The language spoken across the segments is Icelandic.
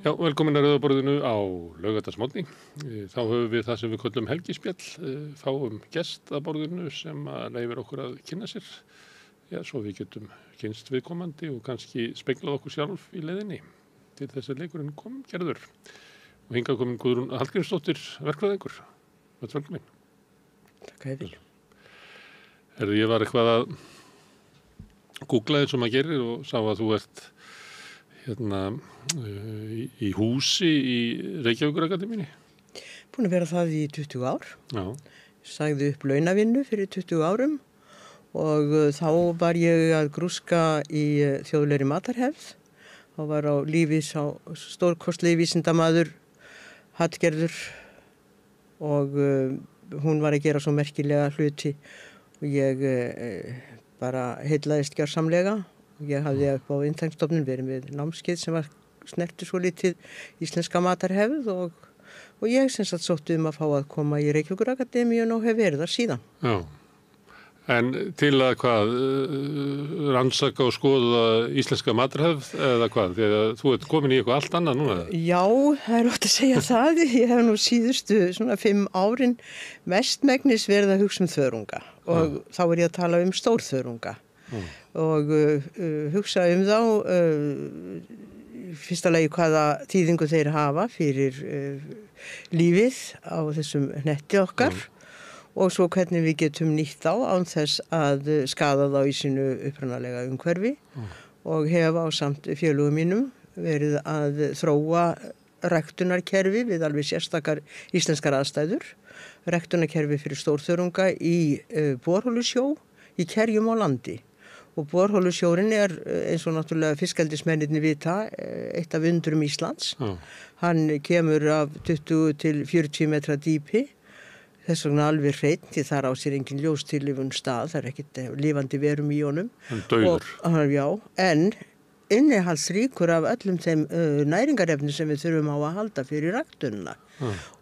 Já, velkomin að Rauðaborðinu á laugardagsmorgni. Þá höfum við það sem við köllum helgispjall, fáum gest að borðinu sem leyfir okkur að kynna sér. Já, svo við getum kynst viðkomandi og kannski speglað okkur sjálf í leiðinni til þess að leikurinn kom gerður. Og hingað komin Guðrún Hallgrímsdóttir, verkfræðingur. Velkomin. Takk fyrir. Ég var eitthvað að googla eins og maður gerir og sá að þú ert í húsi í Reykjavíkurakademíunni. Búin að vera það í 20 ár. Já. Sagði upp launavinnu fyrir 20 árum og þá var ég að grúska í þjóðlegri matarhefð. Þá var á lífi stórkostlegi vísindamaður Hallgerður og hún var að gera svo merkilega hluti og ég bara heillaðist gjörsamlega. Ég hafði upp á Inntangsstofnun verið með námskeið sem var snerti svo litið íslenska matarhefð og ég sem sagt sótti að fá að koma í Reykjavíkurakademíun og hef verið þar síðan. Já, en til að hvað, rannsaka og skoða íslenska matarhefð eða hvað, því að þú ert komin í eitthvað allt annað núna? Já, það er ótt að segja það. Ég hef nú síðustu svona 5 árin mestmegnis verið að hugsa þörunga og þá er ég að tala stórþörunga. Og hugsa þá fyrsta lagi hvaða þýðingu þeir hafa fyrir lífið á þessum hnetti okkar og svo hvernig við getum nýtt þá án þess að skaða þá í sínu upprunalega umhverfi og hef ásamt félögum mínum verið að þróa ræktunarkerfi við alveg sérstakar íslenskar aðstæður, ræktunarkerfi fyrir stórþörunga í borholusjó í kerjum á landi. Og borholusjórinn er eins og náttúrulega fiskeldismennirnir vita eitt af undrum Íslands. Hann kemur af 20 til 40 metra dýpi, þess vegna alveg hreinn, því þar á sér engin ljóstillífun stað, það er ekkert lifandi verum í honum. Hann dauður. Já, en innihaldsríkur af öllum þeim næringarefni sem við þurfum á að halda fyrir ræktunina.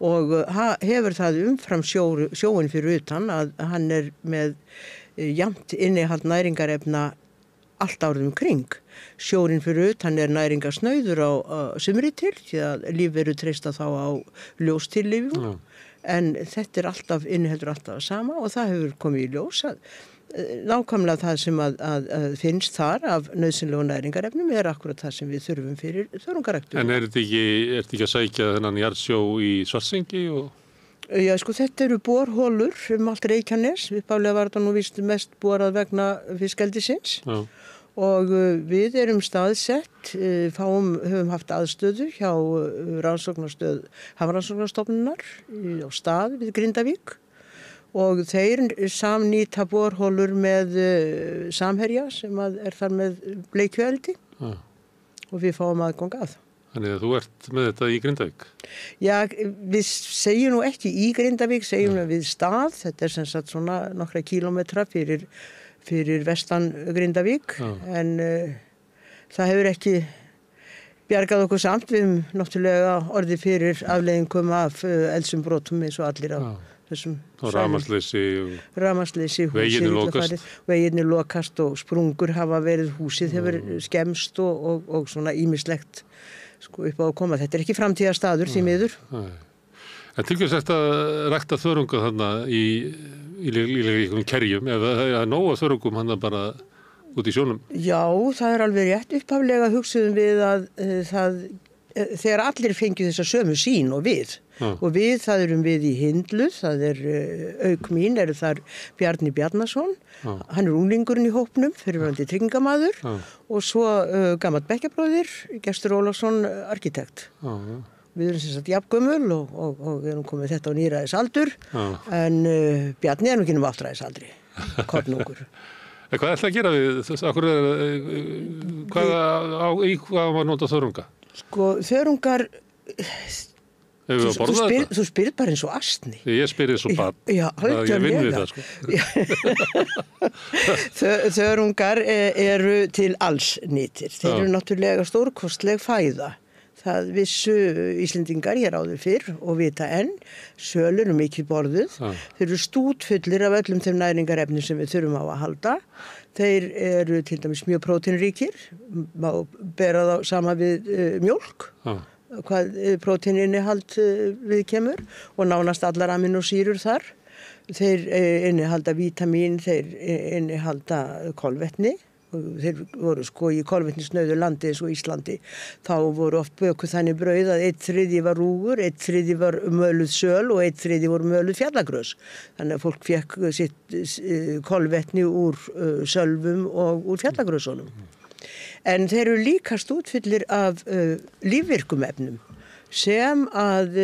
Og hefur það umfram sjóin fyrir utan að hann er með jafnt innihald næringarefna allt árið kring. Sjórinn fyrir utan er næringarsnauður á sumri til, því að lífveru treysta þá á ljóstillífum. En þetta er alltaf, inniheldur alltaf sama og það hefur komið í ljós að nákvæmlega það sem að finnst þar af nauðsynlegu næringarefnum er akkurat það sem við þurfum fyrir þörungaræktun. En er þetta ekki að sækja þennan jarðsjó í Svartsengi og... Já, sko, þetta eru borholur allt Reykjanes. Upphaflega var þetta nú víst mest borað vegna fiskeldisins. Já. Og við erum staðsett, höfum haft aðstöðu hjá Hafrannsóknastofnunar á stað við Grindavík og þeir samnýta borholur með Samherja sem er þar með bleikjueldi og við fáum aðgang að það. Þannig að þú ert með þetta í Grindavík? Já, við segjum nú ekki í Grindavík, segjum við stað. Þetta er sem sagt svona nokkra kílómetra fyrir vestan Grindavík. En það hefur ekki bjargað okkur samt. Við höfum náttúrulega orðið fyrir afleiðingum af eldsumbrotum eins og allir af þessum rafmagnsleysi, veginni lokast og sprungur hafa verið, húsið hefur skemmst og svona ýmislegt upp á að koma. Þetta er ekki framtíðarstaður því miður. En til hvers þetta rækta þörunga þarna í kerjum, ef það er nóga þörungum hann bara út í sjónum? Já, það er alveg rétt. Upphaflega hugsuðum við að þegar allir fengju þessa sömu sýn og við það erum við í Hindlu, það er auk mín, eru þar Bjarni Bjarnason, hann er unglingurinn í hópnum, fyrirverandi tryggingamaður og svo gamall bekkjabróðir, Gestur Ólafsson, arkitekt. Við erum sem sagt jafngömmul og erum komið þetta á níræðisaldur, en Bjarni er nú ekki áttræðisaldri, kornungur. Hvað ætla að gera við? Hvað var nota þörunga? Sko, þörungar... Þú spyrir bara eins og astni. Ég spyrir eins og barn. Já, ég vinn við það, sko. Þörungar eru til alls nýtir. Þeir eru náttúrulega stórkostleg fæða. Það vissu Íslendingar hér áður fyrr og vita enn. Söl eru mikið borðuð. Þeir eru stútfullir af öllum þeim næringarefnum sem við þurfum á að halda. Þeir eru til dæmis mjög próteinríkir. Má bera þá sama við mjólk. hvað próteininihald við kemur og nánast allar aminosýrur þar. Þeir innihalda vítamín, þeir innihalda kolvetni. Þeir voru sko í kolvetnisnauðu landi eins og Íslandi. Þá voru oft bökuð þannig brauð að 1/3 var rúgur, 1/3 var möluð söl og 1/3 voru möluð fjallagrös. Þannig að fólk fekk sitt kolvetni úr sölvum og úr fjallagrösunum. En þeir eru líka stútfyllir af lífvirkum efnum sem að,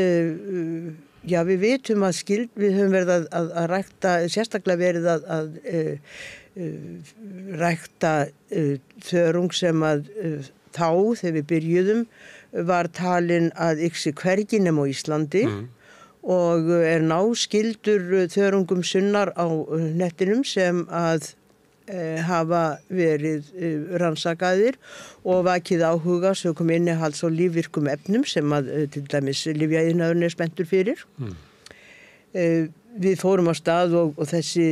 já við vitum að við höfum verið að rækta, sérstaklega verið að rækta þörung sem að þá þegar við byrjuðum var talin að yxi hvergi nema á Íslandi og náskyldur þörungum sunnar á hnettinum sem að hafa verið rannsakaðir og vakið áhuga sökum innihalds og lífvirkum efnum sem að til dæmis lyfjaiðnaðurinn spenntur fyrir. Við fórum á stað og þessi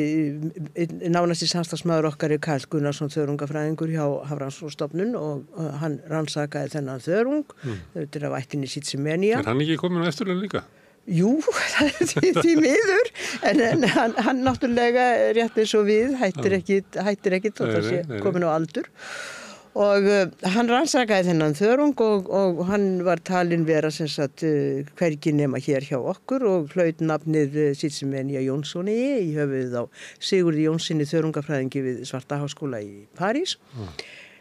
nánasti samstagsmaður okkar Karl Gunnarsson þörungafræðingur hjá Hafrannsóknastofnun og hann rannsakaði þennan þörung, þetta af ættinni Sitsimenia. Hann ekki komin á eftirlaun líka? Jú, það er því miður, en hann náttúrulega rétt eins og við hættir ekki þótt að sé komin á aldur. Og hann rannsakaði þennan þörung og hann var talinn vera sem sagt hvergi nema hér hjá okkur og hlaut nafnið Sitsimenia Jónssoni í höfuðið á Sigurði Jónssyni þörungafræðingi við Svartaháskóla í París.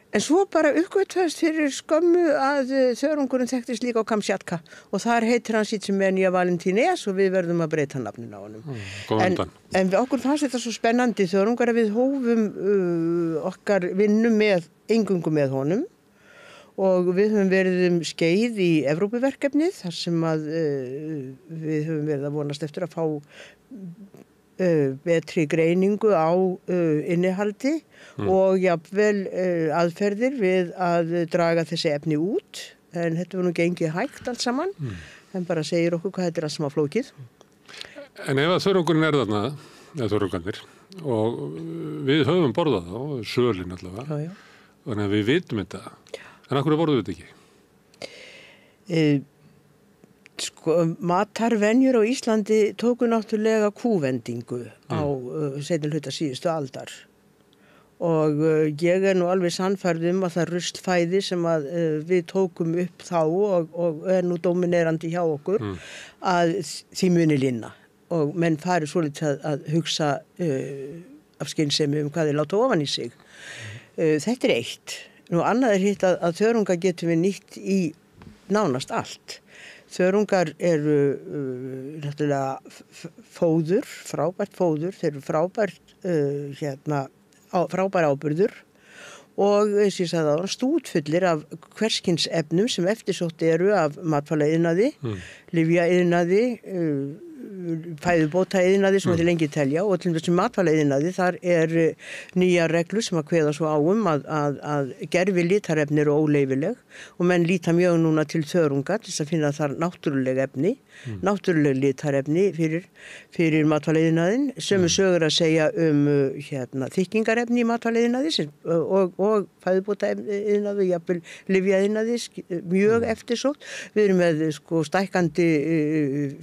En svo bara uppgötvaðist fyrir skömmu að þörungurinn þekktist líka á Kamchatka og þar heitir hann Sitsimenia Valentines og við verðum að breyta nafnin á honum. En okkur fannst þetta svo spennandi þörungar að við hófum okkar vinnu eingöngu með honum og við höfum verið skeið í Evrópuverkefnið þar sem að við höfum verið að vonast eftir að fá betri greiningu á innihaldi og jafnvel aðferðir við að draga þessi efni út en þetta var nú gengið hægt allt saman en bara segir okkur hvað þetta er allt saman flókið. En ef að þörungurinn þarna, eða þörungarnir og við höfum borðað þá, sölin allavega, þannig að við vitum þetta, en af hverju borðum við þetta ekki? Matarvenjur á Íslandi tóku náttúrulega kúvendingu á seinni hluta síðustu aldar og ég nú alveg sannfærð að það ruslfæði sem að við tókum upp þá og nú dominerandi hjá okkur að því muni linna og menn fari svolítið að hugsa af skynsemi hvað þeir láta ofan í sig. Þetta eitt. Nú annað hitt að þörunga getum við nýtt í nánast allt. Þörungar eru náttúrulega fóður, frábært fóður, þeir eru frábær áburður og eins og ég sagði áðan stútfullir af hverskins efnum sem eftirsótt eru af matvælaiðnaði, lyfjaiðnaði, fæðubótaiðnaði sem þetta lengi telja og til þessum matvælaiðnaði þar nýjar reglur sem að kveða svo á að gervi litarefni eru óleyfileg og menn líta mjög núna til þörunga til þess að finna þar náttúruleg efni, náttúruleg litarefni fyrir matvælaiðnaðin sömu sögur að segja þykkingarefni í matvælaiðnaði og fæðubótaiðnaði og jafnvel lyfjaiðnaði mjög eftirsótt. Við erum með stækkandi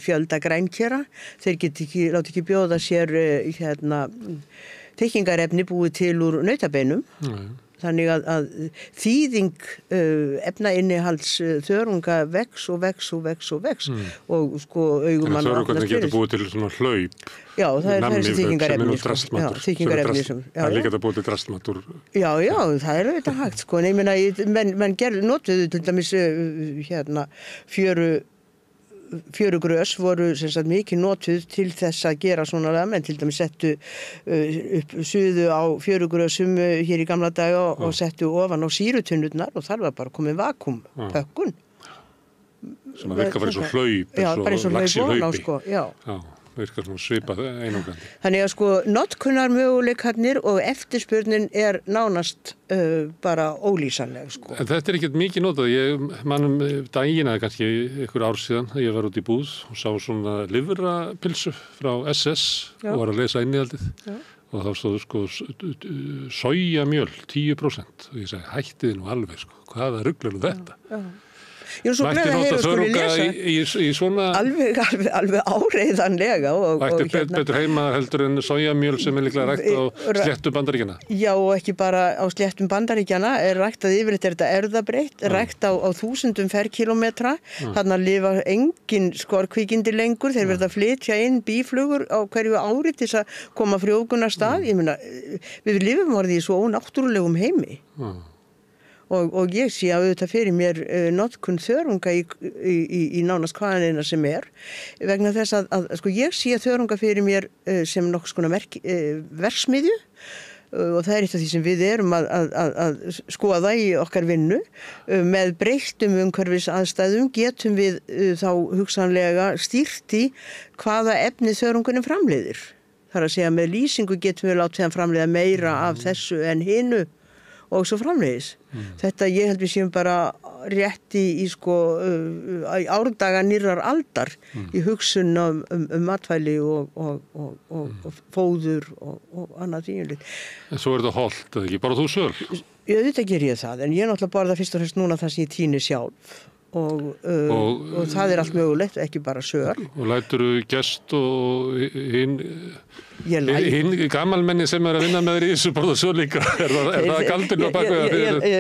fjölda grænkera. Þeir láta ekki bjóða sér þykkingarefni búið til úr nautabeinum. Þannig að þýðing efnainnihalds þörunga vex og vex og augumann þörungarnir getur búið til svona hlaup. Já, það er þessi þykkingarefni. Þykkingarefni sem það líka þetta búið til drastmatur. Já, það er auðvitað hægt Nei, menn notuðu til dæmis fjörugrös voru sem sagt mikið notuð til þess að gera svona menn til dæmis settu upp suðu á fjörugrösum hér í gamla daga og settu ofan á sýrutunnurnar og þar var bara komið vakúmpökkun sem að virka bara eins og hlaup eins og lax í hlaupi já, virkar svona svipað einungandi. Þannig að notkunar möguleikarnir og eftirspurnin er nánast bara ólýsanleg En þetta er ekkert mikið notað. Ég manum dagina kannski ykkur ár síðan ég var út í búð og sá svona livrapilsu frá SS og var að lesa innihaldið og þá stóðu sojamjöl 10% og ég segi hættið nú alveg hvaða rugl er þetta? Ég er svo glöð að heyra og skuli lesa. Í svona... Alveg áreiðanlega. Ætti betur heima heldur en sojamjöl sem líklega rækt á sléttum Bandaríkjanna. Já, og ekki bara á sléttum Bandaríkjanna, ræktað yfirleitt þetta erfðabreytt, rækt á 1000 ferkilometra. Þarna lifa engin skorkvíkindi lengur, þeir verða að flytja inn bíflugur á hverju ári til þess að koma frjókunar stað. Ég meina, við lifum orðið í svo ónáttúrulegum heimi. Og ég sé að auðvitað fyrir mér notkun þörunga í nánast hvaðanina sem vegna þess að sko ég sé þörunga fyrir mér sem nokkuð skona verksmiðju og það eitt af því sem við erum að skoða í okkar vinnu með breyttum umhverfis aðstæðum getum við þá hugsanlega stýrt í hvaða efni þörungunum framleiðir. Það er að segja með lýsingu getum við látið hann framleiða meira af þessu en hinu og svo framvegis. Þetta ég held við séum bara rétt í árdaga nýrrar aldar í hugsun matvæli og fóður og annað þýjulegt. En svo þetta hollt, eða ekki? Bara þú söl? Já, þetta ger ég það, en ég náttúrulega borða fyrst og fremst núna það sem ég tíni sjálf. Og það allt mögulegt, ekki bara söl. Og læturðu gest og hinn gamalmenni sem að vinna með þér í þessu borða söl líka? Er það galdurinn á baku það?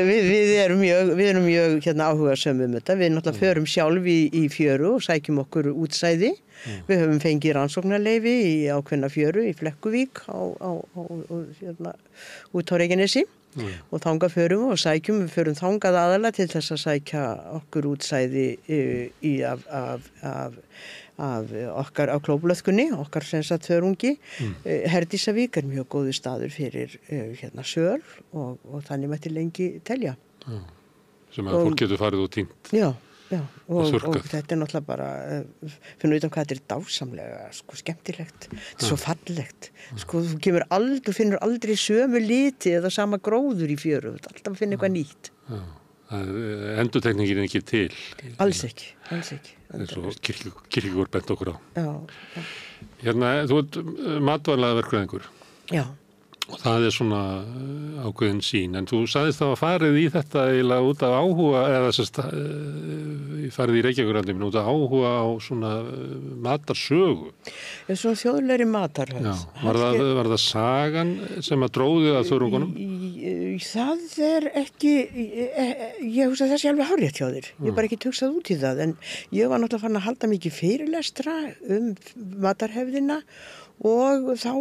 Við erum mjög áhugasöm þetta. Við náttúrulega förum sjálf í fjöru og sækjum okkur útsæði. Við höfum fengið rannsóknarleyfi í ákveðna fjöru í Flekkuvík út á Reykjanesi. Og þangað förum og sækjum, við förum þangað aðalega til þess að sækja okkur útsæði af okkar á Klóblöðkunni, okkar sensat þörungi. Herdísavík mjög góður staður fyrir söl og þannig mætti lengi telja. Sem að fólk getur farið og tínt. Já, og þetta náttúrulega bara, finna utan hvað þetta dásamlega, skemmtilegt, þetta svo fallegt. Þú finnur aldrei sömu liti eða sama gróður í fjöru, alltaf að finna eitthvað nýtt. Endurtekningin ekki til. Alls ekki. Eins og kirkjugur bent okkur á. Já. Hérna, þú ert matvælaverkfræðingur. Já. Og það svona ákveðin sín, en þú sagðist þá að farið í þetta eiginlega út af áhuga, eða farið í Reykjavíkurlandinu út af áhuga á svona matarsögu. Svona þjóðlegri matarhöfð. Já, var það sagan sem að dróði að þörungunum? Það ekki, ég hugsa það sé alveg hárrétt hjá þér. Ég bara ekki hugsað út í það, en ég var náttúrulega farin að halda mikið fyrirlestra matarhefðina og þá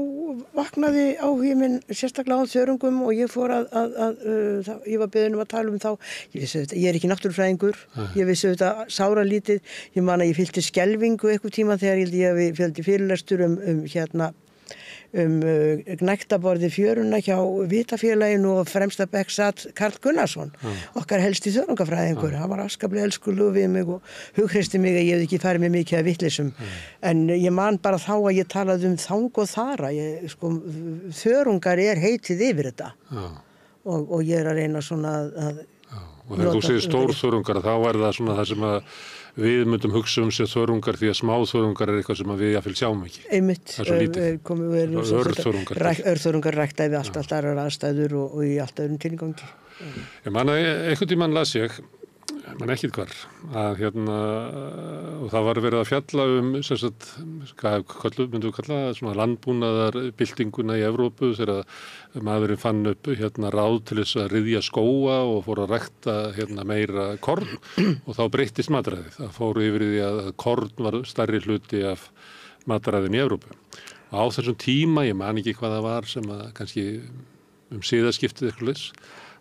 vaknaði áhugi minn sérstaklega á þörungum og ég fór ég var beðin að tala þá, ég ekki náttúrufræðingur, ég vissi þetta sáralítið, ég man að ég fyllti skelfingu eitthvað tíma þegar ég fylgdi fyrirlestur gnægtaborði fjöruna hjá Vitafélaginu og fremsta bekk satt Karl Gunnarsson, okkar helsti þörungafræðingur. Hann var afskaplega elskulegur við mig og hughreysti mig að ég hefði ekki farið með mikið af vitleysum. En ég man bara þá að ég talaði þang og þara. Þörungar heitið yfir þetta. Og ég að reyna svona að og þegar þú segir stórþörungar þá það svona það sem að við myndum hugsa sér þörungar því að smáþörungar eitthvað sem við jafnvel sjáum ekki. Einmitt. Það svo lítið. Örþörungar ræktaði við allt aðrar aðstæður og í allt öðrum tilgangi. Ég man að einhvern tímann las ég, man ekki hvar, að og það var verið að fjalla hvað myndum við kalla það, svona landbúnaðarbyltinguna í Evrópu þegar maðurinn fann upp ráð til þess að ryðja skóga og fór að rækta meira korn og þá breyttist mataræðið. Það fór yfir því að korn var stærri hluti af mataræðin í Evrópu. Og á þessum tíma, ég man ekki hvað það var sem að kannski siðaskiptið eitthvað leys,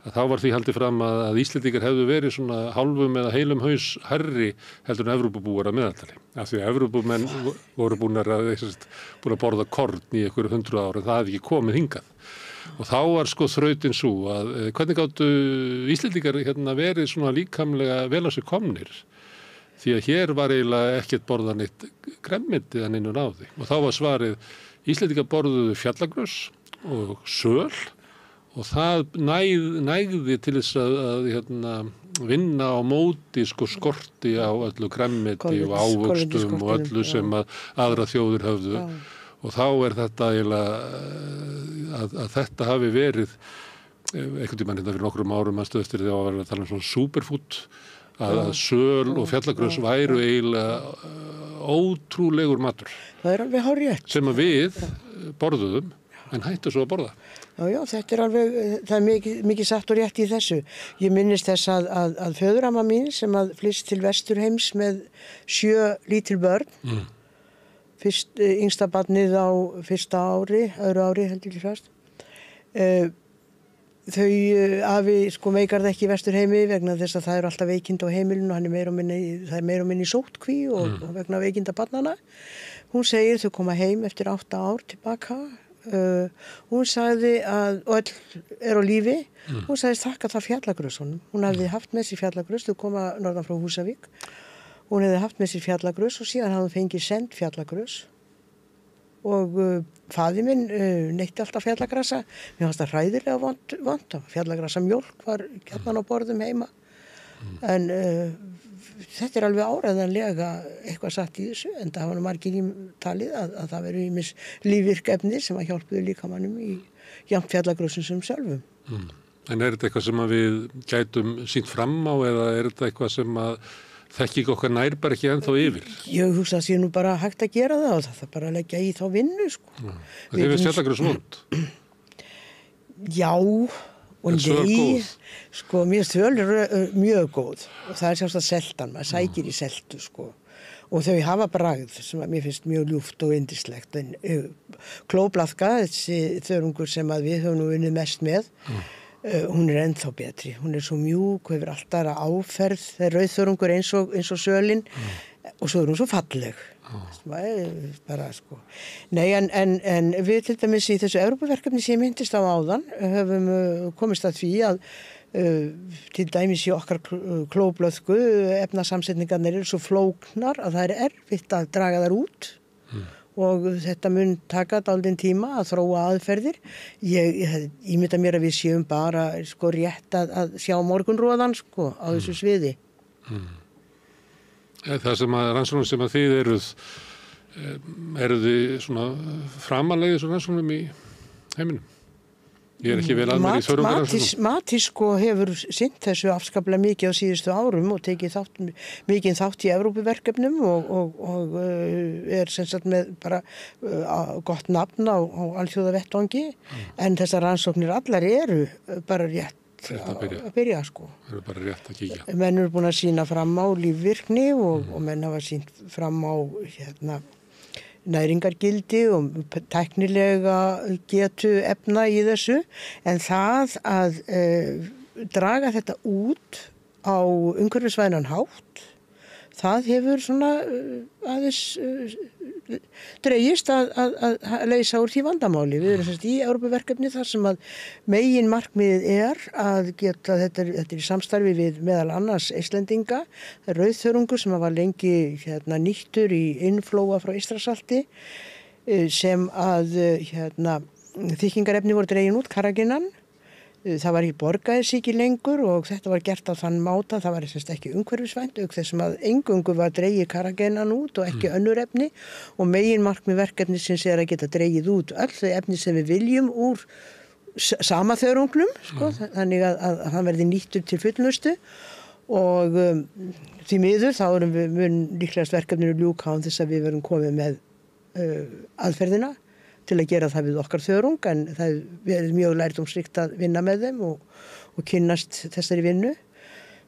að þá var því haldið fram að Íslendingar hefðu verið svona hálfum eða heilum haus hærri heldur en Evrópubúar að meðaltali. Af því að Evrópumenn voru búin að borða korn í einhverju 100 ára en það hefði ekki komið hingað. Og þá var þrautin svo að hvernig gátu Íslendingar verið svona líkamlega vel á sig komnir. Því að hér var eiginlega ekkert borðað neitt grænmeti en einu náði. Og þá var svarið, Íslendingar borðuðu fjallagrös og söl og það nægði til þess að vinna á móti skorti á öllu grænmeti og ávöxtum og öllu sem aðra þjóðir höfðu. Og þá þetta eiginlega að þetta hafi verið einhvern tímann hérna fyrir nokkrum árum að stöðu eftir því að vera að tala svona superfood, að söl og fjallagrös væru eiginlega ótrúlegur matur. Það er alveg hárrétt. Sem að við borðuðum, en hættu svo að borða. Já, þetta er alveg, það er mikið satt og rétt í þessu. Ég minnist þess að föðuramma mín sem að flyst til Vesturheims með 7 lítil börn, yngsta barnið á fyrsta ári, öðru ári heldur ekki fast. Þau afi meikar það ekki í Vesturheimi vegna þess að það er alltaf veikind á heimilinu og það er meira og minni sóttkví og vegna veikinda barnanna. Hún segir þau koma heim eftir 8 ár tilbaka. Hún sagði að öll er á lífi. Hún sagðist þakka það fjallagrösunum. Hún hafði haft með sér fjallagrös, þau koma norðan frá Húsavík. Hún hefði haft með sér fjallagrös og síðan hafði hún fengið send fjallagrös. Og faði minn neytti alltaf fjallagrasa. Mér fannst það hræðilega vont. Fjallagrasa mjólk var gjarnan á borðum heima. En þetta er alveg áræðanlega eitthvað satt í þessu. En það var margir í talið að það veru ýmis lífvirkefni sem að hjálpuðu líkamannum í jafnt fjallagrösum sem sjálfum. En er þetta eitthvað sem að við gætum sýnt fram á eða er þetta eitthvað sem að þekki okkar nær bara ekki ennþá yfir? Ég hugsa að sé nú bara hægt að gera það og það bara að leggja í þá vinnu, Það hefur fjallagrös vond? Já og nei, mér svöl er mjög góð og það er sjálfsagt seltan, maður sækir í seltu, Og þau hafa bragð sem að mér finnst mjög ljúft og yndislegt. En klóblaðka, þessi þörungur sem að við höfum nú unnið mest með, hún er ennþá betri. Hún er svo mjúk, hefur alltaf áferð, það er rauðþörungur eins og sölin og svo er hún svo falleg. Bara, Nei, en við til dæmis í þessu Evrópuverkefni sem ég myndist á áðan höfum komist að því að til dæmis í okkar klóblöðku efnasamsetningarnir eru svo flóknar að það er erfitt að draga þær út og þetta mun taka dálítinn tíma að þróa aðferðir. Ég ímynda mér að við séum bara rétt að sjá morgunróðan á þessu sviði. Það sem að rannsóknum sem að þið eruð þið svona framalegið svona rannsóknum í heiminum? Ég er ekki vel að mér í þörungarrannsóknum. Matís hefur sinnt þessu afskaplega mikið á síðustu árum og tekið mikið þátt í Evrópuverkefnum og er sem sagt með bara gott nafn á alþjóðavettvangi en þessar rannsóknir allar eru bara rétt að byrja. Það eru bara rétt að kíkja. Menn eru búin að sýna fram á lífvirkni og menn hafa sýnt fram á næringargildi og tæknilega getu efna í þessu en það að draga þetta út á umhverfisvænan hátt það hefur svona aðeins dregist að leysa úr því vandamáli. Við erum í Evrópuverkefni þar sem að megin markmiðið er að geta, þetta er í samstarfi við meðal annars Íslendinga, það er rauðþörungur sem var lengi nýttur í innflóa frá Eystrasalti sem að þykkingarefni voru dregin út, karaginan. Það var ekki borgaðisíki lengur og þetta var gert á þann máta, það var ekki umhverfisvænt, auk þessum að eingöngu var dregið karagenan út og ekki önnur efni og megin markmið verkefnisins er að geta dregið út öll þau efni sem við viljum úr sama þörunglum, þannig að hann verði nýttur til fullnustu og því miður þá erum við mun líklegast verkefninu ljúka án þess að við verum komið með aðferðina til að gera það við okkar þörung en það er mjög lærdómsríkt að vinna með þeim og kynnast þessari vinnu.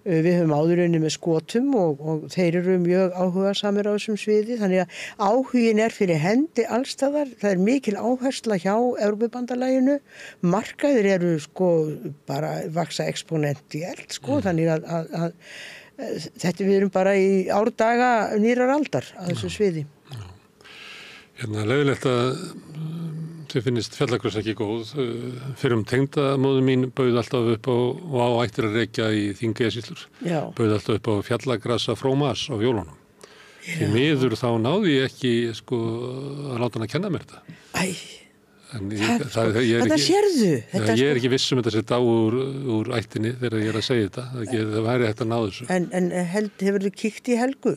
Við höfum áður unnið með skotum og þeir eru mjög áhugasamir á þessum sviði þannig að áhugin er fyrir hendi allstaðar. Það er mikil áhersla hjá Evrópubandalaginu. Markaðir eru bara vaksa exponentielt þannig að þetta við erum bara í árdaga nýrar aldar á þessu sviði. Leiðilegt að þið finnist fjallagrös ekki góð. Fyrir tengdamóðir mín bauð alltaf upp og á ættir að rekja í Þingeyjarsýslur. Bauð alltaf upp á fjallagrasa frómas á jólunum. Því miður þá náði ég ekki að láta hann að kenna mér þetta. Þetta sérðu. Ég er ekki viss þetta sér dá úr ættinni þegar ég er að segja þetta. Það væri hægt að ná þessu. En hefur þú kíkt í Helgu?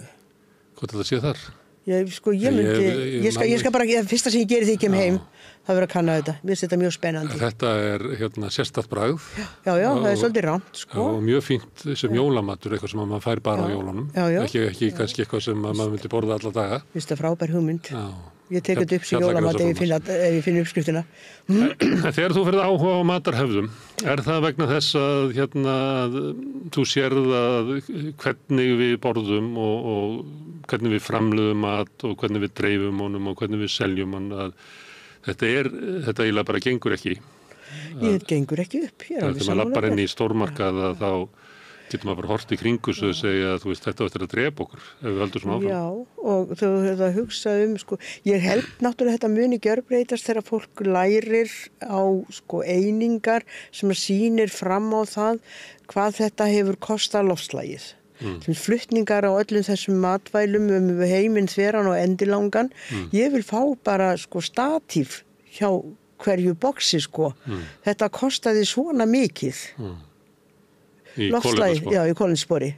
Hvort þetta sé þar? Ég skal bara, fyrsta sem ég geri því ég kem heim, það verður að kanna þetta. Mér finnst þetta mjög spennandi. Þetta er sérstakt bragð. Já, það er svolítið rámt, sko. Og mjög fínt sem jólamatur, eitthvað sem maður fær bara á jólunum. Já. Ekki kannski eitthvað sem maður myndi borða alla daga. Mér finnst það frábær hugmynd. Já. Ég tek þetta upp sem jólamat ef ég finn uppskriftina. Þegar þú ferð áhuga á matarhefðum, er það vegna þess að þú sérð að hvernig við borðum og hvernig við framleiðum mat og hvernig við dreifum honum og hvernig við seljum hann, að þetta eiginlega bara gengur ekki? Ég gengur ekki upp. Þegar maður lappar inn í stórmarkað þá getur maður bara hort í kringu svo að segja að þetta eftir að drepa okkur ef við höldum svona áfram. Já, og þú hefur að hugsa ég held náttúrulega þetta muni gjörbreytast þegar fólk lærir á einingar sem sýnir fram á það hvað þetta hefur kostað loftslagið. Flutningar á öllum þessum matvælum heiminn þveran og endilangan. Ég vil fá bara statíf hjá hverju boxi Þetta kostaði svona mikið. Loftslagið, í kolefnisspori.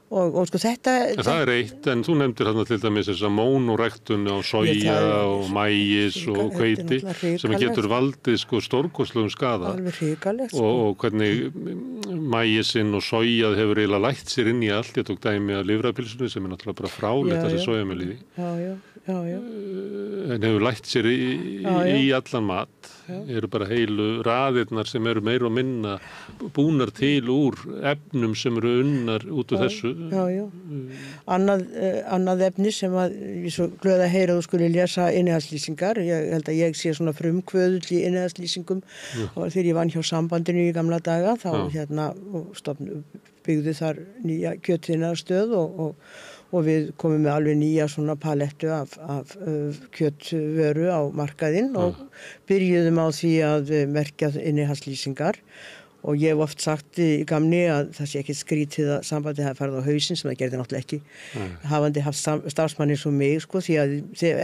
Og þetta... En það er eitt, en þú nefndir þarna til dæmis þessa mónuræktun á soja og mægis og hveiti sem getur valdið stórkostlegum skaða. Alveg hrikalegt. Og hvernig mægisinn og sojað hefur eiginlega lætt sér inn í allt. Ég tók dæmi að lifrapilsunni sem er náttúrulega bara frálegt þessi sojamjöl í því. Já. En hefur lætt sér í allan mat. Eru bara heilu raðirnar sem eru meira og minna búnar til úr efnum sem eru unnar út úr þessu. Já. Annað efni sem ég svo glöð að heyra þú skuli lesa innihaldslýsingar. Ég held að ég sé svona frumkvöðull í innihaldslýsingum og þegar ég vann hjá sambandinu í gamla daga þá byggðu þar nýja kjötiðnaðarstöð og við komum með alveg nýja svona palettu af kjötvöru á markaðinn og byrjuðum á því að merkja innihaldslýsingar. Og ég hef oft sagt í gamni að það sé ekki skrítið að sambandið hafi farið á hausinn sem það gerði náttúrulega ekki. Hafandi haft starfsmannir svo mig, því að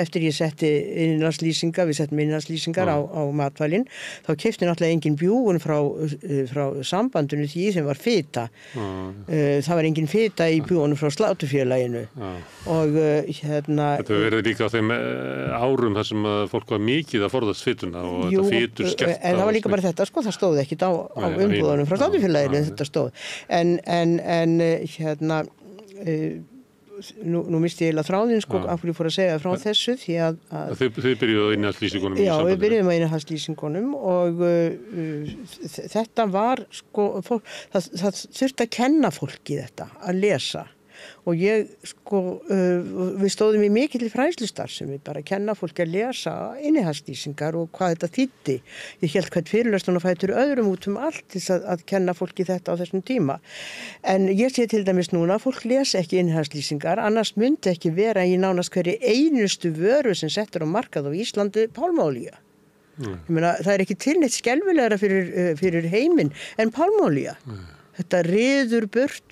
eftir ég setti innihaldslýsingar, við settum innihaldslýsingar á matvælinn, þá keypti náttúrulega engin bjúgun frá sambandinu því sem var fita. Það var engin fita í bjúgunum frá slátufélaginu. Og Þetta hefur verið líka á þeim árum þar sem fólk var mikið að forðast fituna og þetta fitur skert. En það var líka bara þetta, það stóð ekkit á umbúðunum frá slátufélaginu þetta stóð. Nú misti ég eiginlega þráðinn af hverju ég fór að segja frá þessu því að Þið byrjuðu á innihaldslýsingunum í Já, sambandinu. við byrjuðum á innihaldslýsingunum og þetta var það þurfti að kenna fólki þetta, að lesa. Og ég, við stóðum í mikill fræðslustarfsemi bara að kenna fólki að lesa innihaldslýsingar og hvað þetta þýddi. Ég hélt hvert fyrirlestur og fætur öðrum út allt til að kenna fólki þetta á þessum tíma. En ég sé til dæmis núna að fólk lesa ekki innihaldslýsingar, annars myndi ekki vera í nánast hverju einustu vöru sem settur á markað á Íslandi pálmaolía. Ég meina, það er ekki til neitt skelfilegra fyrir heiminn en pálmaolía. Þetta riður burt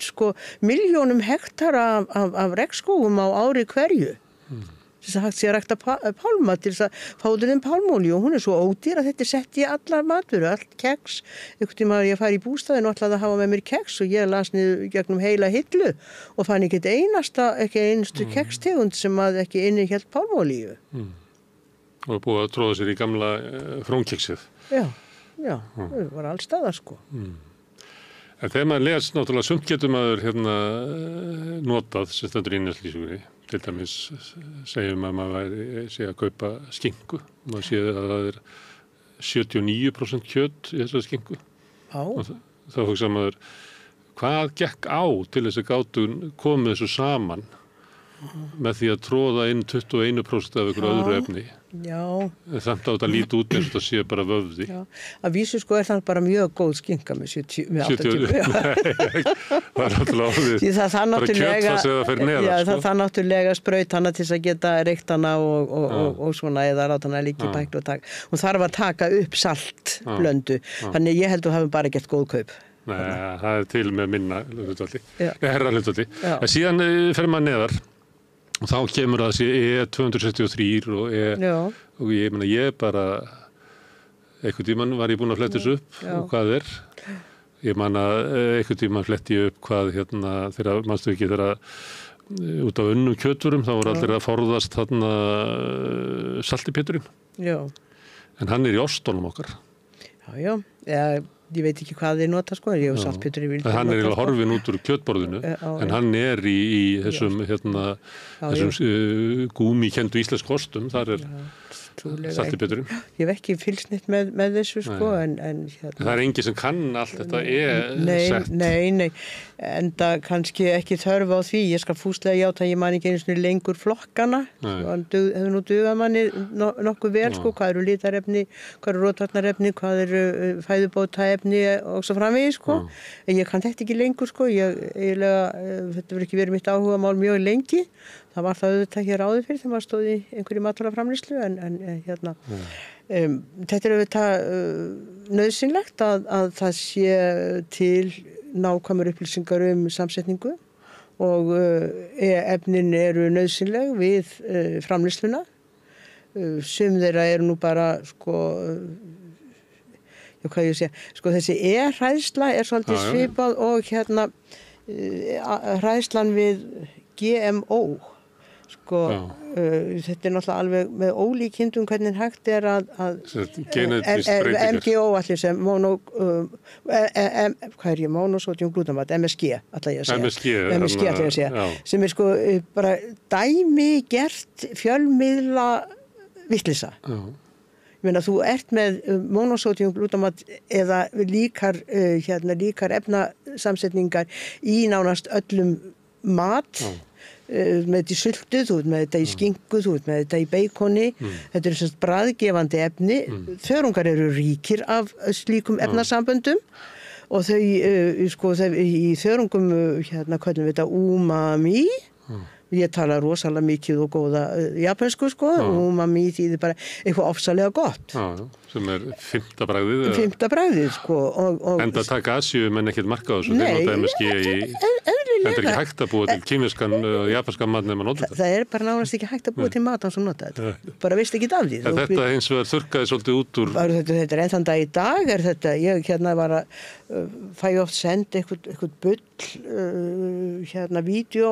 milljónum hektara af regnskógum á ári hverju. Þess að hægt sé að rækta pálma til þess að fá til þeim pálmolíu og hún er svo ódýr að þetta er sett í allar matvöru, allt keks. Einhvern tíma ég fari í bústaðinn og ætlaði að hafa með mér keks og ég las niður gegnum heila hillu og fann ekki einustu kekstegund sem að ekki innihélt pálmolíu. Og búið að tróða sér í gamla frónkeksið. Já, það var alls staðar En þegar maður les náttúrulega sumt getur maður notað sem stendur í innihaldslýsingunni. Til dæmis segjum að maður sé að kaupa skinku. Maður sé að það er 79% kjöt í þessari skinku. Og þá hugsa maður, hvað gekk á til þess að gátu komið þessu saman með því að tróða inn 21% af ykkur öðru efni. Já. Samt á þetta lítið út eins og það sé bara vöfði. Já, að vísu er það bara mjög góð skinka með 80. Það er náttúrulega orðið bara kjötfars eða fyrir neðar. Já, það náttúrulega spraut hana til að geta reykt hana og svona eða rátt hana líka í bæklu og tak. Hún þarf að taka upp saltblöndu, þannig ég held að hafa bara gert góð kaup. Nei, það er til með minna hlutfalli, herra hlutfalli. En síðan fer maður neðar. Og þá kemur það þessi E263 og ég bara, einhvern tímann var ég búinn að fletta þessu upp og hvað er. Ég man að einhvern tímann fletti ég upp hvað þegar, manstu ekki, þegar út af unnum kjöturum, þá voru allir að forðast þarna saltipéturinn. Já. En hann í ostunum okkar. Já. Ég veit ekki hvað þeir nota sko, ég hef saltpétur í vildi. Hann í horfin út úr kjötborðinu, en hann í þessum, þessum gúmíkenndu íslensk ostum, þar saltipéturinn. Ég hef ekki fylgst neitt með þessu sko, en það engin sem kann allt þetta sett. Nei, en það kannski ekki þörf á því. Ég skal fúslega játa, ég man ekki einu sinni lengur flokkana. Hefur nú dugað manni nokkuð vel sko, hvað eru litarefni, hvað eru rótvarnarefni, hvað eru fæðubótaefni og svo framvegis sko. En ég kann þetta ekki lengur sko, þetta verður ekki verið mitt áhugamál mjög lengi. Það var það auðvitað hér áður fyrir þegar maður stóð í einhverju matvælaframleiðslu en þetta er auðvitað nauðsynlegt að það sé til nákvæmar upplýsingar samsetningu og efnin eru nauðsynleg við framleiðsluna. Sum þeirra eru nú bara sko, hvað ég segja, sko þessi hræðsla svolítið svipað og hræðslan við GMO. Sko, þetta er náttúrulega alveg með ólíkindum hvernig hægt er að MGO allir sem monosodium glutamat, MSG allir ég að segja, sem er sko bara dæmi gert fjölmiðla vitleysa. Ég meina, þú ert með monosodium glutamat eða líkar efnasamsetningar í nánast öllum mat, með þetta í sultu, þú ert með þetta í skinku, þú ert með þetta í beikoni. Þetta eru svona bragðgefandi efni. Þörungar eru ríkir af slíkum efnasamböndum og þau, í þörungum, köllum við þetta umami. Ég tala rosalega mikið og góða japansku sko, umami þýðir bara eitthvað ofsalega gott. Sem er fimmta bragðið. Fimmta bragðið sko. Enda taka Asíu menn ekkert marka á þessu, þeir nota MSG þetta er ekki hægt að búa til kínverskan og japanskan mat nema nota þetta. Það er bara nánast ekki hægt að búa til mat án sem nota þetta. Bara veist ekki af því. Þetta hins vegar þurrkaði svolítið út úr. Þetta er enn þann dag í dag er þetta. Ég var að fæ oft senda eitthvað bull, vídeo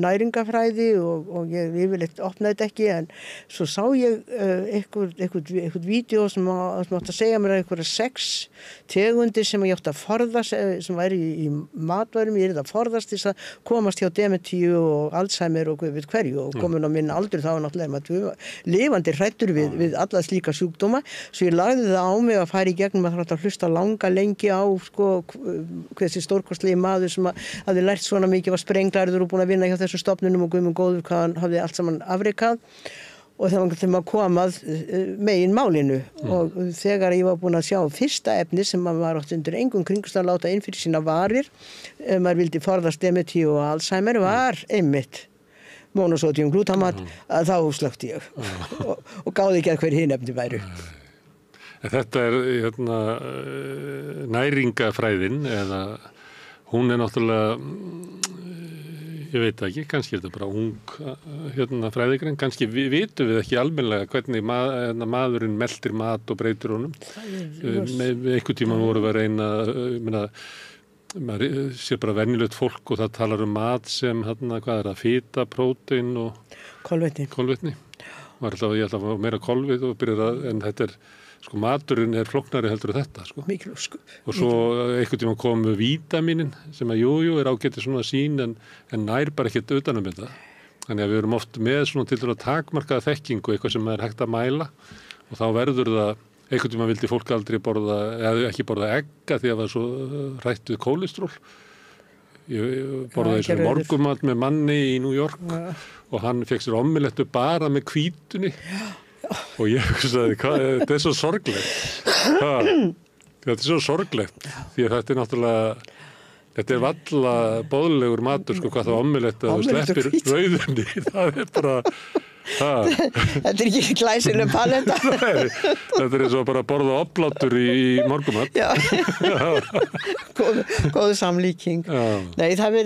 næringafræði og ég yfirleitt opnaði þetta ekki en svo sá ég eitthvað vídeo sem átti að segja mér einhverja 6 tegundir sem ég átti að forðast, sem væri í matværum, ég er að forðast þess að komast hjá dementíu og Alzheimer og við hverju og komin á minn aldur þá náttúrulega maður lifandi hræddur við alla slíka sjúkdóma, svo ég lagði það á mig að fara í gegnum að hlusta lengi á sko, hversi stórkostlegi maður sem hafði lært svona mikið, var sprenglarður og búin að vinna hjá þessum stofnunum og guðmund góður hvað hann hafði allt saman afrekað og þegar maður komað megin málinu og þegar ég var búin að sjá fyrsta efni sem maður var átt undir engum kringumstæðum að láta inn fyrir sína varir maður vildi forðast dementíu og Alzheimer var einmitt monosodium glutamat að þá slökkti ég og gáði ekki að hver hin efni væru. Þetta er næringafræðin eða hún er náttúrulega ég veit ekki, kannski er þetta bara ung fræðigrein, kannski vitum við ekki almennilega hvernig maðurinn meltir mat og breytir honum. Einhvern tímann voru við að reyna, maður sé bara venjulegt fólk og það talar mat sem, hvað er það, fita, prótein og kolvetni. Ég ætla að fá meira kolvið og en þetta er sko maturinn er flóknari heldur þetta sko. Mikil sko. Og svo einhvern tímann komu vítaminin sem að jú er ágætið svona sín en nær bara ekkert utanum þetta. Þannig að við erum oft með svona til að takmarkaða þekkingu eitthvað sem er hægt að mæla og þá verður það einhvern tímann vildi fólk aldrei borða eða ekki borða egga því að það var svo hrætt við kólestról. Ég borðaði þessu morgumat með manni í New York og hann fekk sér omelettu bara með hvítunni. Og ég hugsaði, þetta er svo sorglegt. Þetta er svo sorglegt. Því að þetta er náttúrulega, þetta er valla boðlegur matur, sko, hvað það omeletta og sleppir rauðunni. Það er bara, Þetta er ekki glæsileg paletta. Nei, þetta er eins og bara borða oblátur í morgumat. Já, góð samlíking. Já. Nei, það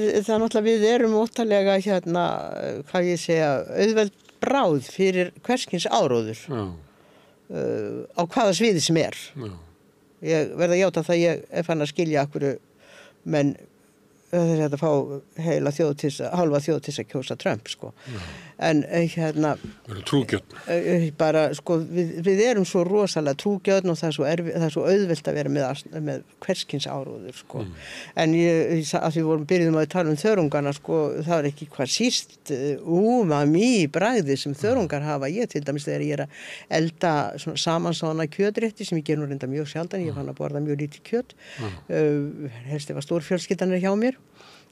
náttúrulega við erum óttalega hvað ég segja, auðveld bráð fyrir hverskins áróður á hvaða sviði sem er. Ég verð að játa það ég er fann að skilja akkur menn að fá hálfa þjóð til að kjósa Trump, sko. En hérna... Við erum trúgjörn. Bara, sko, við erum svo rosalega trúgjörn og það er svo auðvelt að vera með hverskins áróður, sko. En að við byrjuðum að tala þörungana, sko, það er ekki hvað síst umami bragði sem þörungar hafa. Ég til dæmis þegar ég að elda samansóna kjötrétti sem ég ger nú reynda mjög sjaldan, ég fann að borða mjög lítið kjöt. Helst ef að stórfjölskyldan hjá mér.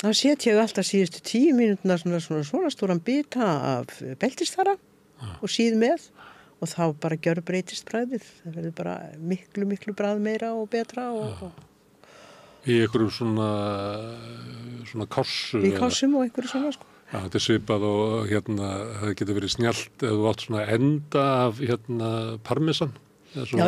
Þá set ég alltaf síðustu 10 mínútuna svona stóran bita af beltisþara og síð með og þá bara gjörbreytist bragðið. Það verður bara miklu bragð meira og betra og í einhverjum svona kássu. Í kássum og einhverju svona, sko. Já, þetta er svipað og hérna, það getur verið snjallt ef þú átt svona enda af parmesan. Já,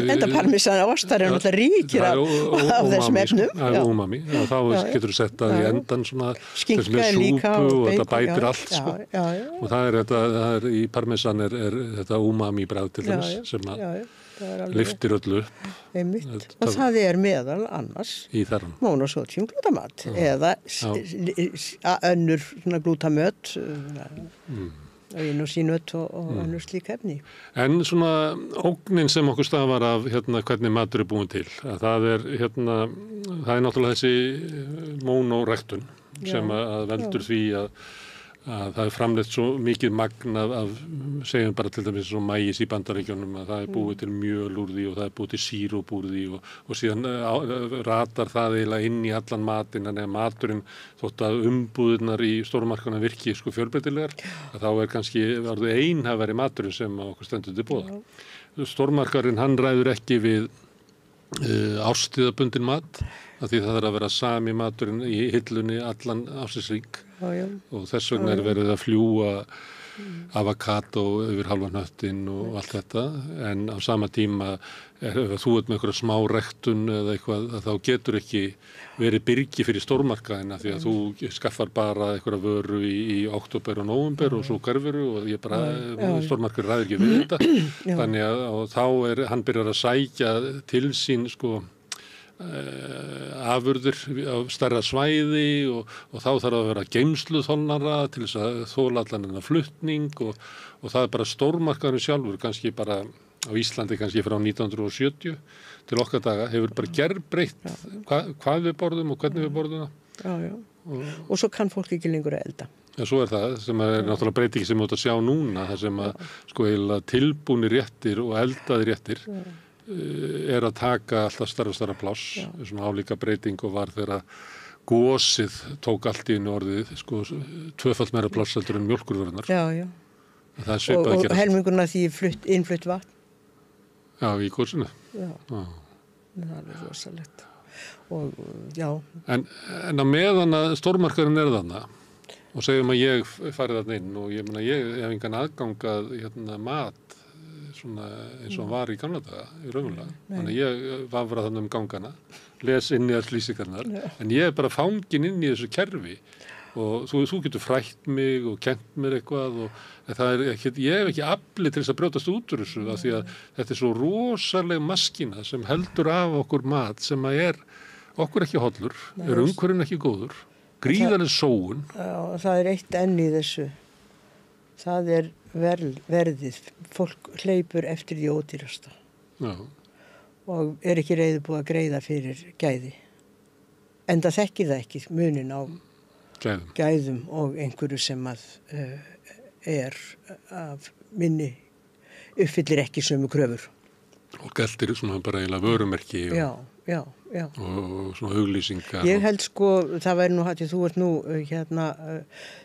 enda parmesan ostar er náttúrulega ríkir af þessum efnum. Það er umami, þá getur þú sett það í endan svona skinka líka og þetta bætir allt, sko. Og það er í parmesan er þetta umami bragð til dæmis sem að lyftir öllu upp. Og það er meðal annars monosodium glutamat eða önnur svona glutamöt Inosínöt og önnur slík efni. En svona ógnin sem okkur stafar af hvernig matur er búin til, það er náttúrulega þessi mónoræktun sem að veldur því að það er framleitt svo mikið magn af segjum bara til dæmis svo maís í Bandaríkjunum að það er búið til mjöl úr því og það er búið til síróp úr því og síðan ratar það eiginlega inn í allan matinn, þannig að maturinn þótt að umbúðirnar í stórmarkaðna virki sko fjölbreytilegar, að þá er kannski orðið einhæfari maturinn sem okkur stendur til boða. Stórmarkaðurinn hann ræður ekki við árstíðabundin mat, af því það þarf að vera sami maturinn í hillunni allan ársins hring og þess vegna er verið að fljúga avokado yfir halvan hnöttinn og allt þetta, en á sama tíma ef þú ert með einhverja smá ræktun eða eitthvað, þá getur ekki verið byrgi fyrir stórmarkaðina því að þú skaffar bara einhverja vöru í október og nóvember og svo hverfuru og ég bara, stórmarkaður ræður ekki við þetta, þannig að þá hann byrjar að sækja til sín sko afurðir á stærra svæði og þá þarf að vera geymsluþolnara til þess að þola allan þennan flutning og það er bara stórmarkaðurinn sjálfur, kannski bara á Íslandi kannski frá 1970 til okkar daga, hefur bara gerbreytt hvað við borðum og hvernig við borðum það. Og svo kann fólk ekki lengur að elda. Já, svo er það sem er náttúrulega breytingi sem við átt að sjá núna, það sem að sko eiginlega tilbúnir réttir og eldaðir réttir er að taka alltaf stærra pláss, svona álíka breyting og var þegar gósið tók allt í einu orðið, sko, 2-falt meira pláss heldur en mjólkurvörunar. Já. Það er svipað að gera. Og helmingurna því innflutt vatn. Já, í gósinu. Já. Það er rosalegt. Og, já. En á meðan að stórmarkaðurinn er þarna, og segjum að ég farið þarna inn og ég hef engan aðgang að mat, svona eins og hann var í gamla daga í raunverulega. Þannig ég vafra þannig gangana, les inn í alls lýsingarnar, en ég er bara fangin inn í þessu kerfi og þú getur frætt mig og kent mér eitthvað og það er ekki, ég hef ekki afli til þess að brjótast út úr þessu af því að þetta er svo rosaleg maskína sem heldur af okkur mat sem að er okkur ekki hollur, er umhverfinn ekki góður, gríðarleg sóun. Já, það er eitt enn í þessu. Það er verðið. Fólk hleypur eftir því ódýrasta. Já. Og er ekki reiðubúið að greiða fyrir gæði. Enda þekkir það ekki munin á gæðum og einhverju sem að er af minni uppfyllir ekki sömu kröfur. Og geltir svona bara eiginlega vörumerki og svona auglýsingar. Ég held sko, það væri nú hætti, þú ert nú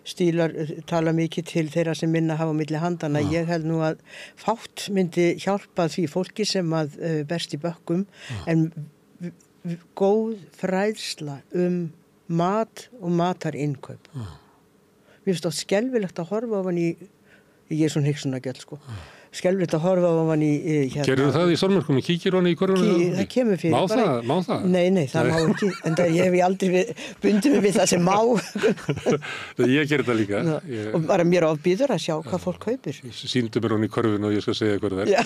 stílar, tala mikið til þeirra sem minna hafa á milli handana. Ég held nú að fátt myndi hjálpa því fólki sem að berst í bökkum, en góð fræðsla mat og matarinnkaup. Mér finnst það skelfilegt að horfa ofan í, ég er svona hyggsuna gæll sko, skelfilegt að horfa á hann í hérna. Gerðu það í Stórmörkum, kíkir hann í korfunum? Það kemur fyrir. Má það? Nei, það má ekki, en það ég hef aldrei bundið mig við það sem má. Ég gerði það líka. Og bara mér ofbýður að sjá hvað fólk kaupir. Sýndu mér hann í korfun og ég skal segja hvað það er.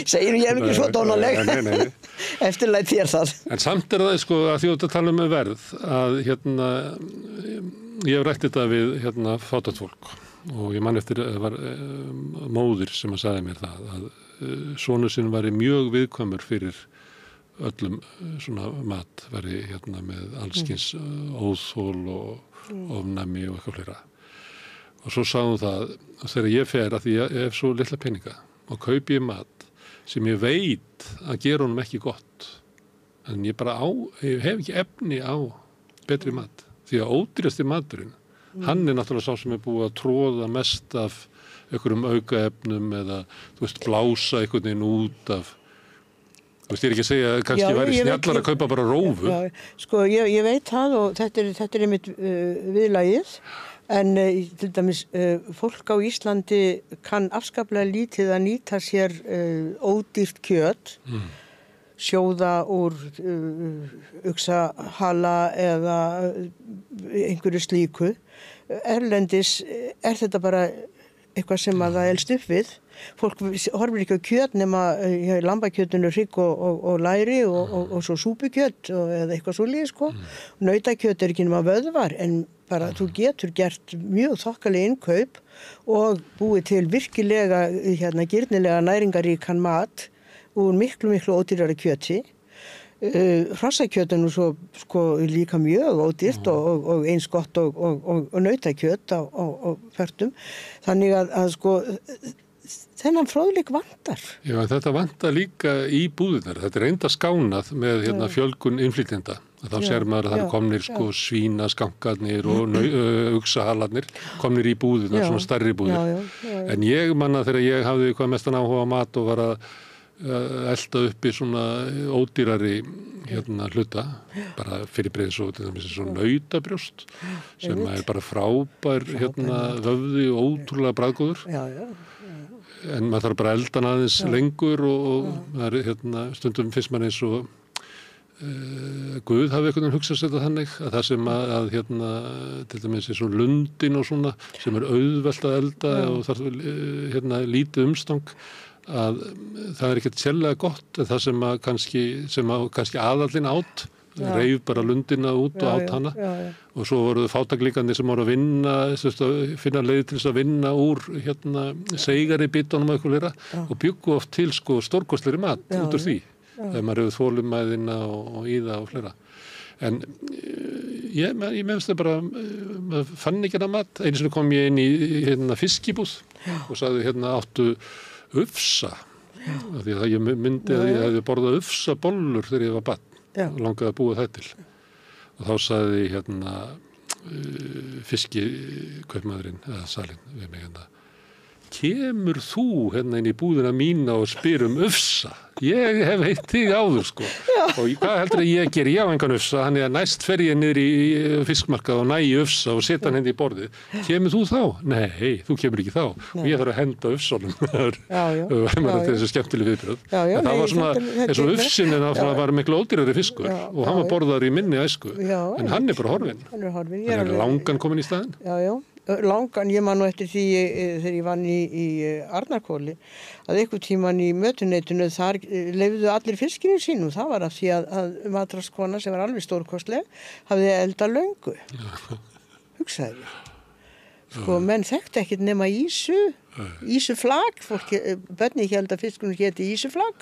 Segir ég ekki svo dónaleg. Nei. Eftirlæt þér það. En samt það sko að því að tala verð að hérna, ég hef rætt þetta við fátækt fólk. Og ég man eftir var móðir sem að sagði mér það að sonur sinn væri mjög viðkvæmur fyrir öllum svona mat, væri með allskins óþol og ofnæmi og eitthvað fleira. Og svo sagði hún það að þegar ég fer að því ég hef svo litla peninga og kaupi ég mat sem ég veit að gera honum ekki gott en ég hef ekki efni á betri mat því að ódýrasti maturinn hann er náttúrulega sá sem er búið að tróða mest af einhverjum aukaefnum eða, blása einhvern veginn út af, ég er ekki að segja að kannski væri snjallar að kaupa bara rófu. Já, sko, ég veit það og þetta er einmitt viðlagið, en til dæmis fólk á Íslandi kann afskaplega lítið að nýta sér ódýrt kjöt, sjóða úr uxahala eða einhverju slíku. Erlendis er þetta bara eitthvað sem að það elst upp við. Fólk horfir ekki á kjöt nema lambakjötinu hrygg og læri og svo súpukjöt eða eitthvað svoleiðis sko. Nautakjöt er ekki nema vöðvar en bara þú getur gert mjög þokkalega innkaup og búið til virkilega girnilega næringaríkan mat úr miklu ódýrari kjöti. Hrossakjötinu svo sko líka mjög ódýrt og eins gott og nautakjöt á fertum. Þannig að sko þennan fróðleik vantar. Já, þetta vantar líka í búðirnar. Þetta er enda skánað með fjölgun innflytjenda. Þá sér maður að það komnir sko svínaskankarnir og uxahalarnir komnir í búðirnar, svona stærri búðir. En ég manna þegar ég hafði hvað mestan áhuga á mat og var að elda upp í svona ódýrari hluta, bara fyrirbreiði svo til dæmis svo nautabrjóst sem er bara frábær vöfði og ótrúlega bragðgóður. En maður þarf bara að elda hann aðeins lengur og það er stundum finnst maður eins og Guð hafi einhvern veginn hugsað sér þetta þannig að það sem að til dæmis er svo lundin og svona sem er auðvelt að elda og þarf lítið umstang að það er ekkert sérlega gott en það sem kannski aðallinn át reif bara lundina út og át hana og svo voru fátaklíkandi sem voru að vinna finna leið til þess að vinna úr seigari bitunum og eitthvað leira og bjuggu oft til sko stórkostlegri mat út úr því þegar maður hefur þolinmæðina og íða og fleira en ég meðst það bara maður fann ekki hana mat einu sinni kom ég inn í fiskibúð og sagði áttu ufsa því að ég myndi að ég hefði borðað ufsa bollur þegar ég var barn og langaði að búa það til og þá sagði fiskikaupmaðurinn eða salinn við mig kemur þú inn í búðina mína og spyr ufsa ég hef heitt þig áður sko og hvað heldur að ég geri engan ufsa þannig að næst fer ég niður í fiskmarkað og næ ufsa og setja hann í borðið kemur þú þá? Nei, þú kemur ekki þá og ég þarf að henda ufsónum það var þessi skemmtileg viðbröð en það var svona, eins og ufsin var miklu ódýrari fiskur og hann var borðaður í minni æsku en hann er bara horfinn hann er langan komin í staðinn langan, ég man nú eftir því þegar ég vann í Arnarhvoli að einhver tíman í mötuneytinu þar leyfðu allir fiskinu sínum það var af því að matraskona sem var alveg stórkostleg hafði elda löngu hugsaði ég sko menn þekktu ekkert nema ísuflag börni held að fiskunum héti ísuflag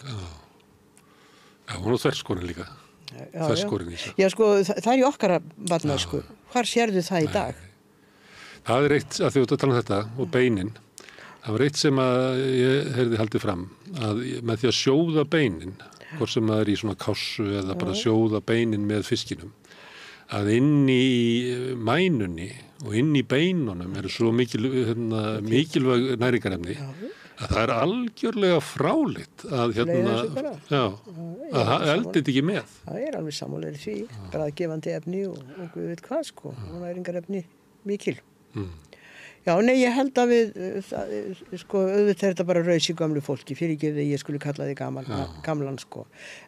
hún er þverskorin líka þverskorin ísa já sko það er í okkar barnæsku hvar sérðu það í dag? Það er eitt, að því að tala um þetta og beinin, það var eitt sem að ég heyrði haldið fram, að með því að sjóða beinin, hvort sem það er í svona kássu eða bara sjóða beinin með fiskinum, að inn í mænunni og inn í beinunum eru svo mikilvæg næringarefni, að það er algjörlega fráleitt að að eldið ekki með. Það er alveg sammálega því, bragðgefandi efni og guð veit hvað sko, og næringarefni mikil. Já, nei, ég held að við, sko, auðvitað er þetta bara raus í gamlu fólki, fyrir ekki að ég skulle kalla því gamlan, sko.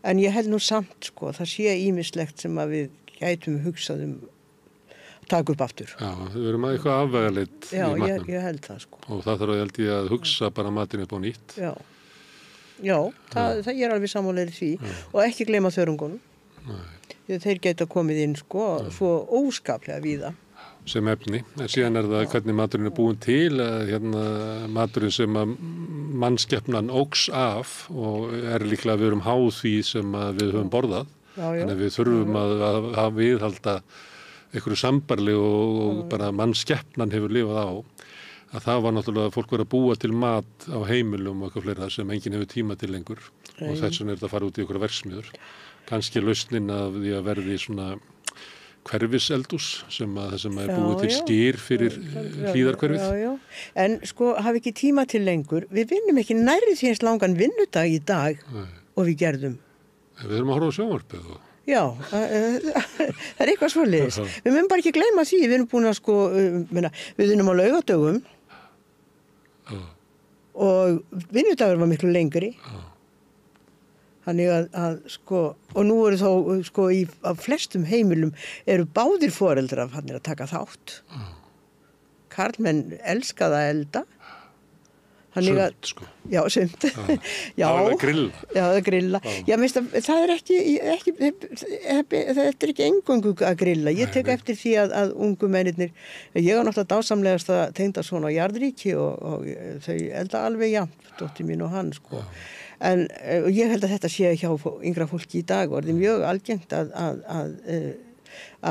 En ég held nú samt, sko, það sé ýmislegt sem að við gætum hugsað taka upp aftur. Já, við erum að eitthvað afvegaleitt í matnum. Já, ég held það, sko. Og það þarf held ég að hugsa bara matinn upp á nýtt. Já, það ég alveg sammálaður því og ekki gleyma þörungunum. Nei. Þeir geta komið inn, sko, svo óskaplega víða. Sem efni, en síðan er það hvernig maturinn búin til, maturinn sem að mannskepnan óx af og líklega við erum háð því sem við höfum borðað. Þannig að við þurfum að viðhalda einhverju sambarlegu og bara mannskepnan hefur lifað á. Að það var náttúrulega að fólk var að búa til mat á heimilum og eitthvað fleira sem enginn hefur tíma til lengur. Og þess vegna er þetta að fara út í einhverja verksmiðjur. Kannski lausnin af því að verði svona hverfiseldús sem er búið til skyr fyrir hlíðarhverfið. Já. En sko, hafi ekki tíma til lengur. Við vinnum ekki nærri því eins langan vinnudag í dag og við gerðum. Við erum að horfa á sjónvarpið. Já, það er eitthvað svoleiðis. Við mögum bara ekki gleyma því. Við erum búin að sko, við vinnum á laugardögum og vinnudagur var miklu lengri. Þannig að sko, og nú eru þó, sko, af flestum heimilum eru báðir foreldrar að taka þátt. Karlmenn elskaða elda. Sumt, sko. Já, sumt. Já, það er grilla. Já, það er grilla. Já, minnst að það er þetta er ekki eingöngu að grilla. Ég tek eftir því að ungu mennirnir, ég var náttúrulega dásamlegast að tengda svona á jarðríki og þau elda alveg jafnt, dóttir mín og hann, sko. En ég held að þetta sé hjá yngra fólki í dag og það er mjög algengt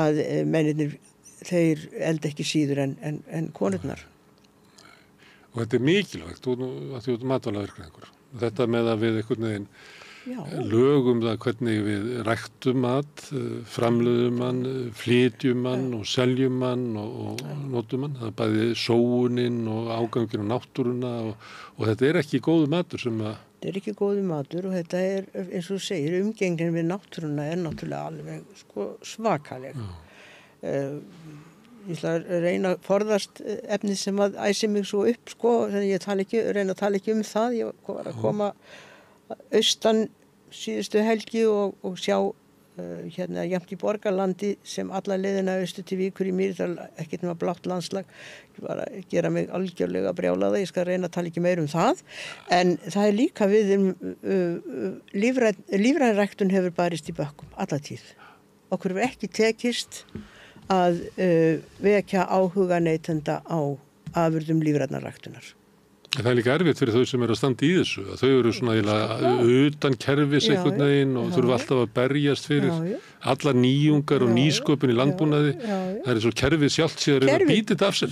að mennirnir, þeir elda ekki síður en konurnar. Og þetta er mikilvægt, þú ert matvælaverkfræðingur. Þetta með að við einhvern veginn lögum það hvernig við ræktum mat, framleiðum hann, flytjum hann og seljum hann og notum hann. Það er bæði sóunin og ágangin á náttúruna og þetta er ekki góður matur sem að... Þetta er ekki góður matur og þetta er, eins og þú segir, umgengnin við náttúruna er náttúrulega alveg sko, svakaleg. Ég ætla að reyna að forðast efnið sem að æsi mig svo upp, sko, þannig ég reyna að tala ekki um það. Ég var að koma austan síðustu helgi og sjá hérna jafnt í Borgarlandi sem alla leiðina austur til Víkur í Mýrdal, ekkert nema blátt landslag. Ég var að gera mig algjörlega brjálaða, ég skal reyna að tala ekki meir um það. En það er líka við lífrænræktun hefur barist í bökkum, alla tíð. Okkur hefur ekki tekist að vekja áhuga neytenda á afurðum lífrænræktunar. Það er líka erfitt fyrir þau sem eru að standa í þessu. Að þau eru svona utan kerfis einhvern veginn og þurfa alltaf að berjast fyrir allar nýjungar og nýsköpun í landbúnaði. Það er svo kerfið sjálft síðan að býta þetta af sér.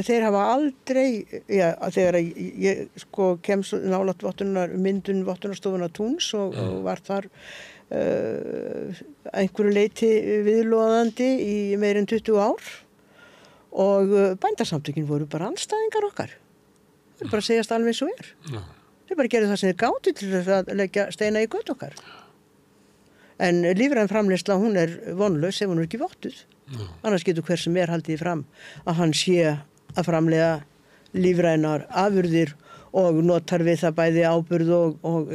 Þeir hafa aldrei, þegar ég sko kemst nálægt myndun vottunarstofuna Túns og var þar einhverju leyti viðloðandi í meir en 20 ár og bændasamtökin voru bara andstæðingar okkar. Þeir bara segjast alveg eins og er. Þeir bara gerðu það sem þeir gátu til að leggja steina í götu okkar. En lífræn framleiðsla, hún er vonlaus ef hún er ekki vottuð. Annars getur hver sem er haldið fram að hann sé að framleiða lífrænar afurðir og notar við það bæði áburð og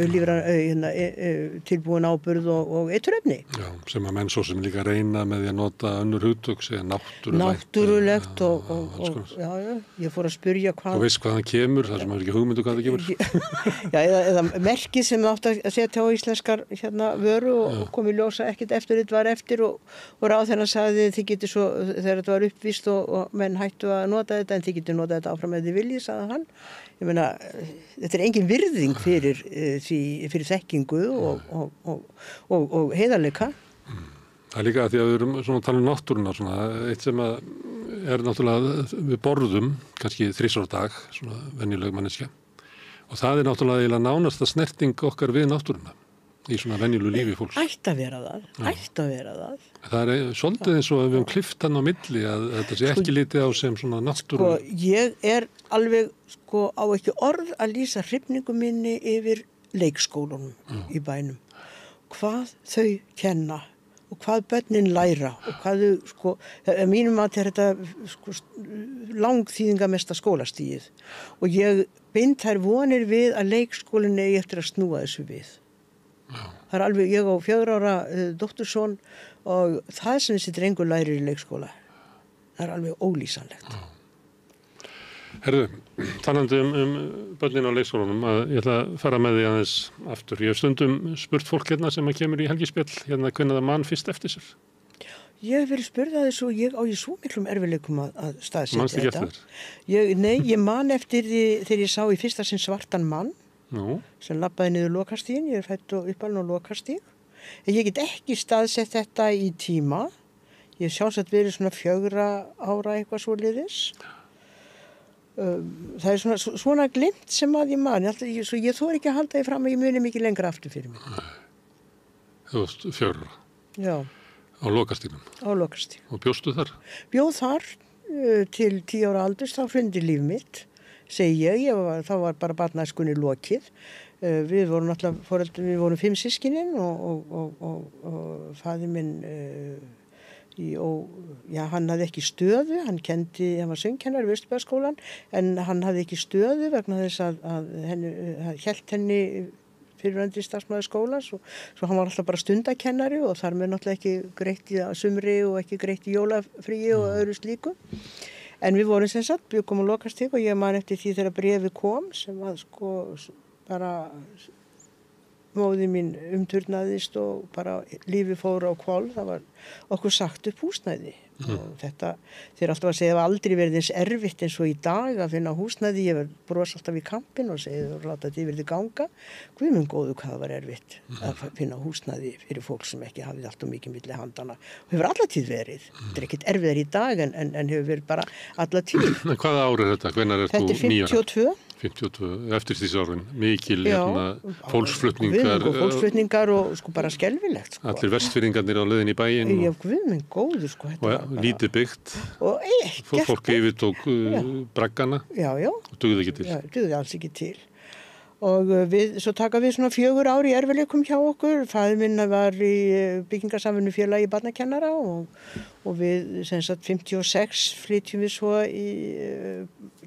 tilbúin áburð og eiturefni. Já, sem að menn svo sem líka reyna með því að nota önnur hugtök, segja náttúrulegt og já, ég fór að spyrja hvað... Og veist hvað það kemur, það sem er ekki hugmyndu hvað það kemur. Já, eða merkið sem átt að setja á íslenskar vöru og komi ljósa ekkert eftir þetta var eftir og ráðherrann sagði þið getur svo, þegar þetta var uppvíst og menn hættu að nota þetta en þið getur nota þetta áfram með því viljið, sagði hann. Ég meina, þetta er engin virðing fyrir þekkingu og heiðarleika. Það er líka að því að við erum svona að tala um náttúruna, svona, eitt sem að er náttúrulega, við borðum kannski 3 á dag, svona venjuleg manneskja. Og það er náttúrulega nánasta snerting okkar við náttúruna í svona venjulegu lífi fólks. Ætti að vera það. Það er svolítið eins og að við höfum klippt hann á milli að þetta sé ekki litið á sem svona náttúru. Ég er alveg á ekki orð að lýsa hrifningu minni yfir leikskólunum í bænum. Hvað þau kenna og hvað börnin læra og hvað þau, sko, mínum að þetta sko, langþýðingamesta skólastíð og ég bind þær vonir við að leikskólinn eigi eftir að snúa þessu við. Það alveg, ég á 4 ára dótturson og það sem þessi drengur lærir í leikskóla, það alveg ólýsanlegt. Herðu, talandi börnin á leikskólanum, að ég ætla að fara með því aðeins aftur. Ég hef stundum spurt fólk hérna sem að kemur í helgispjall, hérna hvernig það mann fyrst eftir sér. Ég hef verið spurð að þessu og ég á svo miklum erfiðleikum að staðsetja Manstu ekki eftir þetta. Nei, ég man eftir því þegar ég sá í fyrsta sinn svartan mann sem labbaði niður Lokastíginn, ég fædd og uppalinn á Lokastíg. En ég get ekki staðsett þetta í tíma. Ég hef sjálfsagt verið svona 4 ára eitthvað svoleiðis. Það er svona glimt sem að ég man, svo ég þori ekki að halda því fram að ég muni mikið lengra aftur fyrir mig. Þú varst 4 ára? Já. Á Lokastígnum? Á Lokastíg. Og bjóstu þar? Bjóð þar til 10 ára aldurs, þá hrundi líf mitt, segi þá var bara barnæskunni lokið. Við vorum náttúrulega foreldrar, við vorum 5 systkinin og faðir minn hann hafði ekki stöðu, hann var söngkennari við Austurbæjarskólann, en hann hafði ekki stöðu vegna þess að hélt henni fyrrverandi starfsmaður skólans og svo hann var alltaf bara stundakennari og þar með náttúrulega ekki greitt í sumri og ekki greitt í jólafríi og öðru slíku. En við vorum sem sagt, við komum á Lokastíg og ég man eftir því þegar bréfið kom sem að sko bara móðir mín umturnaðist og bara lífið fór á hvolf, það var okkur sagt upp húsnæði. Og þetta, þeir alltaf að segja að það aldrei verið eins erfitt eins og í dag að finna húsnæði, ég bros alltaf í kampinn og segið og láta þetta yfir þið ganga. Guð minn góður hvað það var erfitt að finna húsnæði fyrir fólk sem ekki hafið allt og mikið milli handana. Og hefur allatíð verið, þetta er ekkert erfiðar í dag en hefur verið bara allatíð. Hvaða ár er þetta? Hvenær ert þú 9 ára? Þetta er 52. 52, eftir því árin, mikil fólksflutningar. Fólksflutningar og sko bara skelfilegt. Sko. Allir vestfirðingarnir á leiðin í bæinn. Já, Guð minn góður sko. Og lítið byggt. Og ekkert. Fólk yfirtók braggana. Já. Og dugði ekki til. Já, dugði alls ekki til. Og svo taka við svona 4 ár í erfiðleikum hjá okkur. Faðir minn var í byggingarsamvinnufélagi barnakennara og við sem sagt 56 flytjum við svo í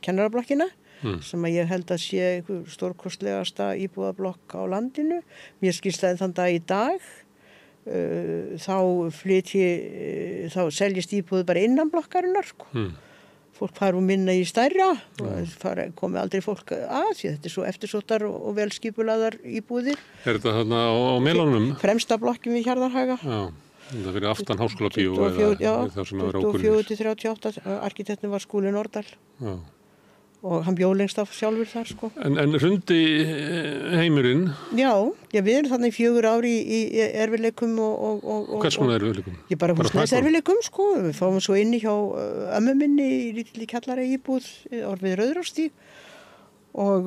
kennarablokkina. Sem að ég held að sé stórkostlegasta íbúðablokk á landinu. Mér skilst að þann dag í dag þá seljist íbúðu bara innan blokkarinnar. Fólk fara minna í stærra og komi aldrei fólk að því þetta er svo eftirsóttar og velskipulaðar íbúðir. Er þetta þarna á Melónum? Fremsta blokkin við Hjarðarhaga. Já, það fyrir aftan Háskólabíó eða það sem er okkur. 24-38, arkitektin var Skúli Nordal. Já. Og hann bjó lengst af sjálfur þar sko. En hrundi heimurinn? Já, við erum þannig 4 ár í erfiðleikum og hvers konar erfiðleikum? Ég bara húsnæðiserfiðleikum sko. Við fáum svo inni hjá ömmu minni í lítilli kjallara íbúð við Rauðarárstíg og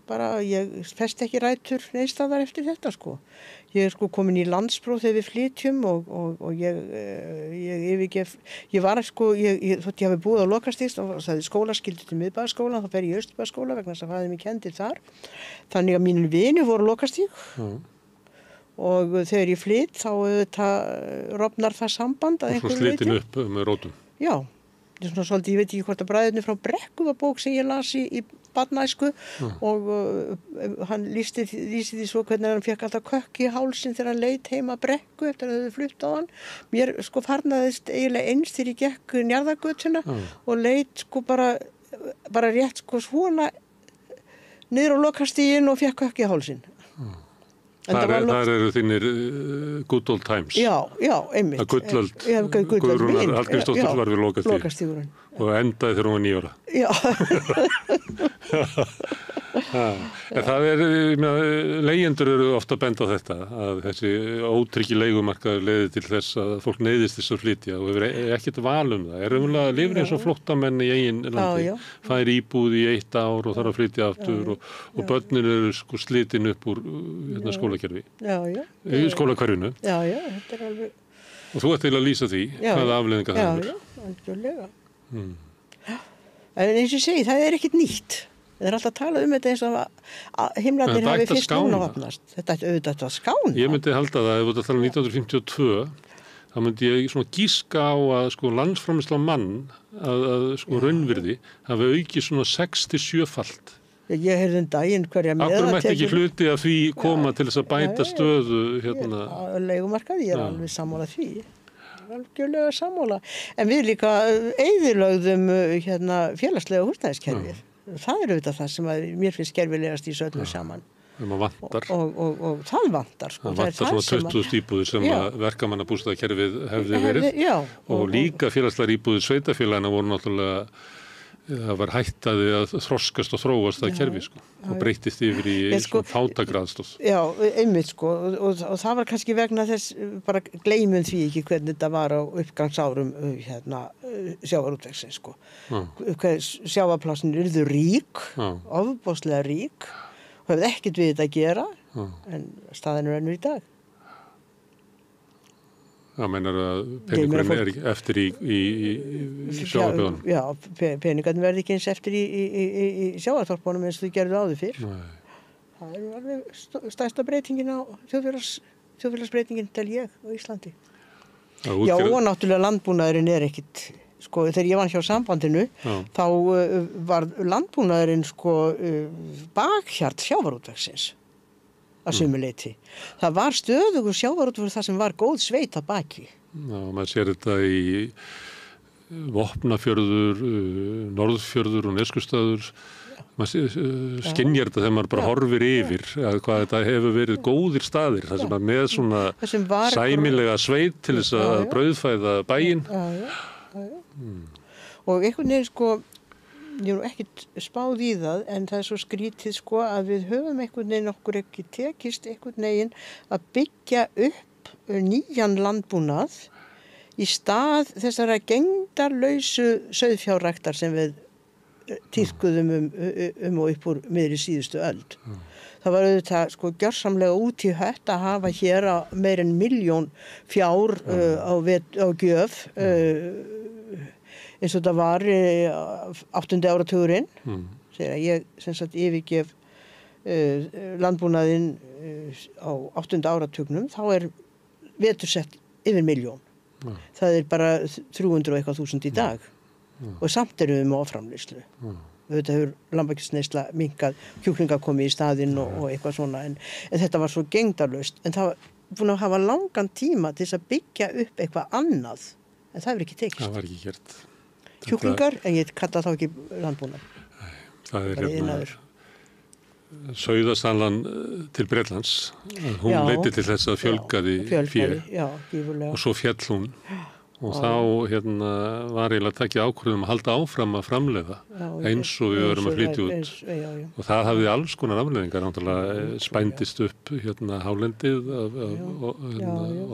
bara ég festi ekki rætur neinstaðar eftir þetta sko. Ég sko komin í landspróf þegar við flytjum og ég yfirgef, ég var sko, þótt ég hafi búið á Lokastíg og það er skólaskyldu til Miðbæjarskóla, þá fer ég í Austurbæjarskóla vegna þess að faðir mér kenndi þar. Þannig að mínir vinir voru á Lokastíg og þegar ég flytt þá rofnar það samband að einhverju leyti. Og svo slitin upp með rótum. Já, þetta er svona svolítið, ég veit ekki hvort að bræðurnir frá Brekku var bók sem ég las í barnæsku og hann lýsti því svo hvernig hann fekk alltaf kökk í hálsinn þegar hann leit heima Brekku eftir að þau flutt á hann. Mér sko farnaðist eiginlega eins þegar ég gekk Njarðargötuna og leit sko bara rétt sko svona niður á Lokastíginn og fekk kökk í hálsinn. Þar eru þínir good old times. Já, einmitt. Það gullöld. Guðrúnar Hallgrímsdóttir var við Lokastíginn. Og endaði þegar hún var 9 ára. Já. En það leigjendur eru ofta að benda á þetta, að þessi ótryggi leigumarkaður leiði til þess að fólk neyðist þess að flytja og hefur ekkert val það. Er umlega lifir eins og flóttamenn í eigin landi, fær íbúð í 1 ár og þarf að flytja aftur og börnin eru sko slitin upp úr skólakerfi. Skólakverfinu. Já, þetta er alveg. Og þú ert til að lýsa því, hvaða afleiðingar það er. Já, algjörlega. En eins og ég segi, það er ekkert nýtt. Það er alltaf að tala þetta eins og að himlarnir hafi fyrst núna opnast. Þetta er auðvitað að skána. Ég myndi halda það, ef þú ert að tala 1952, þá myndi ég svona gíska á að sko landsframleiðsla á mann að sko raunvirði hafi aukið svona 6-7-falt. Ég heyrði daginn hverja meðatekjur. Akkur mætti ekki hluti að því koma til þess að bæta stöðu hérna. Leigumarkaði, ég alveg sammála því. Algjörlega sammála. En við líka eyðilögðum félagslega húsnæðiskerfið. Það er auðvitað það sem mér finnst skerfilegast í öllu saman. Vantar. Og það vantar. Sko. Það vantar svona 20 íbúðir sem að verkamannabústaðakerfið hefði verið. Og líka félagslegar íbúðir sveitafélagina voru náttúrulega, það var hættaði að þroskast og þróast það kerfi sko, og breytist yfir í svona fátækraðstóð. Já, einmitt sko, og það var kannski vegna þess, bara gleymum því ekki hvernig þetta var á uppgangsárum sjávarútvegsins sko. Sjávarplássin urðu rík, ofboðslega rík, og hefði ekkert við þetta að gera, en staðan er önnur í dag. Það meinar að peningurinn er eftir í sjávarbyggðunum? Já, peningarnir verði ekki eins eftir í sjávarþorpunum eins og þau gerðu áður fyrr. Það er alveg stærsta breytingin á þjóðfélagsbreytingin til ég á Íslandi. Já, og náttúrulega landbúnaðurinn er ekkit, sko, þegar ég var hjá sambandinu, þá var landbúnaðurinn, sko, bakhjarl sjávarútvegsins. Að sumuleyti. Það var stöðugur sjávarútvegur það sem var góð sveit að baki. Já, maður sér þetta í Vopnafjörður, Norðfjörður og Neskaupstaður. Maður skynjar þetta þegar maður bara horfir yfir að hvað þetta hefur verið góðir staðir. Það sem að með svona sæmilega sveit til þess að brauðfæða bæinn. Og einhvern veginn sko, ég hef ekkert spáð í það, en það er svo skrítið sko að við höfum einhvern veginn okkur ekki tekist einhvern veginn að byggja upp nýjan landbúnað í stað þessara gegndarlausu sauðfjárræktar sem við tíðkuðum og upp úr miðri síðustu öld. Það var auðvitað sko gjörsamlega út í hött að hafa hér meir en 1 milljón fjár á gjöf eins og þetta var 8. áratugurinn, þegar ég sem sagt yfirgef landbúnaðinn á 8. áratugnum, þá er vetursett yfir 1 milljón. Það er bara 300 og eitthvað þúsund í dag. Og samt erum við með offramleiðslu. Þetta hefur lambakjötsneysla minnkað, kjúklingar komið í staðinn og eitthvað svona, en þetta var svo gegndarlaust. En það var búin að hafa langan tíma til þess að byggja upp eitthvað annað, en það hefur ekki tekist. Það var ekki gert. Kjúklingar, en ég kalla þá ekki landbúnað. Það er sauðasalan til Bretlands. Hún leiddi til þess að fjölgaði fér. Já, gífurlega. Og svo féll hún. Og þá var eiginlega tekið ákvörðum að halda áfram að framleiða eins og við verum að flytja út. Og það hafði alls konar afleiðingar, náttúrulega spændist upp hálendið af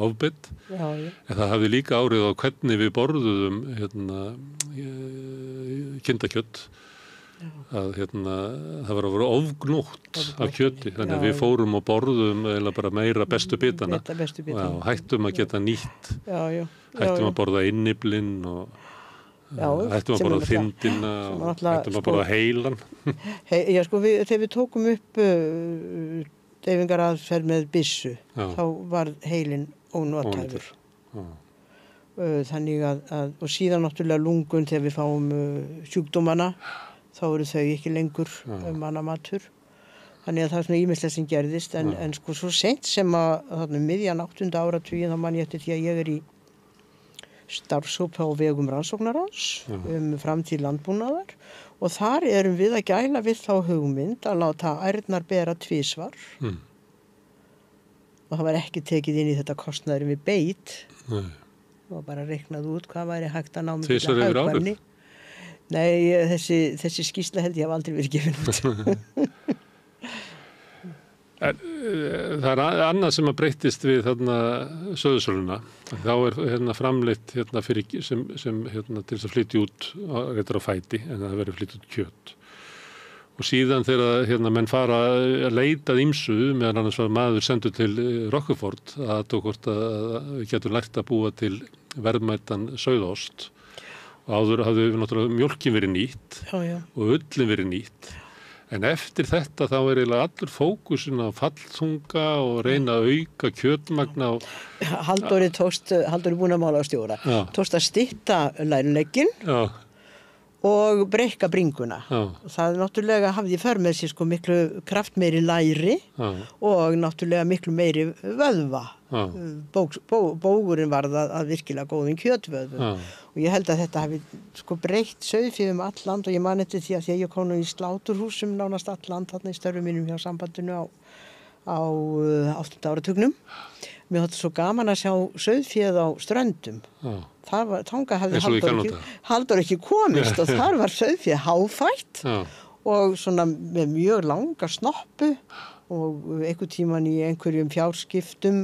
ofbeit. En það hafði líka áhrif á hvernig við borðuðum kindakjött. Að það var að vera ofgnótt af kjöti, þannig að við fórum og borðum eiginlega bara meira bestu bitana og hættum að geta nýtt. Hættum að borða inniblinn og hættum að borða þindina og hættum að borða heilan. Já, sko, þegar við tókum upp deyfingaraðferð með byssu, þá var heilinn ónotæfur. Þannig að, og síðan náttúrulega lungun þegar við fáum sjúkdómana, þá eru þau ekki lengur mannamatur. Þannig að það er svona ýmislegt sem gerðist, en sko svo seint sem að miðjan 8. áratuginn, þá man ég eftir því að ég er í starfshópi á vegum rannsóknaráðs framtíð landbúnaðar, og þar erum við að gæla við þá hugmynd að láta ærnar bera tvisvar. Og það var ekki tekið inn í þetta kostnaður við beit. Það var bara reiknað út hvað væri hægt að ná með þetta hagkvæmni. Nei, þessi skýrsla held ég hafa aldrei verið gefin út. Það er annað sem að breyttist við sauðsöluna. Þá er framleitt fyrir sem til þess að flytja út réttar á fæti, en það verður flytja út kjöt. Og síðan þegar menn fara að leita að ýmsu, meðan annars var maður sendur til Rockefort að hvort að við getum lært að búa til verðmætan sauðost. Og áður hafði náttúrulega mjólkin verið nýtt og ullin verið nýtt. En eftir þetta þá eiginlega allur fókusin á fallþunga og reyna að auka kjötmagna og... Halldóri búin að mála á stjóra. Tókst að stytta lærulegginn og breikka bringuna. Það náttúrulega hafði í för með sér sko miklu kraftmeiri læri og náttúrulega miklu meiri vöðva. Bógurinn varð að virkilega góðum kjötvöðvum. Og ég held að þetta hafi sko breytt sauðfé all land og ég man eftir því að ég kom nú í sláturhúsum nánast all land þarna í störfum mínum hjá sambandinu á 8. áratugnum. Mér þótti svo gaman að sjá sauðféð á ströndum. Þangað hafði Halldór ekki komist og þar var sauðféð háfætt og svona með mjög langa snoppu og einhvern tíman í einhverjum fjárskiptum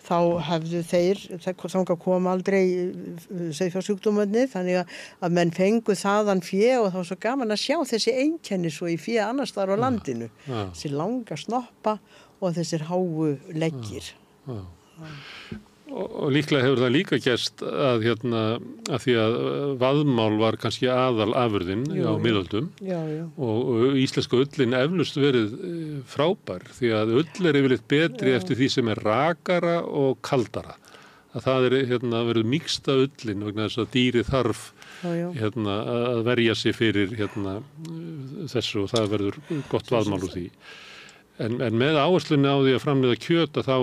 þá hefðu þangað kom aldrei sauðfjársjúkdómarnir þannig að menn fengu þaðan fé og þá var svo gaman að sjá þessi einkenni svo í fé annars staðar á landinu. Þessi langa snoppa og þessir háu leggir. Og líklega hefur það líka gerst að því að vaðmál var kannski aðal afurðin á miðöldum og íslenska ullin eflaust verið frábær því að ull yfirleitt betri eftir því sem rakara og kaldara. Að það verið mýksta ullin vegna þess að dýrið þarf að verja sig fyrir þessu og það verður gott vaðmál úr því. En með áherslunni á því að framleiða kjöt að þá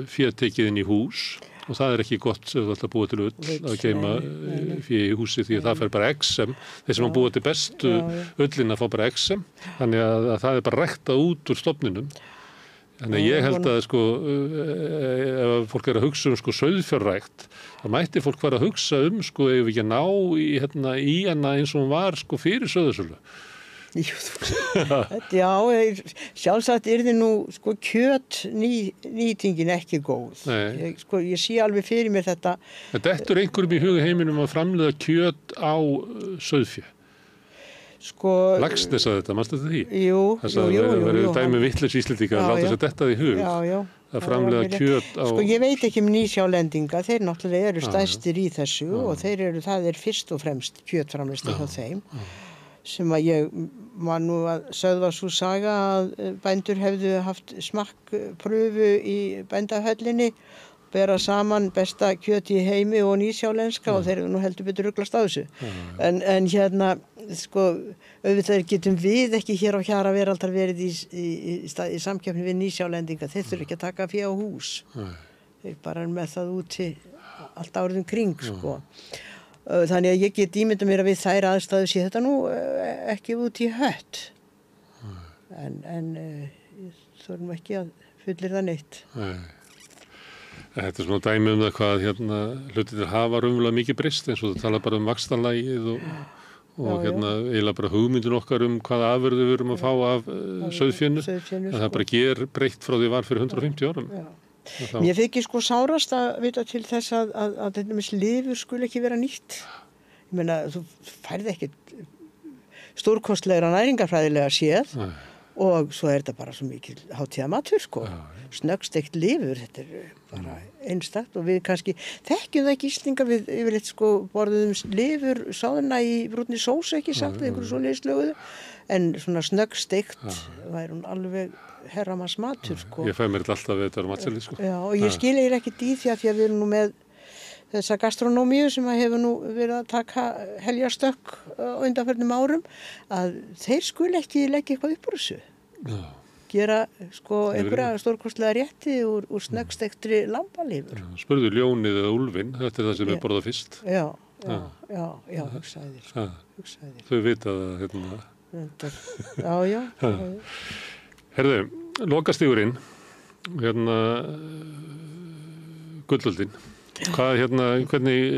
fé tekið inn í hús og það ekki gott sem þú ætla að búa til ull að geyma fé í húsi því að það fer bara exem. Þeir sem að búa til bestu ullina fá bara exem. Þannig að það bara ræktað út úr stofninum. Þannig að ég held að ef fólk að hugsa sko sauðfjárrækt, þá mætti fólk fara að hugsa ef við ekki ná í hana eins og hún var sko fyrir sauðasölu. Já, sjálfsagt yrði nú sko kjötnýtingin ekki góð. Ég sé alveg fyrir mér þetta. En dettur einhverjum í huga heiminum að framleiða kjöt á sauðfé? Laxness að þetta, manstu þetta því? Jú. Það verður dæmi vitlaus Íslendinga að láta sér detta í hug. Að framleiða kjöt á... ég veit ekki Nýsjálendinga, þeir náttúrulega eru stærstir í þessu og það fyrst og fremst kjötframleiðsla hjá þeim. Sem að ég man nú að sögð var svo saga að bændur hefðu haft smakkpröfu í bændahöllinni, bera saman besta kjöt í heimi og nýsjálenska og þeir nú heldur betur ruglast á þessu. En auðvitað getum við ekki hér á Hjara veraldar verið í samkeppni við nýsjálendinga. Þeir þurfa ekki að taka fé á hús. Þeir bara með það úti allt árið kring, sko. Þannig að ég get ímyndað mér að við þær aðstæður sé þetta nú ekki út í hött. En þurfum ekki að fullir það neitt. Þetta svona dæmi það hvað hlutirnir hafa raunverulega mikið breyst eins og það tala bara vaxtalægið og eiginlega bara hugmyndin okkar hvaða afurðir við erum að fá af sauðfénu. Það bara breytt frá því var fyrir 150 árum. Mér þykir sko sárast að vita til þess að lifur skuli ekki vera nýtt. Ég meina, þú færði ekkert stórkostlegra næringarfræðilega séð og svo þetta bara svo mikil hátíðamatur sko. Snöggsteikt lifur, þetta bara einstakt og við kannski þekkjum það ekki Íslendingar við yfirleitt sko borðum lifur sáðuna í brúnni sósu ekki sagt við einhverju svoleiðislöguðu en svona snöggsteikt væri hún alveg herramanns matur sko. Ég fæ mér alltaf við þetta matseli sko. Já, og ég skil ekkert í því að við erum nú með þessa gastronómíu sem hefur nú verið að taka heljarstökk á undanförnum árum að þeir skuli ekki leggja eitthvað upp úr þessu. Gera sko einhverja stórkostlega rétti úr snöggstektri lambalifur. Spurðu ljónið eða úlfinn, þetta það sem við borða fyrst. Já, hugsaði þér. Þau vita það Já. Herðu, lokastígurinn, gullöldin. Hvernig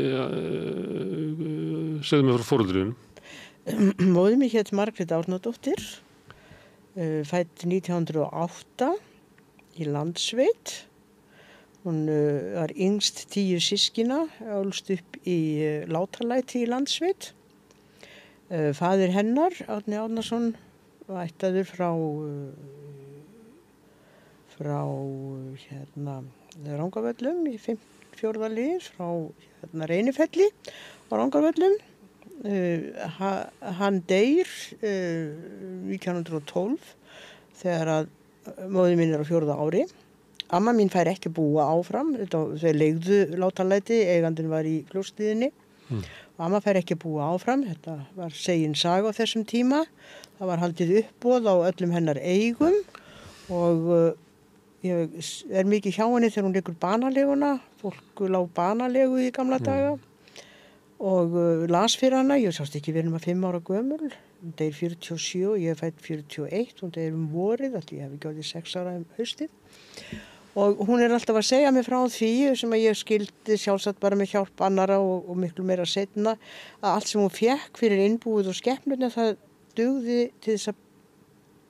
segðu mig frá foreldrunum? Móðir mig hét Margrét Árnadóttir, fædd 1908 í Landsveit. Hún var yngst 10 systkina, ólst upp í Látalæti í Landsveit. Faðir hennar, Árni Árnason, var ættaður frá Rangárvöllum í 4. lið, frá Reynifelli á Rangárvöllum hann deyr 1912 þegar að móðir mín á 4. ári. Amma mín fær ekki að búa áfram, þau leigðu látalæti, eigandinn var í Fljótshlíðinni. Og amma fær ekki að búa áfram, þetta var segin saga á þessum tíma. Það var haldið uppboð á öllum hennar eigum og ég er mikið hjá henni þegar hún leikur banaleguna. Fólk lá banalegu í gamla daga og las fyrir hana. Ég sást ekki verið um 5 ára gömul. Hún deyr 47 og ég er fædd 41. Hún deyr vorið, því ég hef ekki orðið 6 ára haustið. Og hún er alltaf að segja mig frá því sem að ég skildi sjálfsagt bara með hjálp annara og miklu meira seinna að allt sem hún fékk fyrir innbúið og skepnuna það dugði til þess að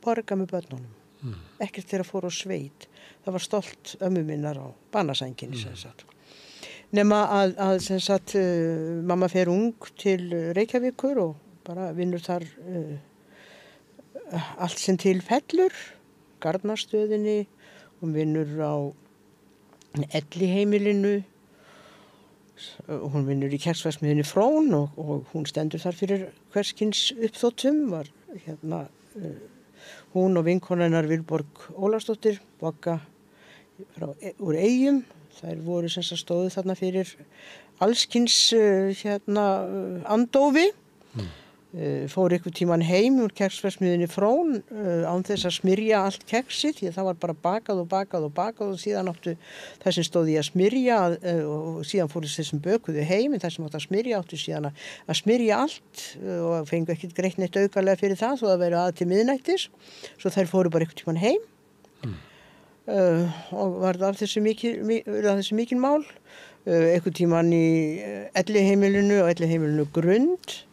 borga með börnunum. Ekkert þegar fór á sveit. Það var stolt ömmu minnar á banasænginni sem sagt. Nema að sem sagt mamma fer ung til Reykjavíkur og bara vinnur þar allt sem til fellur, Garðnastöðinni. Hún vinnur á Elliheimilinu, hún vinnur í keksverksmiðjunni Frón og hún stendur þar fyrir hverskins uppþóttum. Var hún og vinkona hennar Vilborg Ólafsdóttir, Bogga úr Eyjum. Þær voru sem sagt stóðu þarna fyrir allskins andófi. Fór einhvern tíman heim úr keksverksmiðjunni Frón án þess að smyrja allt keksið því að það var bara bakað og síðan áttu það sem stóð í að smyrja og síðan fóru þessum bökuðu heim en það sem áttu að smyrja áttu síðan að smyrja allt og fengu ekkert greitt neitt aukalega fyrir það þó að veru að til miðnættis svo þær fóru bara einhvern tíman heim og var af þessu mikil mál einhvern tíman í Elliheimilinu og Elliheimilinu Grund.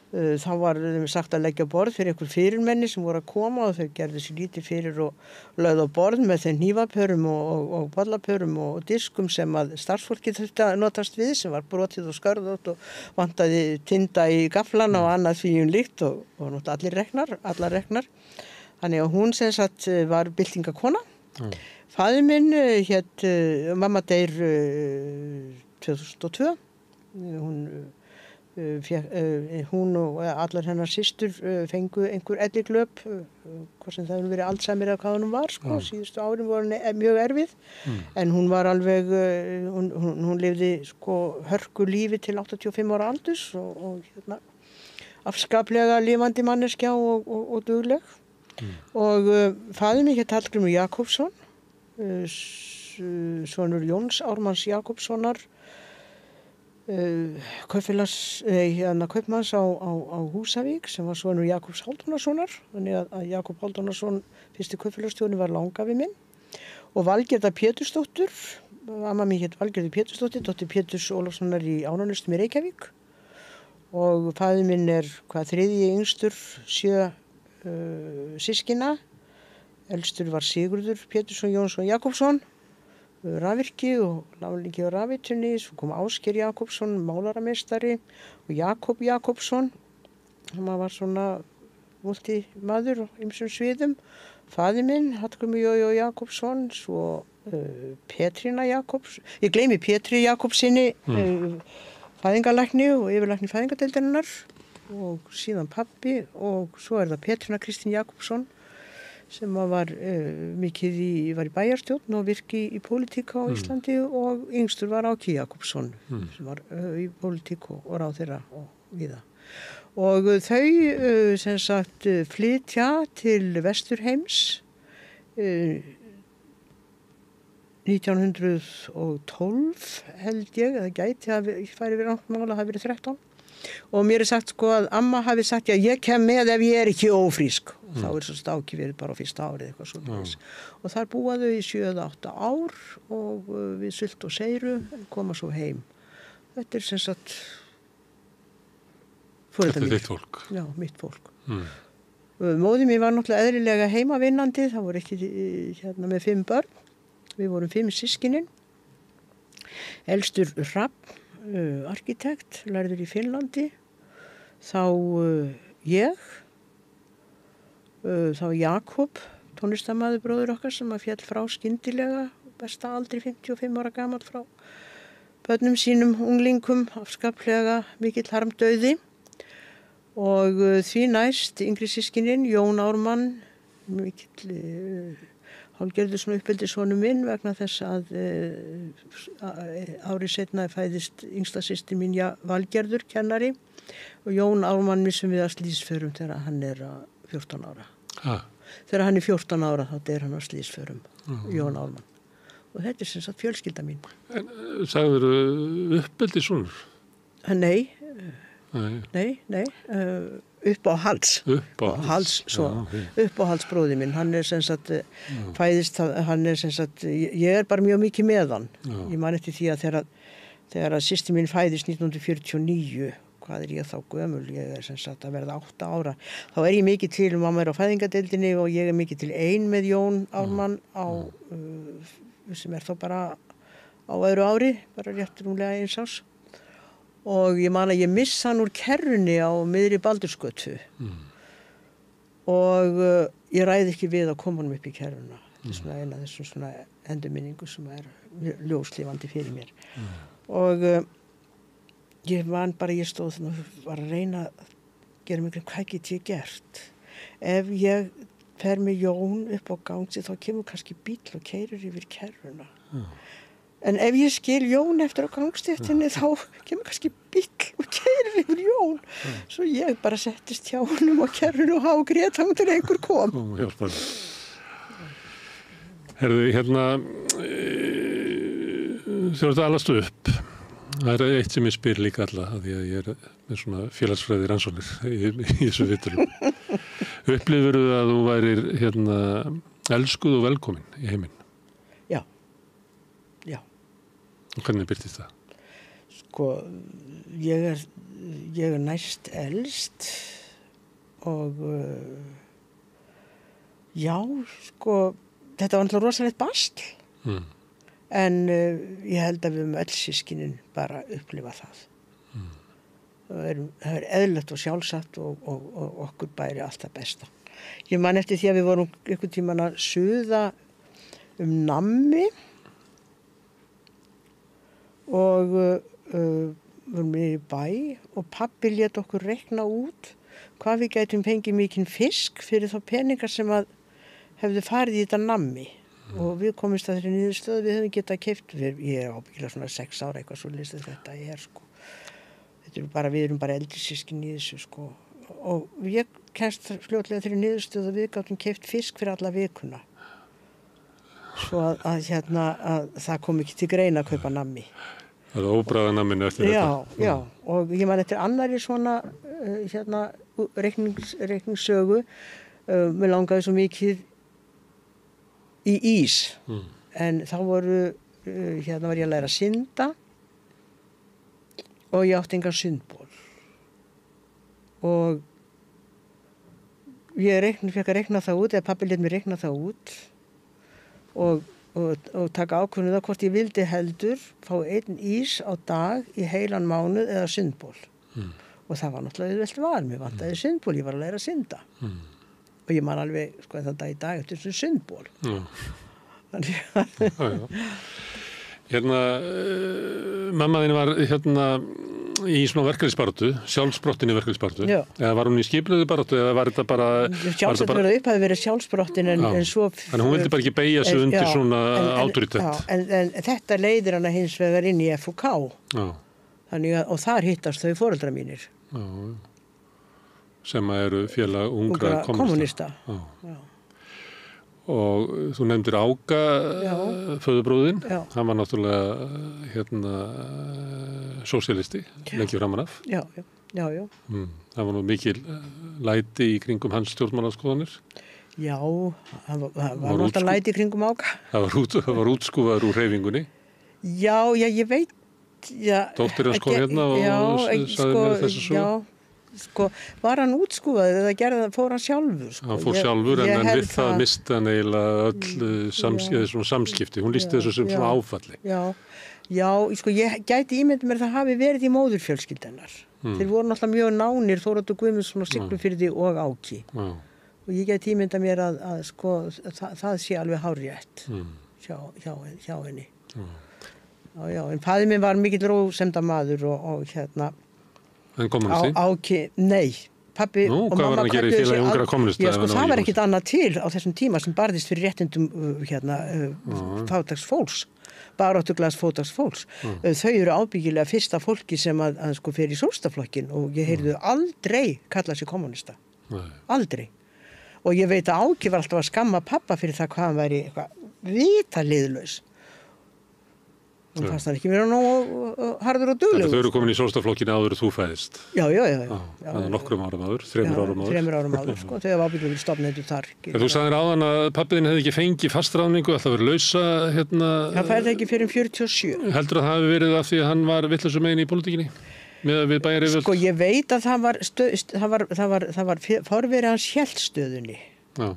Þá var sagt að leggja borð fyrir einhver fyrirmenni sem voru að koma og þau gerðu sér lítið fyrir og lögðu á borð með þeim hnífapörum og bollapörum og diskum sem að starfsfólkið þurfti að notast við sem var brotið og skarðótt og vantaði tinda í gaflana og annað því líkt og náttúrulega allar reknar. Þannig að hún sem sagt var byltingakona. Faðir minn hét mamma deyr 2002. Hún og allar hennar systur fengu einhver elliglöp hvort sem það hefur verið Alzheimer eða hvað hún var síðustu árin voru mjög erfið en hún var alveg hún lifði hörku lífi til 85 ára aldurs og afskaplega lifandi manneskja og dugleg og faðir mig hét Hallgrímur Jakobsson sonur Jóns Ármanns Jakobssonar kaupmanns á Húsavík sem var sonur Jakobs Hálfdanarsonar þannig að Jakob Hálfdanarsson fyrsti kaupfélagsstjóri var langafi minn og Valgerða Pétursdóttur amma mín hét Valgerður Pétursdóttir dóttir Péturs Ólafssonar í Ánanustum í Reykjavík og faðir minn er þriðji yngstur 7 systkina elstur var Sigurður Pétursson Jónsson Jakobsson rafvirki og láglingi á rafvitunni, svo kom Ásgeir Jakobsson, málarameistari og Jakob Jakobsson, hann var svona multimaður á ýmsum sviðum. Faðir minn, Hallgrímur Jakobsson, svo Petrína Jakobs, ég gleymi Pétri Jakobsinni, fæðingalækni og yfirlækni fæðingadeildarinnar og síðan pabbi og svo það Petrína Kristín Jakobsson sem var mikið var í bæjarstjórn og virki í pólitík á Íslandi og yngstur var Áki Jakobsson sem var í pólitík og ráðherra og víða. Og þau sem sagt flytja til Vesturheims 1912 held ég, eða gæti að færi við rangt mál að hafi verið 13 og mér sagt að amma hafi sagt ég kem með ef ég ekki ófrísk og þá svo Áki verið bara á fyrsta árið eitthvað svona og þar búa þau í 7-8 ár og við sult og seiru koma svo heim. Þetta sem sagt Þetta er þitt fólk. Já, mitt fólk. Móðir mín var náttúrulega eðlilega heimavinnandi, það voru ekki með 5 börn. Við vorum 5 systkinin. Elstur Hrafn, arkitekt, lærður í Finnlandi. Þá ég, þá Jakob, tónlistarmaður bróður okkar sem að féll frá skyndilega, besta aldri 55 ára gamall frá börnum sínum, unglingum, afskaplega mikill harmdauði. Og því næst yngri systkinin, Jón Ármann, mikill hálfgerður svona uppeldissonur minn vegna þess að árið seinna fæðist yngsta systir mín Valgerður, kennari, og Jón Ármann missum við að slísförum þegar hann er 14 ára. Þegar hann er 14 ára þá er hann á slísförum, Jón Ármann. Og þetta er sem sagt fjölskylda mín. En sagðirðu uppeldissonur? Nei, uppáhalds uppáhaldsbróði minn, hann er sem sagt fæðist, hann er sem sagt, ég er bara mjög mikið með hann. Ég man eftir því að þegar að systir mín fæðist 1949, hvað er ég þá gömul, ég er sem sagt að verða 8 ára, þá er ég mikið til, mamma er á fæðingadeildinni og ég er mikið til ein með Jón Ármann sem er þá bara á öðru ári, bara rétt rúmlega 1 árs. Og ég man að ég missa hann úr kerrunni á miðri Baldursgötu og ég ræði ekki við að koma hann upp í kerruna. Þetta er svona eina af þessum svona endurminningu sem er ljóslifandi fyrir mér. Og ég man bara, ég stóð þannig og var að reyna að gera mig hvað get ég gert. Ef ég fer með Jón upp á gangsi þá kemur kannski bíll og keyrir yfir kerruna. En ef ég skil Jón eftir á gangstéttinni þá kemur kannski bíll og keyrir yfir Jón. Svo ég bara settist hjá honum á kerrunu og hágrét þangað til einhver kom. Hjálpar. Herðu, hérna, þú ert að alast upp. Það er eitt sem ég spyr líka alla, að ég er með svona félagsfræði rannsóknir í þessu viðtölum. Upplifirðu að þú værir hérna elskuð og velkomin í heiminn? Já. Og hvernig birtist það? Sko, ég er næst elst og já, sko, þetta var náttúrulega rosalegt basl. En ég held að við höfum öll systkinin bara upplifað það. Það er eðlilegt og sjálfsagt og okkur bæri allt það besta. Ég man eftir því að við vorum einhvern tímann að suða nammi og vorum í bæ og pabbi lét okkur reikna út hvað við gætum fengið mikinn fisk fyrir þá peningar sem að hefðu farið í þetta nammi. Og við komumst að þeirri niðurstöðu, við höfum getað keypt, ég er ábyggilega svona 6 ára eitthvað svo listið þetta er sko. Þetta er bara, við erum bara eldri systkin í þessu sko. Og ég kemst fljótlega þeirri niðurstöðu að við gátum keypt fisk fyrir alla vikuna. Svo að það kom ekki til greina að kaupa nammi. Það er óbræða namminu eftir þetta. Já, og ég man eftir annari svona reikningssögu, mér langaði svo mikið í ís, en þá var ég að læra að synda og ég átti engan sundból og ég fekk að reikna það út, eða pabbi lét mér reikna það út og taka ákvörðun það hvort ég vildi heldur fá 1 ís á dag í heilan mánuð eða sundból og það var náttúrulega auðvelt val, mér vantaði sundból, ég var að læra að synda og ég man alveg sko þann dag í dag eftir svona sundból. Hérna, mamma þín var hérna í svona verkalýðsbaráttu, sjálfsprottin í verkalýðsbaráttu. Eða var hún í skipulögðu baráttu eða var þetta bara... Sjálfsagt verið upp hafi verið sjálfsprottin en svo... Þannig hún vildi bara ekki beygja sig undir svona autoritet. En þetta leiðir hana hins vegar inn í FUK. Þannig að, og þar hittast þau foreldrar mínir. Sem eru félag ungra kommunista. Og þú nefndir Áka, föðurbróðinn, hann var náttúrulega sósíalisti, lengi framan af. Já. Það var nú mikil læti í kringum hans stjórnmálaskoðanir. Já, það var náttúrulega læti í kringum Áka. Það var útskúfaður úr hreyfingunni. Já, ég veit. Dóttir hans kom hérna og sagði mér þessu svo. Já. Sko, var hann útskúfaður eða fór hann sjálfur? Sko. Hann fór sjálfur en við það misti hann eiginlega öll samskipti. Hún lýsti þessu sem svona áfalli. Já, sko, ég gæti ímyndið mér það hafi verið í móðurfjölskyldennar. Þeir voru náttúrulega mjög nánir, Þóroddur Guðmundsson og Siglufirði og Áki. Og ég gæti ímyndið mér að sko, það sé alveg hárrétt hjá henni. Já, en faðir minn var mikill rósemdamaður og En kommunisti? Nei, pabbi og hvað var mamma hann að gera í Félagi ungra kommúnista? Já, sko, það var ekkit annað til á þessum tíma sem barðist fyrir réttindum fátæks fólks, baráttuglaðs fátæks fólks. Þau eru ábyggilega fyrsta fólki sem að sko fer í sósíalistaflokkinn og ég heyrði aldrei kalla sig kommúnista. Aldrei. Og ég veit að Áki var alltaf að skamma pappa fyrir það hvað hann væri eitthvað vitaliðlaus. Hún fannst hann ekki vera nógu harður og duglegur. Þau eru komin í sósíalistaflokkinn áður þú fæðist? Já. Nokkrum árum áður, 3 árum áður. 3 árum áður, sko. Þau hafa ábyggilega stofnendur þar. En þú sagðir áðan að pabbiðin hefði ekki fengið fastráðningu, alltaf verið lausa, Það færði ekki fyrir 47. Heldur að það hafi verið af því að hann var vitlausur megin í pólitíkinni? Með við bæjaryfirvöld? Sko, ég veit að það var forveri hans hélt-stöðunni. Já.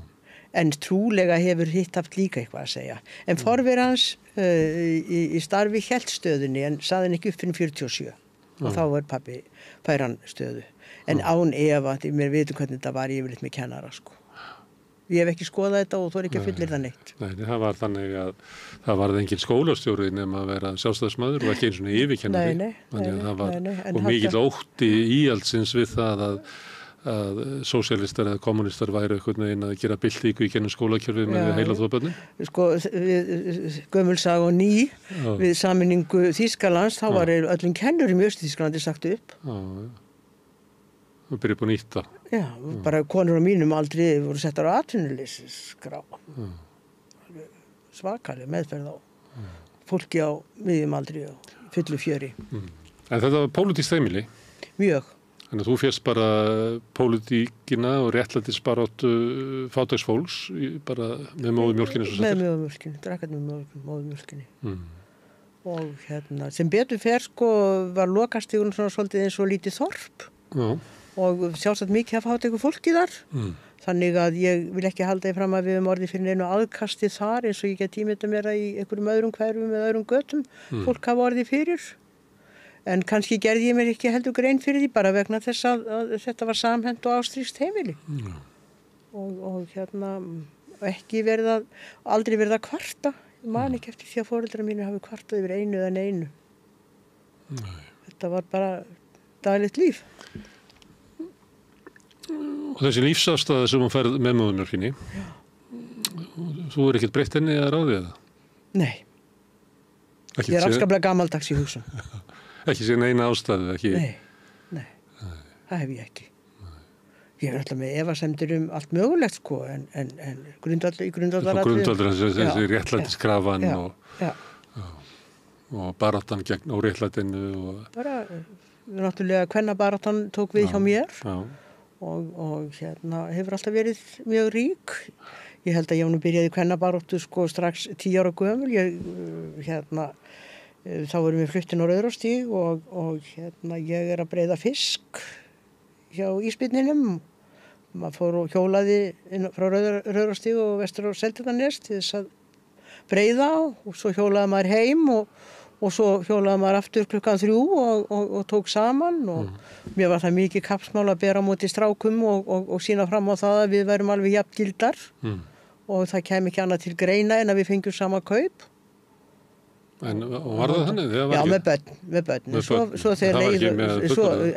En trúlega hefur hitt haft líka eitthvað að segja. En forveri hans í starfi hélt-stöðunni en saði hann ekki upp fyrir 47. Og þá var pabbi fær hann stöðu. En án efa, mér veitum hvernig þetta var yfirleitt með kennara, sko. Ég hef ekki skoðað þetta og þú er ekki að fullir það neitt. Nei, það var þannig að það varð engin skólastjóri nema að vera sjálfstæðismaður og ekki eins og yfirkennari. Nei. Og mikill ótti íhaldsins við það að sósíalistar eða kommunistar væri einhvern veginn að gera byltingu í gennum skólakjörfið með heila þóðbörnin. Sko, gömulsag og ný við sameiningu Þýskalands, þá var öllum kennurum í Austur-Þýskalandi sagt upp. Það byrja upp á nýtt þá. Já, bara konur á mínum aldrei voru settar á atvinnuleysskrá. Svakaleg meðferð á fólki á miðjum aldri og fullu fjöri. En þetta var pólitískt heimili? Mjög. Þannig að þú férst bara pólitíkina og réttlætisbaráttu fátæks fólks bara með móðumjólkinni svo settir? Með móðumjólkinni, drakkat með móðumjólkinni. Og sem betur fer sko var lokastígun svona svolítið eins og lítið þorp. Já. Og sjálfsagt mikið að fátæku fólki þar. Þannig að ég vil ekki halda því fram að við höfum orðið fyrir neinu aðkasti þar eins og ég get ímyndað mér að í einhverjum öðrum hverfum eða öðrum götum fólk hafa orðið fyrir. En kannski gerði ég mér ekki heldur grein fyrir því bara vegna þess að þetta var samhent og ástríkt heimili. Og ekki aldrei verið að kvarta. Ég man ekki eftir því að foreldrar mínu hafi kvartað yfir einu eða neinu. Þetta var bara daglegt líf. Og þessi lífsástæða sem hún færð með móðumjólkinni, þú er ekkert breytt henni að ráði eða? Nei. Ég er afskaplega gamaldags í hugsun. Ekki sér neina ástæðu, ekki? Nei, það hef ég ekki. Ég er alltaf með efasemdir allt mögulegt, sko, en grundvallar þessi réttlætiskrafan og baráttan gegn óréttlætinu og... Bara, náttúrulega kvennabaráttan tók við hjá mér. Já. Og hefur alltaf verið mjög rík. Ég held að ég byrjaði kvennabaráttu sko strax 10 ára gömul. Þá vorum við fluttin á Rauðarárstíg og ég er að breiða fisk hjá ísbirninum. Maður fór og hjólaði frá Rauðarárstíg og vestur á Seltjarnarnes til þess að breiða og svo hjólaði maður heim og svo hjólaði maður aftur klukkan 3 og tók saman og mér var það mikið kappsmál að bera á móti strákum og sýna fram á það að við værum alveg jafngildar og það kæmi ekki annað til greina en að við fengjum sama kaup. Og var það þannig? Já, með börn. Svo þegar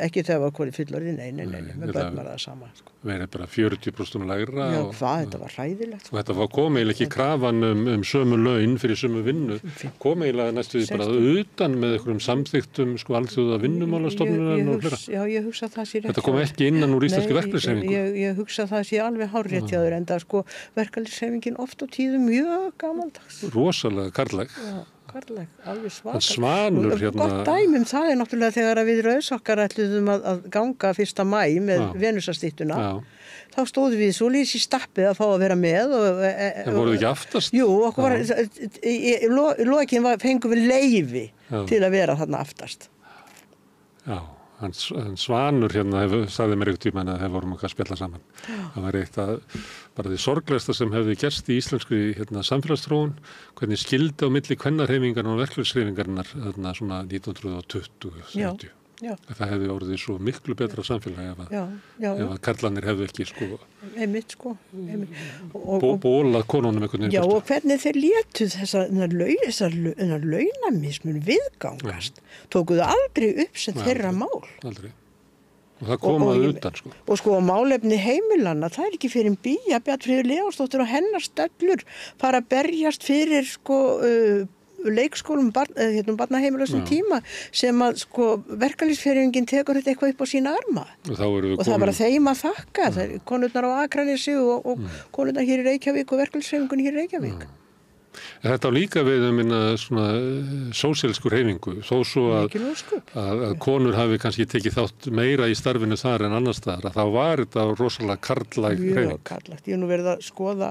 ekki þegar var konið fullorði, nei, með börn var það sama. Verið bara 40% lægra. Já, þetta var hræðilegt. Og þetta var komið ekki krafan sömu laun fyrir sömu vinnu. Komið eiginlega næstu því bara utan með einhverjum samþyktum alþjóða vinnumálastofnunar og flera. Já, ég hugsa það sé rétt. Þetta kom ekki innan úr íslenskri verkalýðshreyfingu. Ég hugsa það sé alveg hárrétt hjá þér enda verkalýðshreyfingin oft á tíðum mjög gamaldags. Rosalega karllæg. Karllæg, alveg svakar. Svanur Gott dæmum það er náttúrulega þegar við rauðsokkar ætluðum að ganga 1. maí með Venusarstyttuna. Þá stóðum við svoleiðis í stappið að fá að vera með. En voruð ekki aftast? Jú, okkur var, í lokin fengum við leyfi til að vera þarna aftast. Já, en Svanur sagði mér einhvern tímann að þeir vorum okkar að spjalla saman. Það var eitt bara því sorglegasta sem hefði gerst í íslenskri samfélagsþróun, hvernig skildi á milli kvennarhreyfingarnar og verkalýðshreyfingarnar svona 1920-30. Það hefði orðið svo miklu betra samfélagi ef að karlarnir hefðu ekki einmitt. Bólað konunum einhvern veginn. Já, og hvernig þeir létu þessar launamismun viðgangast. Tókuðu aldrei upp sem þeirra mál. Aldrei. Og það komaði utan, sko. Og sko málefni heimilanna, það ekki fyrir Bía Bjarnfríður Leósdóttir og hennar stöllur fara að berjast fyrir sko leikskólum barnaheimilasum tíma sem að sko verkalýðshreyfingin tekur þetta eitthvað upp á sína arma. Og það var að þeim að þakka. Konurnar á Akranesi og konurnar hér í Reykjavík og verkalýðshreyfingun hér í Reykjavík. Þetta á líka við svona sósíalísku hreyfingu, þó svo að konur hafi kannski tekið þátt meira í starfinu þar en annars staðar, að þá var þetta rosalega karllæg hreyfing. Mjög karllægt. Ég hef nú verið að skoða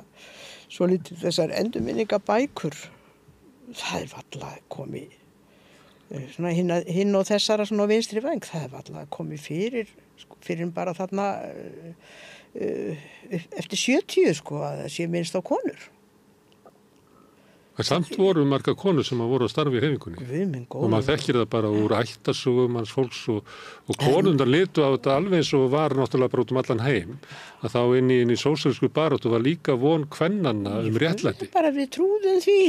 svo lítið þessar endurminningabækur. Það alltaf komið svona hinn og þessara svona vinstri væng, það alltaf komið fyrir bara þarna eftir 70 sko að það sé minnst á konur. Það samt voru marga konur sem voru að starfa í hreyfingunni og maður þekkir það bara úr ættasögum hans fólks og konundar litu á þetta alveg eins og var náttúrulega bara út allan heim að þá inn í sósíalísku baráttu var líka von kvennanna réttlæti. Bara við trúðum því.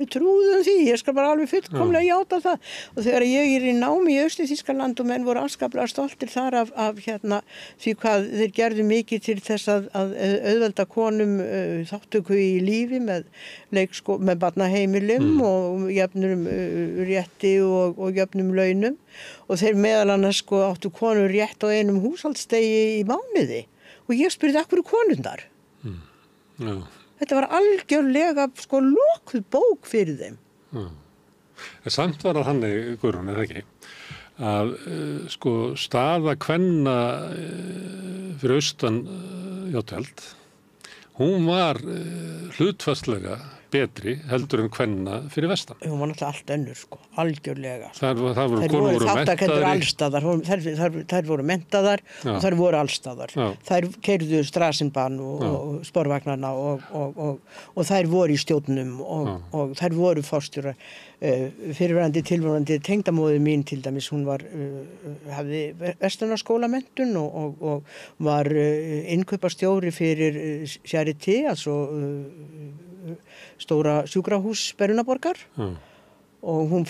Ég skal bara alveg fullkomlega játa það og þegar ég í námi í Austur-Þýskaland og menn voru afskaplega stoltir þar af því hvað þeir gerðu mikið til þess að auðvelda konum þáttöku í lífi með barnaheimilum og jöfnum rétti og jöfnum launum og þeir meðal annars sko áttu konur rétt á einum húshaldsdegi í mánuði og ég spurði af hverju konundar. Já. Þetta var algjörlega sko lokuð bók fyrir þeim. En samt var það þannig, Guðrún, eða ekki, að sko staða kvenna fyrir austan Játtveld, hún var hlutfallslega betri heldur en kvenna fyrir vestan. Hún var náttúrulega allt önnur sko, algjörlega. Það voru þáttakendur allstaðar, þær voru menntaðar og þær voru allstaðar. Þær keyrðu Straßenbahn og sporvagnarna og þær voru í stjórnum og þær voru forstjórar. Fyrirverandi tilvonandi tengdamóðir mín til dæmis, hún hafði verslunarskólamenntun og var innkaupastjóri fyrir Charité, altså stóra sjúkrahús Berlínarborgar og hún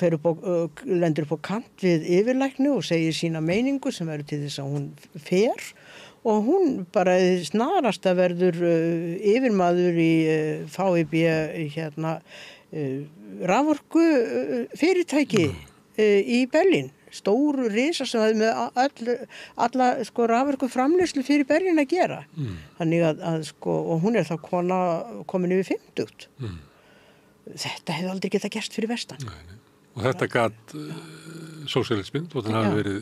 lendur upp á kant við yfirlækni og segir sína meiningu sem verður til þess að hún fer og hún bara snarast að verður yfirmaður í VIB raforku fyrirtæki í Berlín, stóru risa sem hafði með alla sko raforku framleiðslu fyrir Berlín að gera. Þannig að sko, og hún þá kona komin yfir 50. Þetta hefði aldrei getað gerst fyrir vestan. Nei. Og þetta gat sósíalisminn, og þannig hafi verið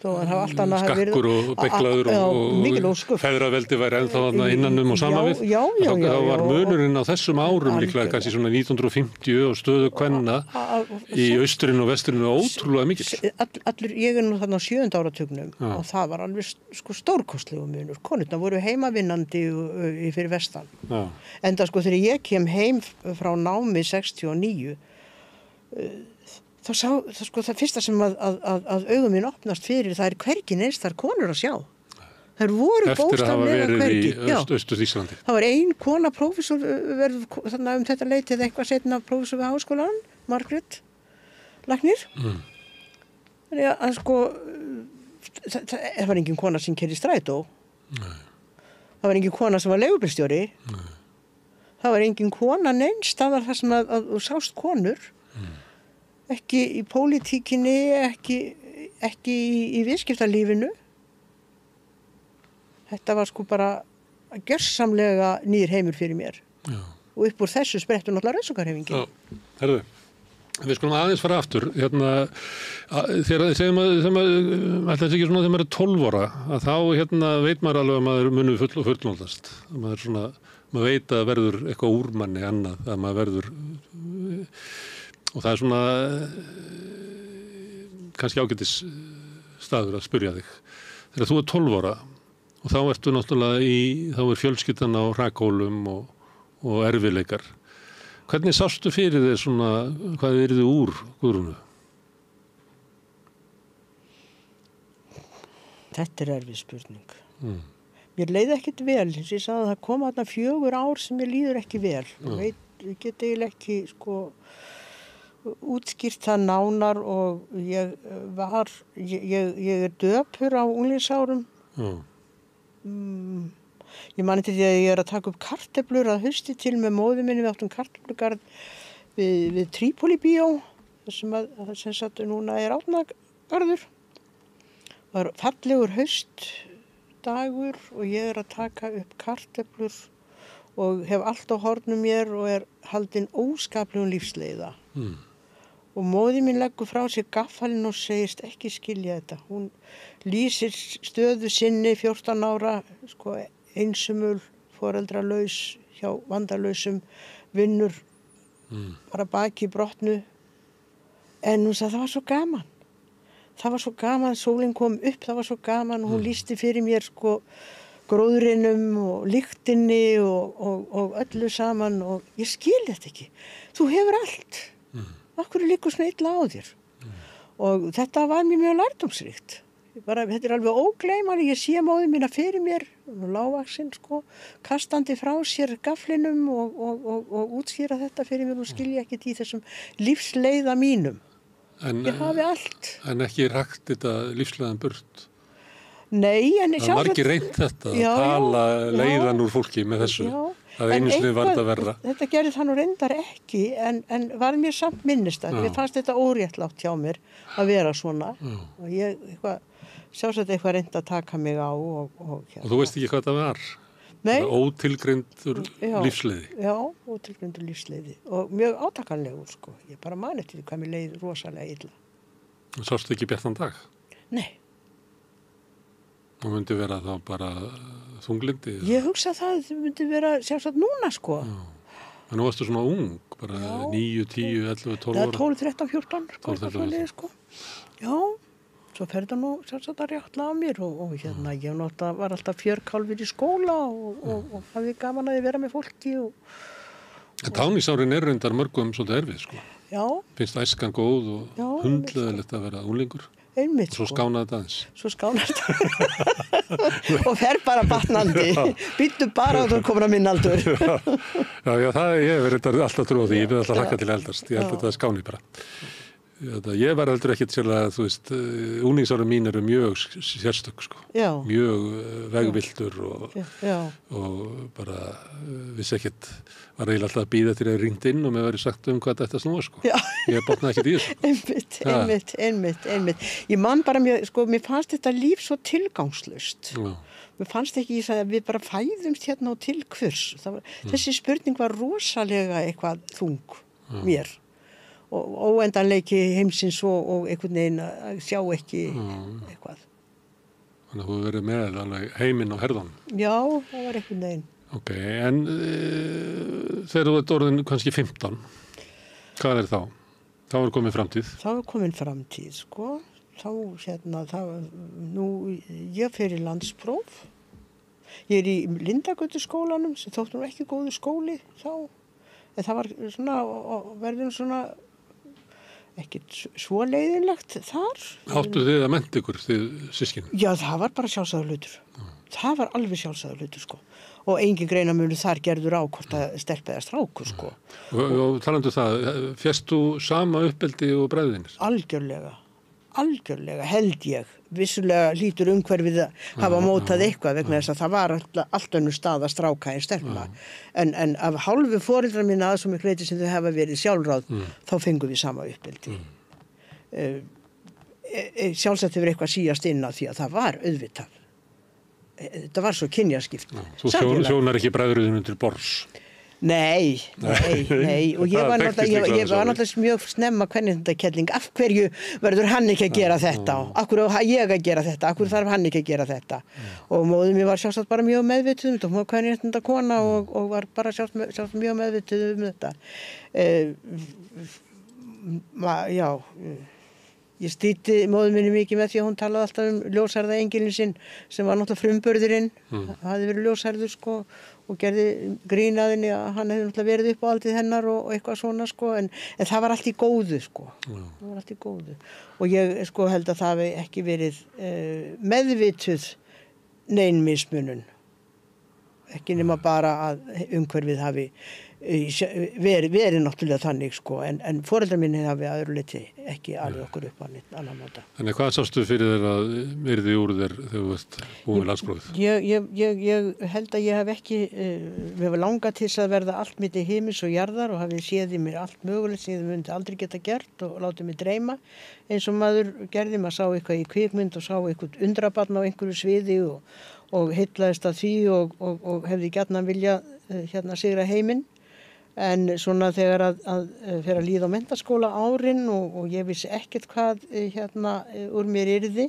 skakkur og beklaður og feðraveldi væri ennþá þarna innanum og sama við. Þá var munurinn á þessum árum líklega kannski svona 1950 og stöðu kvenna í austurinn og vesturinn ótrúlega mikill. Ég nú þarna á 7. áratugnum og það var alveg sko stórkostlegu munur. Konurnar voru heimavinnandi fyrir vestan. Enda sko þegar ég kem heim frá námi 69 það fyrsta sem að augum mín opnast fyrir það hvergi neins þar konur að sjá. Þær voru bókstaflega hvergi. Eftir að hafa verið í Austur-Þýskalandi. Það var ein kona prófessor verður þannig þetta leiti eða eitthvað setna prófessor við háskólann, Margrét Lagnir. Þannig að sko það var engin kona sem keyrði strætó. Nei. Það var engin kona sem var leigubílstjóri. Nei. Það var engin kona neins staðar þar sem að sást konur. Ekki í pólitíkinni, ekki í viðskiptalífinu. Þetta var sko bara gjörsamlega nýr heimur fyrir mér. Já. Og upp úr þessu sprettur náttúrulega rannsóknarhreyfingin. Já, herðu, við skulum aðeins fara aftur. Þegar maður ekki svona þegar maður 12 ára, að þá veit maður alveg að maður munið fullnóldast. Maður veit að verður eitthvað úrmanni annað, að maður verður og það svona kannski ágætis staður að spyrja þig. Þegar þú 12 ára og þá ertu náttúrulega þá fjölskyldan á hrakhólum og erfiðleikar. Hvernig sástu fyrir þig svona, hvað yrði úr Guðrúnu? Þetta erfið spurning. Mér leið ekkert vel, eins og ég sagði að það kom þarna 4 ár sem mér líður ekki vel. Ég get eiginlega ekki sko útskýrt það nánar og ég er döpur á unglingsárum. Ég man eftir því að ég er að taka upp kartöflur að hausti til með móður minni. Við áttum kartöflugarð við Trípoli bíó, sem sagt núna er Árnagarður. Það var fallegur haustdagur og ég er að taka upp kartöflur og hef allt á hornum mér og er haldin óskaplegum lífsleiða. Og móðir mín leggur frá sér gaffalinn og segist ekki skilja þetta. Hún lýsir stöðu sinni 14 ára, sko, einsumul, foreldralaus, hjá vandalausum, vinnur bara baki brotnu. En hún sagði það var svo gaman. Það var svo gaman, sólin kom upp, það var svo gaman og hún lýsti fyrir mér, sko, gróðrinum og lyktinni og öllu saman og ég skil þetta ekki. Þú hefur allt. Af hverju liggur svona illa á þér? Og þetta var mér mjög lærdómsríkt. Þetta er alveg ógleymanlegt. Ég sé móður mína fyrir mér, lágvaxin, sko, kastandi frá sér gaflinum og útskýra þetta fyrir mér og skilja ekkert í þessum lífsleiða mínum. Ég hafi allt. En ekki rakt þetta lífsleiðan burt? Nei, en það var ekki reynt þetta að tala leiðan úr fólki með þessu. Það einu sinni var þetta verra. Þetta gerði það nú reyndar ekki, en var mér samt minnistætt. Mér fannst þetta óréttlátt hjá mér að vera svona. Og ég sjálfsagt eitthvað reynd að taka mig á. Og þú veist ekki hvað það var? Nei. Ótilgreindur lífsleiði. Já, ótilgreindur lífsleiði. Og mjög átakanlegur, sko. Ég bara man eftir því hvað mér leið rosalega illa. Sástu ekki bjartan dag? Nei. Það myndi vera þá bara þunglindi? Ég hugsa það myndi vera sjálfsagt núna, sko. En nú varstu svona ung, bara 9, 10, 11, 12 ára? 12, 13, 14, sko. Já, svo ferði nú sjálfsagt að rjáttla á mér og hérna, ég var alltaf fjörkálfur í skóla og hafði gaman að vera með fólki. Táningsárin er reyndar mörgum svolítið erfið, sko. Já. Finnst æskan góð og hundleðilegt að vera unglingur. Einmitt, svo skánaði þetta aðeins. Svo skánaði þetta og fer bara batnandi. Býttu bara og þú komur að minna aldur. Já, það ég verið alltaf trú á því. Ég verið alltaf hlakka til eldast. Ég held að það skáni bara. Ég var heldur ekkert sérlega, þú veist, unglingárin mín eru mjög sérstök, sko. Já. Mjög vegviltur og bara vissi ekkert, var eiginlega alltaf að bíða til að ringt inn og mér verið sagt hvað þetta snúa, sko. Já. Ég botnaði ekkert í þessu. Einmitt. Ég man bara mjög, sko, mér fannst þetta líf svo tilgangslaust. Já. Mér fannst ekki að við bara fæðumst hérna og til hvers. Þessi spurning var rosalega eitthvað þung mér. Og óendanleiki heimsins og einhvern veginn að sjá ekki eitthvað. Þannig að þú verið með alveg heiminn á herðan. Já, það var einhvern veginn. Ok, en þegar þú ert orðin kannski 15, hvað er þá? Þá er komin framtíð. Þá er komin framtíð, sko. Ég fer í landspróf. Ég er í Lindagötuskólanum, sem þótt nú ekki góður skóli þá. En það var svona, verður svona ekkert svo leiðinlegt þar. Áttu þið að mennta ykkur, þið systkini? Já, það var bara sjálfsagður hlutur. Það var alveg sjálfsagður hlutur, sko. Og engin greinarmunur þar gerður á hvort að stelpa eða strákur, sko. Og talandu það, fékkst þú sama uppeldi og bræðinir? Algjörlega, held ég. Vissulega hlýtur umhverfið að hafa mótað eitthvað vegna þess að það var allt önnur stað að stráka en stelpna. En af hálfu foreldra mína að svo miklu leyti sem þau hafa verið sjálfráð, þá fengum við sama uppeldi. Sjálfsagt hefur eitthvað síast inn á því að það var auðvitað. Þetta var svo kynjaskipt. Þú sjónar ekki bræðurinn til borðs? Nei. Og ég var náttúrulega mjög snemma hvernig þetta kelling. Af hverju verður hann ekki að gera þetta? Af hverju á ég að gera þetta? Af hverju þarf hann ekki að gera þetta? Og móðir mér var sjálfsagt bara mjög meðvituð um þetta. Hún var hvernig þetta kona og var bara sjálfsagt mjög meðvituð um þetta. Ég stýtti móður minni mikið með því að hún talaði alltaf um ljósharða engilinn sinn sem var náttúrulega frumburðurinn. Það hafði verið ljósharður, sko, og gerði grínaðinni að hann hefði náttúrulega verið upp á aldrei hennar og eitthvað svona, sko, en það var allt í góðu, sko. Það var allt í góðu. Og ég, sko, held að það hafi ekki verið meðvituð nein mismunun. Ekki nema bara að umhverfið hafi verið náttúrulega þannig sko, en foreldrar minni hafi að öðru leyti ekki alveg okkur upp á neitt annan máta. Þannig hvað sástu fyrir þér að yrði úr þér þegar þú veist búin við landsprófið? Ég held að ég hef ekki, við hefum langað til þess að verða allt milli himins og jarðar og hafi séð í mér allt mögulegt sem ég myndi aldrei geta gert og látið mig dreyma eins og maður gerði, maður sá eitthvað í kvikmynd og sá eitthvað undrabarn á einhverju sviði og heillaðist að því og hefði gjarnan viljað sigra heiminn. En svona þegar að fer að líða á menntaskóla árin og ég vissi ekkert hvað úr mér yrði,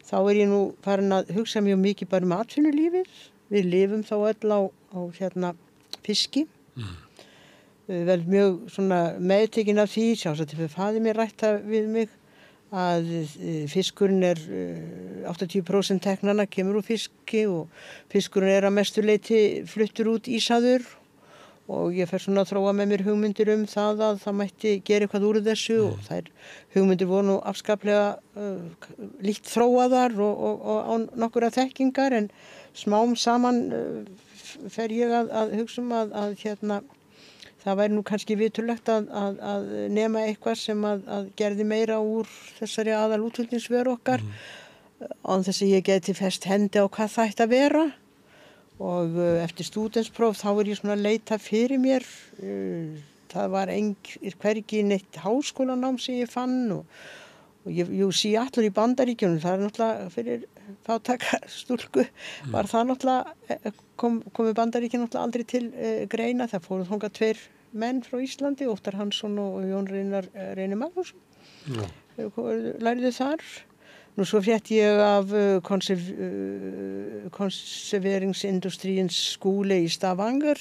þá ég nú farin að hugsa mjög mikið bara atvinnulífið. Við lifum þá öll á fiski. Vel mjög svona meðtekin af því, sjálfsagt fyrir faðir mér rætta við mig að fiskurinn 80% teknanna kemur úr fiski og fiskurinn að mestu leyti fluttur út ísaður. Og ég fer svona að þróa með mér hugmyndir það að það mætti gera eitthvað úr þessu og þær hugmyndir voru nú afskaplega lítt þróaðar og á nokkura þekkingar en smám saman fer ég að hugsa að það væri nú kannski vitulegt að nema eitthvað sem að gerði meira úr þessari aðal útflutningsvöru okkar án þess að ég geti fest hendi á hvað það ætti að vera. Og eftir stúdentspróf þá ég svona að leita fyrir mér. Það var hvergi neitt háskólanám sem ég fann og ég sé allur í Bandaríkjunum, það náttúrulega fyrir fátæka stúlku, var það náttúrulega, komu Bandaríkjun náttúrulega aldrei til greina, það fóru þangað 2 menn frá Íslandi, Óttar Hansson og Jón Reynir Magnússon, læriðu þar. Nú svo frétti ég af konserveringsindustriens skúli í Stavanger,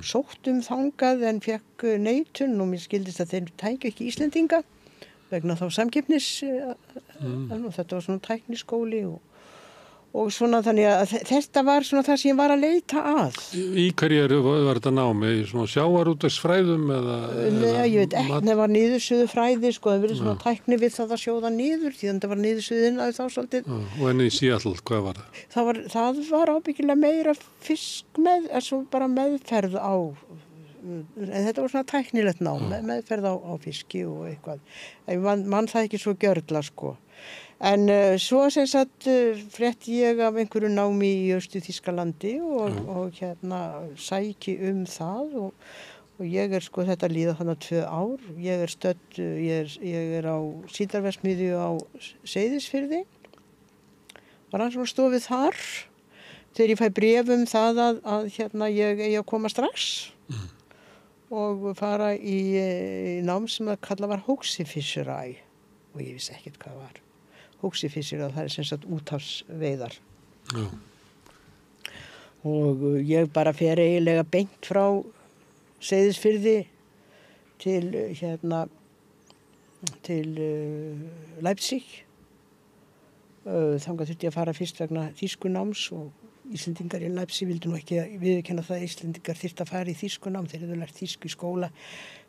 sóttum þangað en fekk neitun og mér skildist að þeir tækju ekki Íslendinga vegna þá samkeppnis, þetta var svona tækniskóli og svona þannig að þetta var svona það sem ég var að leita að. Í hverju var þetta námi? Í svona sjávarútvegsfræðum eða? Nei, ég veit ekki, það var niðursöðu fræði, sko, það verið svona tækni við það að sjóða niður, því það var niðursöðin að þá svolítið. Og enn í Seattle, hvað var það? Það var ábyggilega meira fisk svo bara meðferð á, en þetta var svona tæknilegt nám, meðferð á fiski og eitthvað. Man það ekki svo gjörla, sko. En svo sem sagt frétti ég af einhverju námi í Austur-Þýskalandi og sæki það og ég sko þetta líða þannig 2 ár. Ég stödd, ég á síldarverksmiðju á Seyðisfirði, var rannsóknarstofið þar. Þegar ég fæ bréf það að ég eigi að koma strax og fara í nám sem að kalla var Hoxie-Fischerei og ég vissi ekkert hvað var. Hoxie-Fischerei, það sem sagt úthafsveiðar. Já. Og ég bara fer eiginlega beint frá Seyðisfirði til Leipzig. Þangað þurfti ég að fara fyrst vegna þýskunáms og Íslendingar í Leipzig vildu nú ekki viðurkenna það að Íslendingar þyrfti að fara í þýskunám, þeir hefðu lært þýsku í skóla.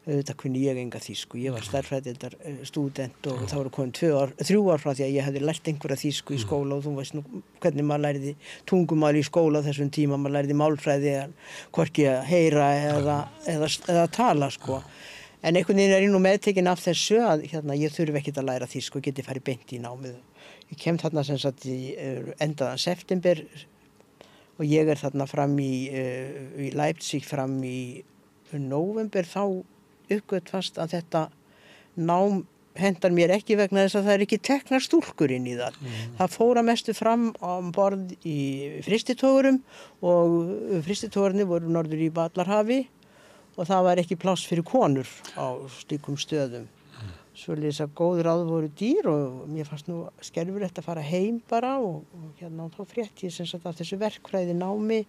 Þetta kunni ég enga þýsku, ég var stærðfræðildar stúdent og það voru komin 3 ár frá því að ég hefði lært einhverja þýsku í skóla og þú veist nú hvernig maður læriði tungumál í skóla þessum tíma, maður læriði málfræði, hvorki að heyra eða tala sko. En einhvern veginn ég nú meðtekin af þessu að ég þurfi ekkert að læra þýsku og geti farið beint í námið. Ég kem þarna sem sagt í endaðan september og ég þarna fram í Leipzig fram í nóvember þá uppgötvast að þetta nám hentar mér ekki vegna þess að það ekki teknar stúlkur inn í það. Það fór að mestu fram á borð í frystitogurum og frystitogurinn voru norður í Ballarhafi og það var ekki pláss fyrir konur á slíkum stöðum. Svoleiðis að góð ráð voru dýr og mér fannst nú skelfilegt að fara heim bara og þá frétti ég sem sagt af þessu verkfræði námi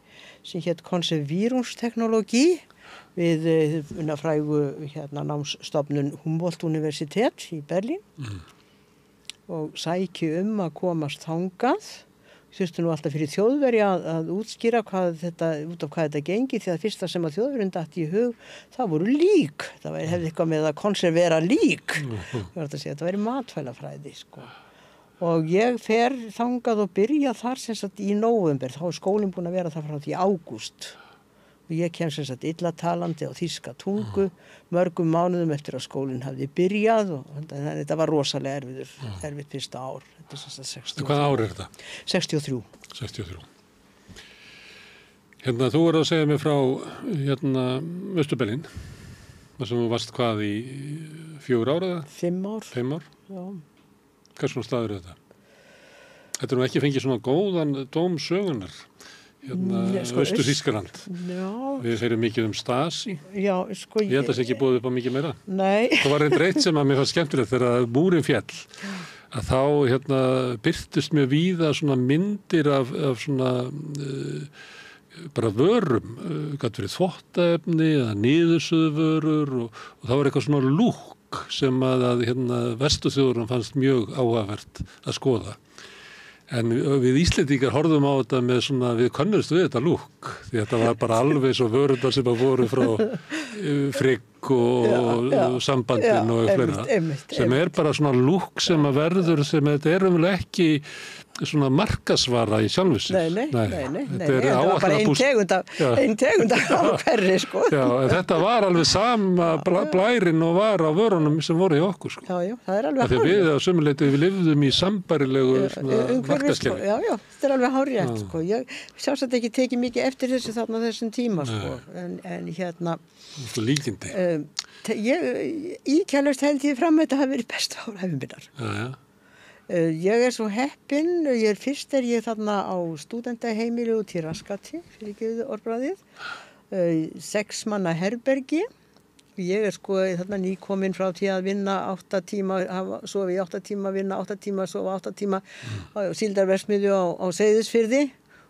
sem hét konservierungsteknologi við frægu námsstofnun Humboldt-universitet í Berlín og sæki að komast þangað. Þurfti nú alltaf fyrir Þjóðverja að útskýra út af hvað þetta gengi því að fyrsta sem að Þjóðverjum datt í hug það voru lík. Það hefði eitthvað með að konservera lík. Þetta væri matfælafræði sko. Og ég fer þangað og byrja þar sem sagt í nóvember. Þá skólinn búinn að vera þar frá því ágúst. Ég kem sem sagt illa talandi á þýska tungu mörgum mánuðum eftir að skólinn hafði byrjað og þetta var rosalega erfitt fyrsta ár. Þetta er sem sagt 63. Hvað ár er þetta? 63. 63. Hérna, þú að segja mér frá Austur-Berlín, þar sem þú varst hvað í 4 ár eða? 5 ár. 5 ár? Já. Hversum staður er þetta? Þetta nú ekki fengið svona góðan dóm sögunar. Austur-Þýskaland. Já. Við heyrum mikið Stasi. Já, sko ég held að það sé ekki búið upp á mikið meira. Nei. Það var eitt sem að mér fannst skemmtilegt þegar múrin féll. Að þá birtust mér víða svona myndir af svona bara vörum, gæti verið þvottaefni eða niðursuðvörur og það var eitthvað svona lúk sem að vesturþjóðurum fannst mjög áhugavert að skoða. En við Íslendingar horfðum á þetta með svona, við könnumst við þetta lúk, því þetta var bara alveg svo vörundar sem að voru frá Frigg og Sambandin og fleira, sem er bara svona lúk sem að verður, sem þetta er umlega ekki svona markasvara í sjálfu sér. Nei. Þetta var bara ein tegund af hverri, sko. Já, en þetta var alveg sama blærin og var á vörunum sem voru í okkur, sko. Já, það er alveg hárrétt. Þegar við á sömuleyti við lifðum í sambarilegu markaskerfi. Já, þetta er alveg hárrétt, sko. Ég sjálfsagt ekki tekið mikið eftir þessu þarna þessum tíma, sko. En Svo líkindi. Íkjælust held ég fram að þetta hafi verið bestu ár ævinminnar. Já. Ég er svo heppin, fyrst er ég þarna á stúdendaheimili út í Raskati, fyrir ekki orðbræðið, 6 manna herbergi. Ég er sko þarna nýkomin frá því að vinna 8 tíma, sofa í 8 tíma, vinna 8 tíma, sofa 8 tíma á síldarverksmiðju á Seyðisfirði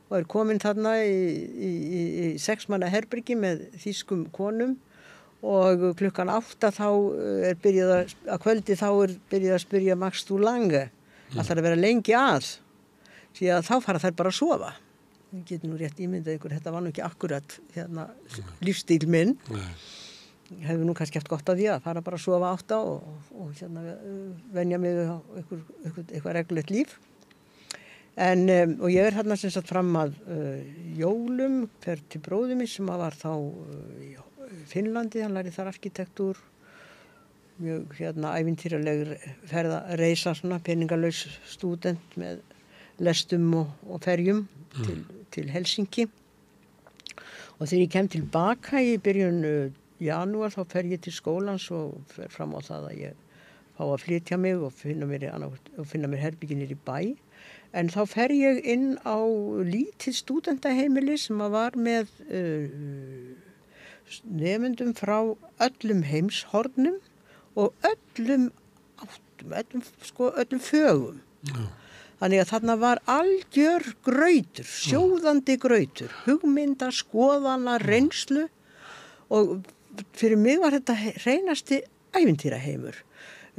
og er komin þarna í 6 manna herbergi með þýskum konum. Og klukkan 8 þá er byrjað að kvöldi þá er byrjað að spyrja Max du Lange ætlar að vera lengi að því að þá fara þær bara að sofa. Ég get nú rétt ímyndað ykkur, þetta var nú ekki akkurat lífstíl minn. Ég hefði nú kannski haft gott af því að fara bara að sofa 8 og venja mig á eitthvað reglulegt líf. Og ég er hérna sem sagt fram að jólum fer til bróður minn sem var þá í Finnlandi, hann lærði þar arkitektúr, mjög ævintýraleg reisa svona peningalaus stúdent með lestum og ferjum til Helsinki. Og þegar ég kem tilbaka í byrjun janúar þá fer ég til skólans og fer fram á það að ég fá að flytja mig og finna mér herbyggi niður í bæ. En þá fer ég inn á lítið stúdendaheimili sem að var með nemendum frá öllum heimshornum og öllum áttum, öllum fögum. Já. Þannig að þarna var algjör grautur, sjóðandi grautur, hugmynda, skoðana, reynslu og fyrir mig var þetta hreinasti ævintýraheimur.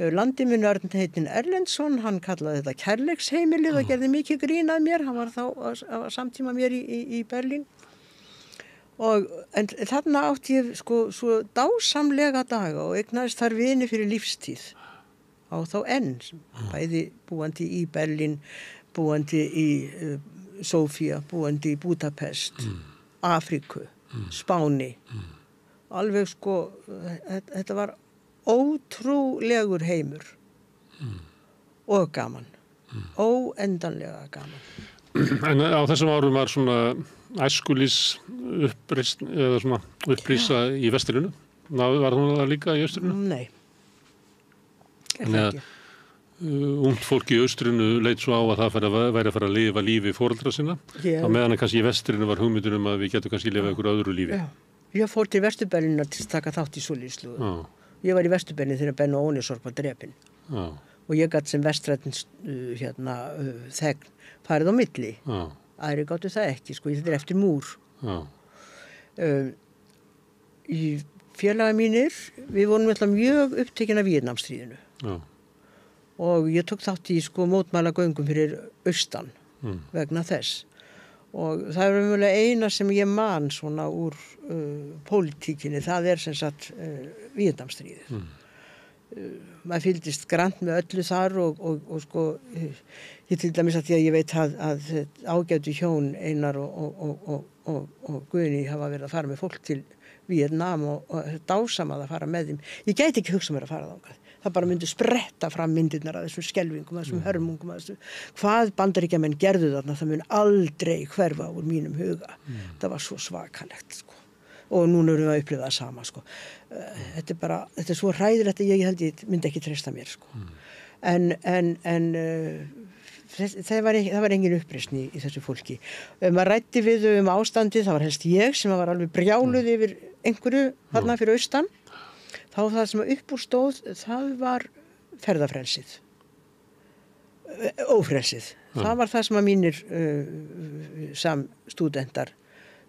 Landimunarn heitinn Erlendsson, hann kallaði þetta kærleiksheimilið og gerði mikið grín að mér, hann var þá samtíma mér í Berlín. En þarna átti ég svo dásamlega daga og eignaðist þar vini fyrir lífstíð á þá enn, bæði búandi í Berlín, búandi í Sofía, búandi í Budapest, Afríku, Spáni. Alveg þetta var ótrúlegur heimur og gaman, óendanlega gaman. En á þessum árum var svona æskulís upplýsa í vestrinu. Var hún það líka í austrinu? Nei. Ungt fólk í austrinu leit svo á að það væri að fara að lifa lífi foreldra sinna. Á meðan að kannski í vestrinu var hugmyndin að við getum kannski lifa einhverju öðru lífi. Já. Ég fór til Vesturberlínar til að taka þátt í svoleiðislu. Ég var í Vesturberlín þegar Benno Ónisorp var drepinn. Og ég gat sem vestrænn þegn farið á milli. Aðrir gátu það ekki, þetta er eftir múr. Í félaga mínir, við vorum alltaf mjög upptekin af Víetnamstríðinu. Og ég tók þátt í mótmælagöngum fyrir austan vegna þess. Og það er umverulega eina sem ég man svona úr pólitíkinni, það er sem sagt Víetnamstríðið. Maður fylgdist grannt með öllu þar og Ég til dæmis að því að ég veit að ágætu hjón Einar og Guðný hafa verið að fara með fólk til Víetnam og dásamað að fara með þeim. Ég gæti ekki hugsað mér að fara þangað. Það bara myndi spretta fram myndirnar af þessum skelfingum, af þessum hörmungum, af þessum, hvað Bandaríkjamenn gerðu þarna, það mun aldrei hverfa úr mínum huga. Það var svo svakalegt, sko. Og núna erum við að upplifa það sama, sko. Þetta er svo hræðilegt að ég held ég myndi ekki treysta mér, sko. Það var engin uppreisn í þessu fólki. Maður ræddi við ástandið, það var helst ég sem var alveg brjáluð yfir einhverju þarna fyrir austan. Þá það sem upp úr stóð, það var ferðafrelsið. Ófrelsið. Það var það sem að mínir samstúdentar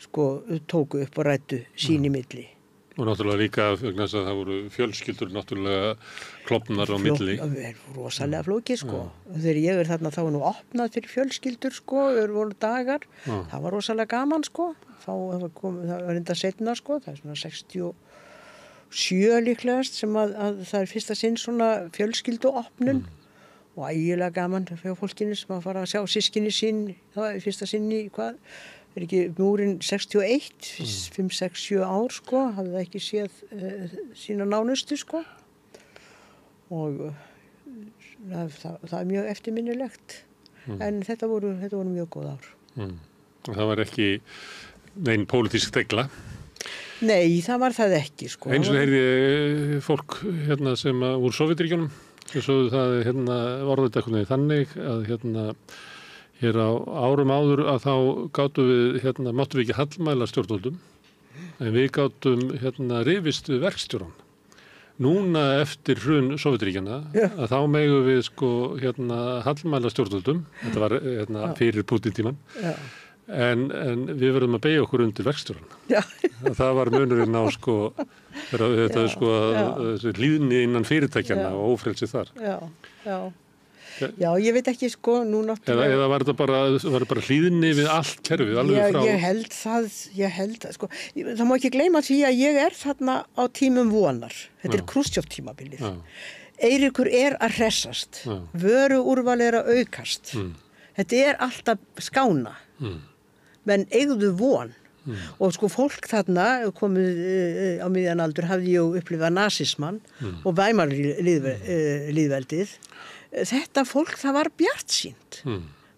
sko tóku upp og ræddu sín í milli. Og náttúrulega líka vegna þess að það voru fjölskyldur náttúrulega klofnar á milli. Rosalega flókið, sko. Þegar ég þarna þá nú opnað fyrir fjölskyldur, sko, voru dagar. Það var rosalega gaman, sko. Það var enda setna, sko. Það er svona 67 líklegast sem að það er fyrsta sinn svona fjölskylduopnun og ægilega gaman fyrir fólkinu sem að fara að sjá systkini sín. Það var fyrsta sinn í hvað? Er ekki múrin 61, 5, 6, 7 ár, sko, hafði það ekki séð sína nánustu, sko. Og það er mjög eftirminnilegt. En þetta voru mjög góð ár. Það var ekki nein pólitísk degla? Nei, það var það ekki, sko. Eins og heyrði fólk hérna sem úr Sovétríkjunum, svo það var þetta eitthvað þannig að hér á árum áður að þá gátum við, máttum við ekki hallmæla stjórnvöldum, en við gátum rifist við verkstjóran. Núna eftir hrun Sovétríkjanna, að þá megum við sko hallmæla stjórnvöldum, þetta var fyrir Pútín-tímann, en við verðum að beygja okkur undir verkstjóran. Það var munurinn á sko, þetta er sko hlýðni innan fyrirtækjanna og ófrelsi þar. Já, ég veit ekki, sko, nú náttúrulega... Eða var þetta bara hlýðni við allt kerfið, alveg frá... Ég held það, sko. Það má ekki gleyma því að ég er þarna á tímum vonar. Þetta er Krústjóf-tímabilið. Eiríkur er að hressast. Vöruúrval er að aukast. Þetta er alltaf skána. Menn eigðu von. Og sko fólk þarna komið á miðjan aldur hafði ég upplifað nasismann og Weimar lýðveldið. Þetta fólk, það var bjartsýnt.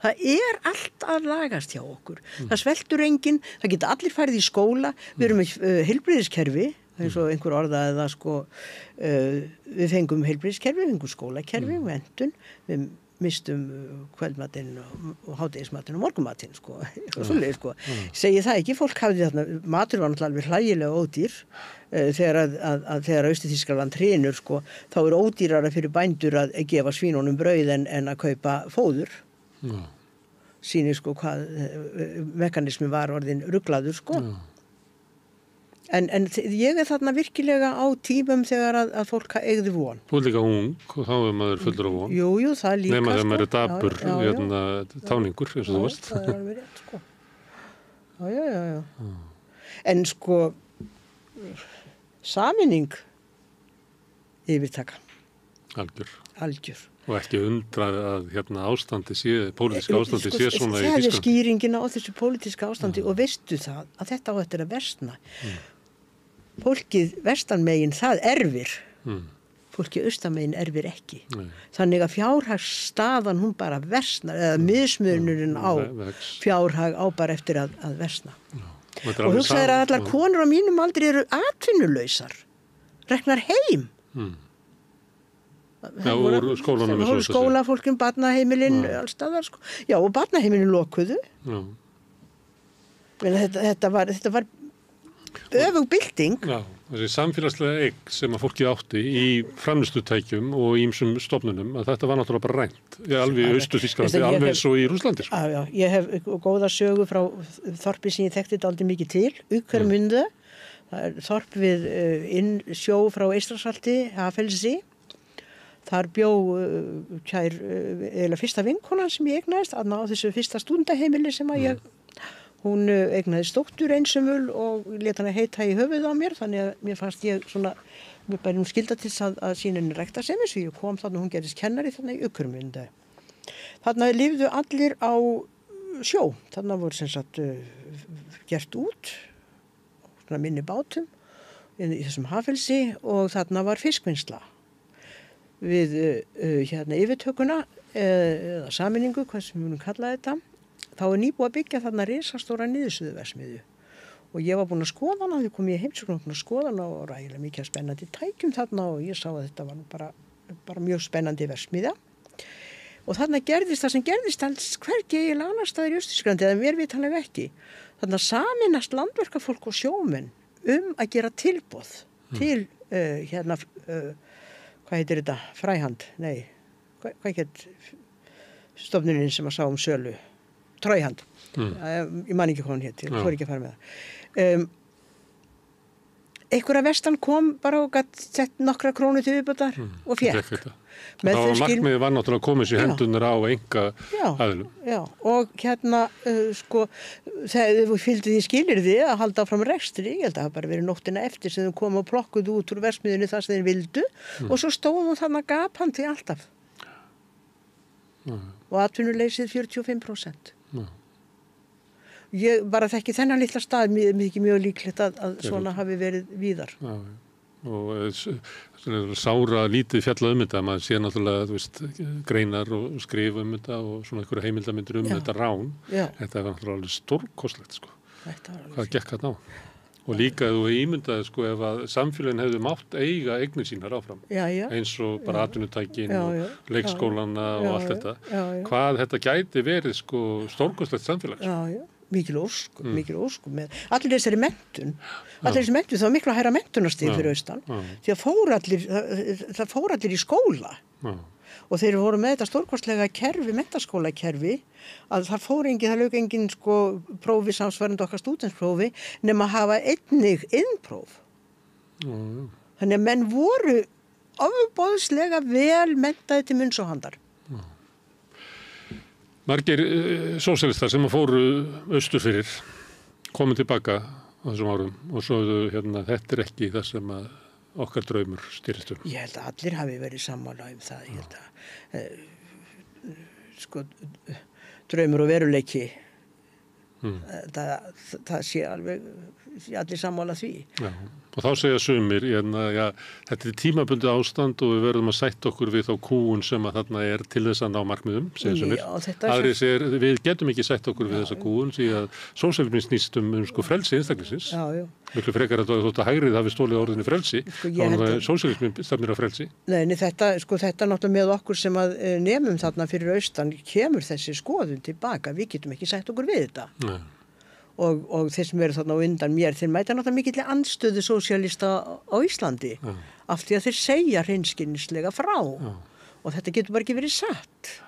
Það er allt að lagast hjá okkur. Það sveltur enginn, það geta allir farið í skóla. Við erum með heilbrigðiskerfi, eins og einhver orðaði það, sko, við fengum heilbrigðiskerfi, við fengum skólakerfi, menntun, við mistum kvöldmatinn og hádegismatinn og morgunmatinn, sko, eitthvað svoleiðis, sko. Segi það ekki, fólk hafði þarna, matur var náttúrulega alveg hlægilega ódýr, þegar Austur-Þýskaland hrynur, sko, þá er ódýrara fyrir bændur að gefa svínunum brauð en að kaupa fóður. Sýnir, sko, hvað mekanismi var orðin ruglaður, sko. En ég er þarna virkilega á tímum þegar að fólk eigði von. Þú er líka ung og þá er maður fullur af von. Jú, það líka, nema þegar maður er dapur, táningur, eins og þú varst. Það er alveg rétt, sko. Já. En sko, sameining yfirtaka. Algjör. Og ekki undrað að ástandi sé, pólitíska ástandi sé svona í Þýskalandi. Það er skýringin á þessu pólitíska ástandi og veistu það að þetta á eftir að versna. Fólkið vestanmegin, það erfir. Fólkið austamegin erfir ekki. Þannig að fjárhagsstaðan hún bara versnar, eða mismunurinn á fjárhag á bara eftir að versna. Og hugsaður að allar konur á mínum aldrei eru atvinnulausar. Reknar heim. Úr skólanum er svo að segja. Skólafólkin, barnaheimilin, allstaðar, sko. Já, og barnaheimilin lokuðu. Þetta var öfug bylting. Já, þessi samfélagslega eign sem að fólki átti í framleiðslutækjum og ýmsum stofnunum, að þetta var náttúrulega bara rænt. Alveg í Austur-Þýskalandi, alveg eins og í Rússlandi. Já, ég hef góða sögu frá þorpi sem ég þekkti dálítið mikið til, Ukrmunde. Það er þorp við sjó frá Eystrasalti, Hafelsi. Þar bjó eða fyrsta vinkonan sem ég eignaðist, á þessu fyrsta stúdendaheimili sem að hún eignaðist dóttur einsömmul og lét hana heita í höfuð á mér, þannig að mér fannst ég svona, mér bæri skylda til að sína henni ræktarsemi, svo ég kom þannig að hún gerðist kennari þannig í Ukrmunde. Þarna lifðu allir á sjó. Þarna voru sem sagt gert út svona minni bátum í þessum hafhelsi og þarna var fiskvinnsla. Við yfirtökuna eða sameiningu, hvað sem við munum kalla þetta, þá nýbúið að byggja þarna risastóra niðursuðuverksmiðju. Og ég var búin að skoða hana, því kom ég heimsókn og skoða hana og rægilega mikið spennandi tækjum þarna og ég sá að þetta var bara mjög spennandi verksmiðja. Og þarna gerðist það sem gerðist alls hvergi eiginlega annar staðar í Austur-Þýskalandi, eða mér vitanlega ekki. Þarna sameinast landverkafólk og sjómenn að gera tilboð til hvað heitir þetta? Fræhand? Nei, hvað heitir stofnunin sem að sá sölu? Tróihand. Ég man ekki hvað hún hétt, ég fór ekki að fara með það. Einhverja vestan kom bara og gætt sett nokkra krónu til viðbótar og fékk. Þá markmiðið var náttúrulega að koma sér hendunar á enga aðilum. Já, og þegar fylgdi því skilyrði að halda áfram rekstri, ég held að það bara verið nóttina eftir sem þau komu og plokkuðu út úr verksmiðjunni það sem þeir vildu og svo stóðum þarna gapandi alltaf. Og atvinnuleysið 45%. Ég bara þekki þennan litla stað, mikið mjög líklegt að svona hafi verið víðar. Já, og sára lítið fjallað þetta, maður sé náttúrulega greinar og skrif þetta og svona einhverju heimildamindir þetta rán. Já. Þetta var náttúrulega stórkostlegt, sko. Hvað gekk þarna á? Og líka þú ímyndaði, ef að samfélagin hefðu mátt eiga eignir sínar áfram. Eins og bara atvinnutækin og leikskólana og allt þetta. Hvað þetta gæti verið, stórkostlegt samfélag. Já. Mikil óskum með allir þessari menntun. Allir þessari menntun, það var miklu að hæra menntunarstig fyrir austan. Því að það fór allir í skóla. Og þeir voru með þetta stórkostlega menntaskólakerfi, að það lauk engin prófi samsvarandi okkar stúdentsprófi nema að hafa einnig innpróf. Þannig að menn voru ofboðslega vel menntaði til munns og handar. Margir sósíalistar sem fóru austur fyrir komið tilbaka á þessum árum og svo þetta ekki það sem að okkar draumur styrist Ég held að allir hafi verið sammála það. Ég held að draumur og veruleiki það sé alveg allir sammála því. Já. Og þá segja sumir, þetta tímabundið ástand og við verðum að sætta okkur við þá kúun sem að þarna til þess að ná markmiðum, segja sumir. Aðrir segir, við getum ekki sætt okkur við þessa kúun, því að sósíalisminn snýst frelsi einstaklingsins. Miklu frekar að þótt að hægrið hafi stólið orðinni frelsi, þá sósíalisminn stefnir á frelsi. Nei, þetta náttúrulega með okkur sem að nemum þarna fyrir austan kemur þessi skoðun tilbaka, við getum ekki sætt okkur við þetta. Nei. Og þeir sem eru þarna á undan mér, þeir mæta náttúrulega mikilvæg andstöðu sósíalista á Íslandi af því að þeir segja hreinskilnislega frá og þetta getur bara ekki verið satt.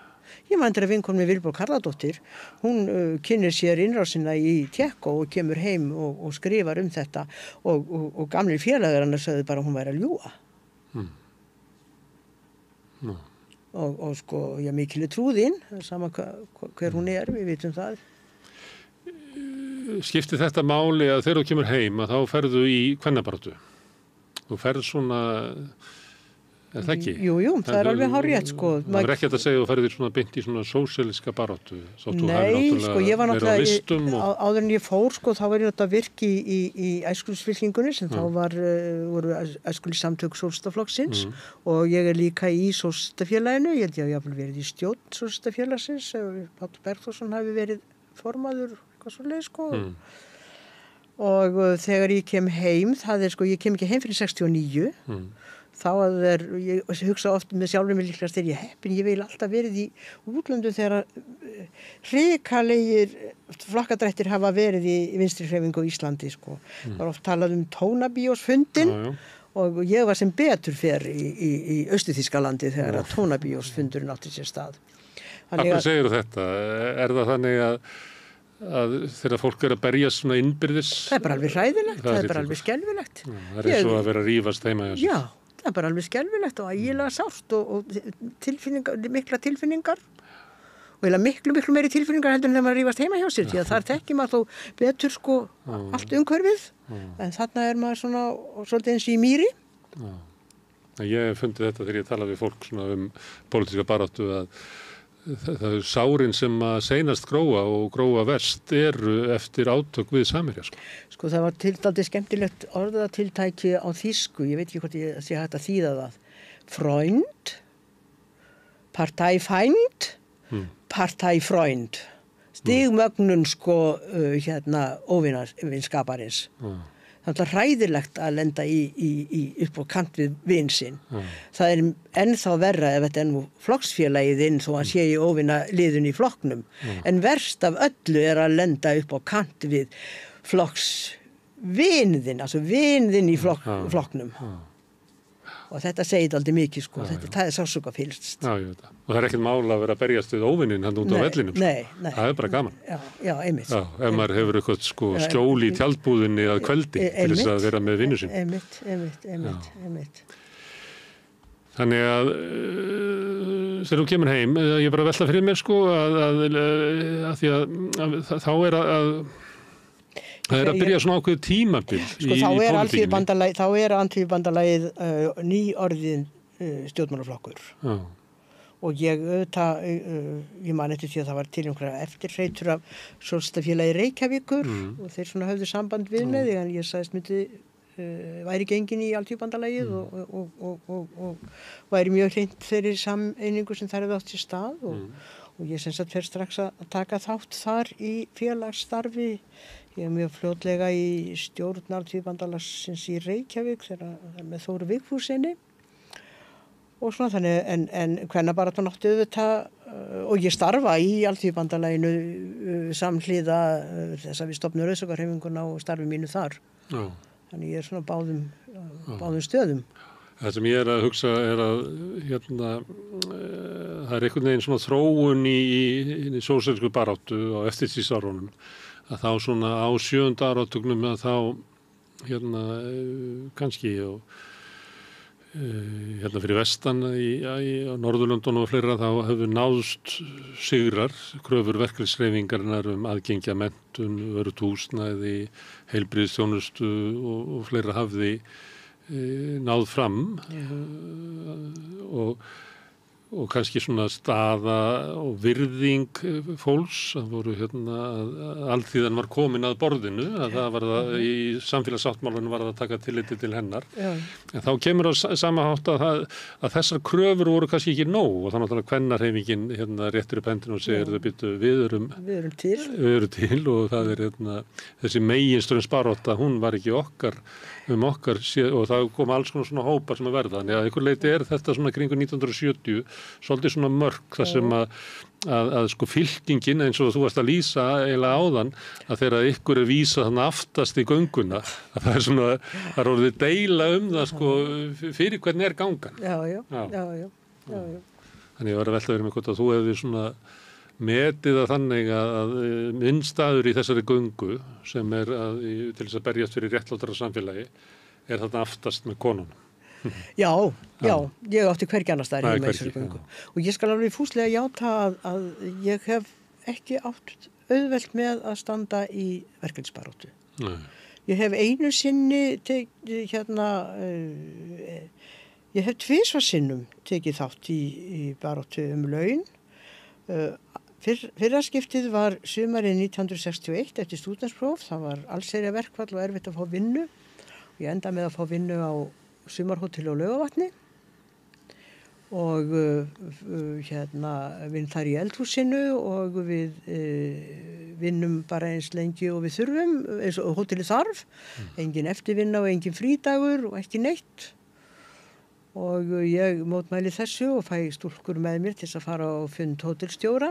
Ég man þeirra vinkonu með Vilborg Harðardóttir, hún kynnir sér innrásina í Tékkó og kemur heim og skrifar þetta og gamli félagar hennar sögðu bara að hún væri að ljúga. Og mikil trúðinn, sama hver hún við vitum það. Skiptir þetta máli að þegar þú kemur heim að þá ferðu í kvennabaráttu? Þú ferð svona, það ekki? Jú, það er alveg hárrétt, Það er ekki að segja að þú ferðir svona beint í svona sósíalíska baráttu. Nei, ég var náttúrulega, áður en ég fór, þá var ég náttúrulega virk í æskulýsfylkingunni sem þá voru æskulýssamtök Sósíalistaflokksins og ég er líka í Sósíalistafélaginu, ég held ég að verið í stjórn Sósíalistafélagsins, Páll Bergþórsson hafi verið formaður og þegar ég kem heim ég kem ekki heim fyrir 69 þá ég hugsa oft með sjálfur mig líklegast ég heppin, ég vil alltaf verið í útlöndum þegar hrikalegir flokkadrættir hafa verið í vinstri hreyfingu á Íslandi það var oft talað tónabíósfundin og ég var sem betur fer í Austur-Þýskalandi þegar að tónabíósfundurinn átti sér stað. Af hverju segirðu þetta? Er það þannig að þegar fólk að berjast svona innbyrðis það bara alveg hræðilegt, það bara alveg skelfilegt það eins og að vera að rífast heima hjá sér. Já, það bara alveg skelfilegt og ægilega sárt og mikla tilfinningar og miklu meiri tilfinningar heldur en þegar maður rífast heima hjá sér því að þar tekki maður þó betur allt umhverfið en þarna maður svona svolítið eins í mýri. Ég hef fundið þetta þegar ég talaði við fólk svona pólitíska baráttu að það sárin sem að seinast gróa og gróa verst eru eftir átök við Samherja, sko. Sko það var dálítið skemmtilegt orðatiltæki á þýsku, ég veit ekki hvort ég sé hægt að þýða það. Freund, Parteifeind, Parteifreund. Stigmögnun sko óvinskaparins. Það er hræðilegt að lenda upp á kant við vin sinn. Það er ennþá verra ef þetta er nú flokksfélagiðinn þó að sé í óvinna liðun í flokknum. En verst af öllu er að lenda upp á kant við flokksvinðinn, altså vinðinn í flokknum. Og þetta segir aldrei mikið, sko. Það er sársaukafyllst. Já, ég veit það. Og það er ekkert mál að vera að berjast við óvinnin hann út á vellinum. Nei. Það er bara gaman. Já, einmitt. Já, ef maður hefur eitthvað sko skjól í tjaldbúðinni að kveldi til þess að vera með vinnu sinn. Einmitt. Þannig að þegar þú kemur heim, ég bara velta fyrir mér sko að því að þá er að það er að byrja svona ákveðu tímabil í pólitíkinni. Þá er Alþýðubandalagið nýorðin stjórnmálaflokkur. Já. Og ég man eftir því að það var til einhverja eftirreitur af Sólstafélagi Reykjavíkur og þeir svona höfðu samband við með því en ég sagðist myndi væri gengin í Alþýðubandalagið og væri mjög hreint þeirri sameiningu sem þær hefði átt sér stað og ég sem sagt fer strax að taka þátt þar í félagsstarfi. Ég er mjög fljótlega í stjórn Alþýðubandalagsins í Reykjavík þegar með Þóru Vigfússyni og svona þannig en kvennabaráttan átti auðvitað og ég starfa í Alþýðubandalaginu samhliða þess að við stofnum Rauðsókarhreyfinguna og starfi mínu þar. Já. Þannig ég er svona báðum stöðum. Það sem ég er að hugsa er að það er einhvern veginn svona þróun í sósíalísku baráttu á eftirstríðsárunum að þá svona á 7. áratugnum að þá kannski fyrir vestan á Norðurlöndunum og fleira þá hefur náðst sigrar, kröfur verkalýðshreyfingarinnar aðgengi að menntun, öruggt húsnæði, heilbrigðisþjónustu og fleira hafði náð fram og kannski svona staða og virðing fólks, það voru alþýðan var komin að borðinu, að það var það í samfélagssáttmálanum var það að taka tilliti til hennar. Já. En þá kemur á sama hátt að þessar kröfur voru kannski ekki nóg og þá náttúrulega kvennarhreyfingin réttur upp hendina og segir við erum til og það er þessi meginströms barátta, hún var ekki okkar og það kom alls konar svona hópar sem að verða. Þannig að einhver leiti er þetta svona kringu 1970 svolítið svona mörk þar sem að sko fylkingin eins og þú varst að lýsa eiginlega áðan að þegar ykkur er vísað þannig aftast í gönguna að það er svona, það er orðið deila það sko fyrir hvernig er gangan. Já. Þannig ég var að velta verið með hvort að þú hefði svona metið að þannig að minnstaður í þessari göngu sem er til þess að berjast fyrir réttlátara samfélagi er þarna aftast með konunum. Já, ég átti hvergi annars staðar í þessari göngu. Og ég skal alveg fúslega játa að ég hef ekki átt auðvelt með að standa í verkalýðsbaráttu. Ég hef einu sinni ég hef tvisvar sinnum tekið þátt í baráttu laun. Fyrra skiptið var sumarið 1961 eftir stúdentspróf. Það var allsherja verkfall og erfitt að fá vinnu. Ég endaði með að fá vinnu á sumarhóteli á Laugavatni og vinn þar í eldhúsinu og við vinnum bara eins lengi og við þurfum, eins og hótelið þarf, engin eftirvinna og engin frídagur og ekki neitt. Og ég mótmæli þessu og fæ stúlkur með mér til að fara á fund hótelstjóra.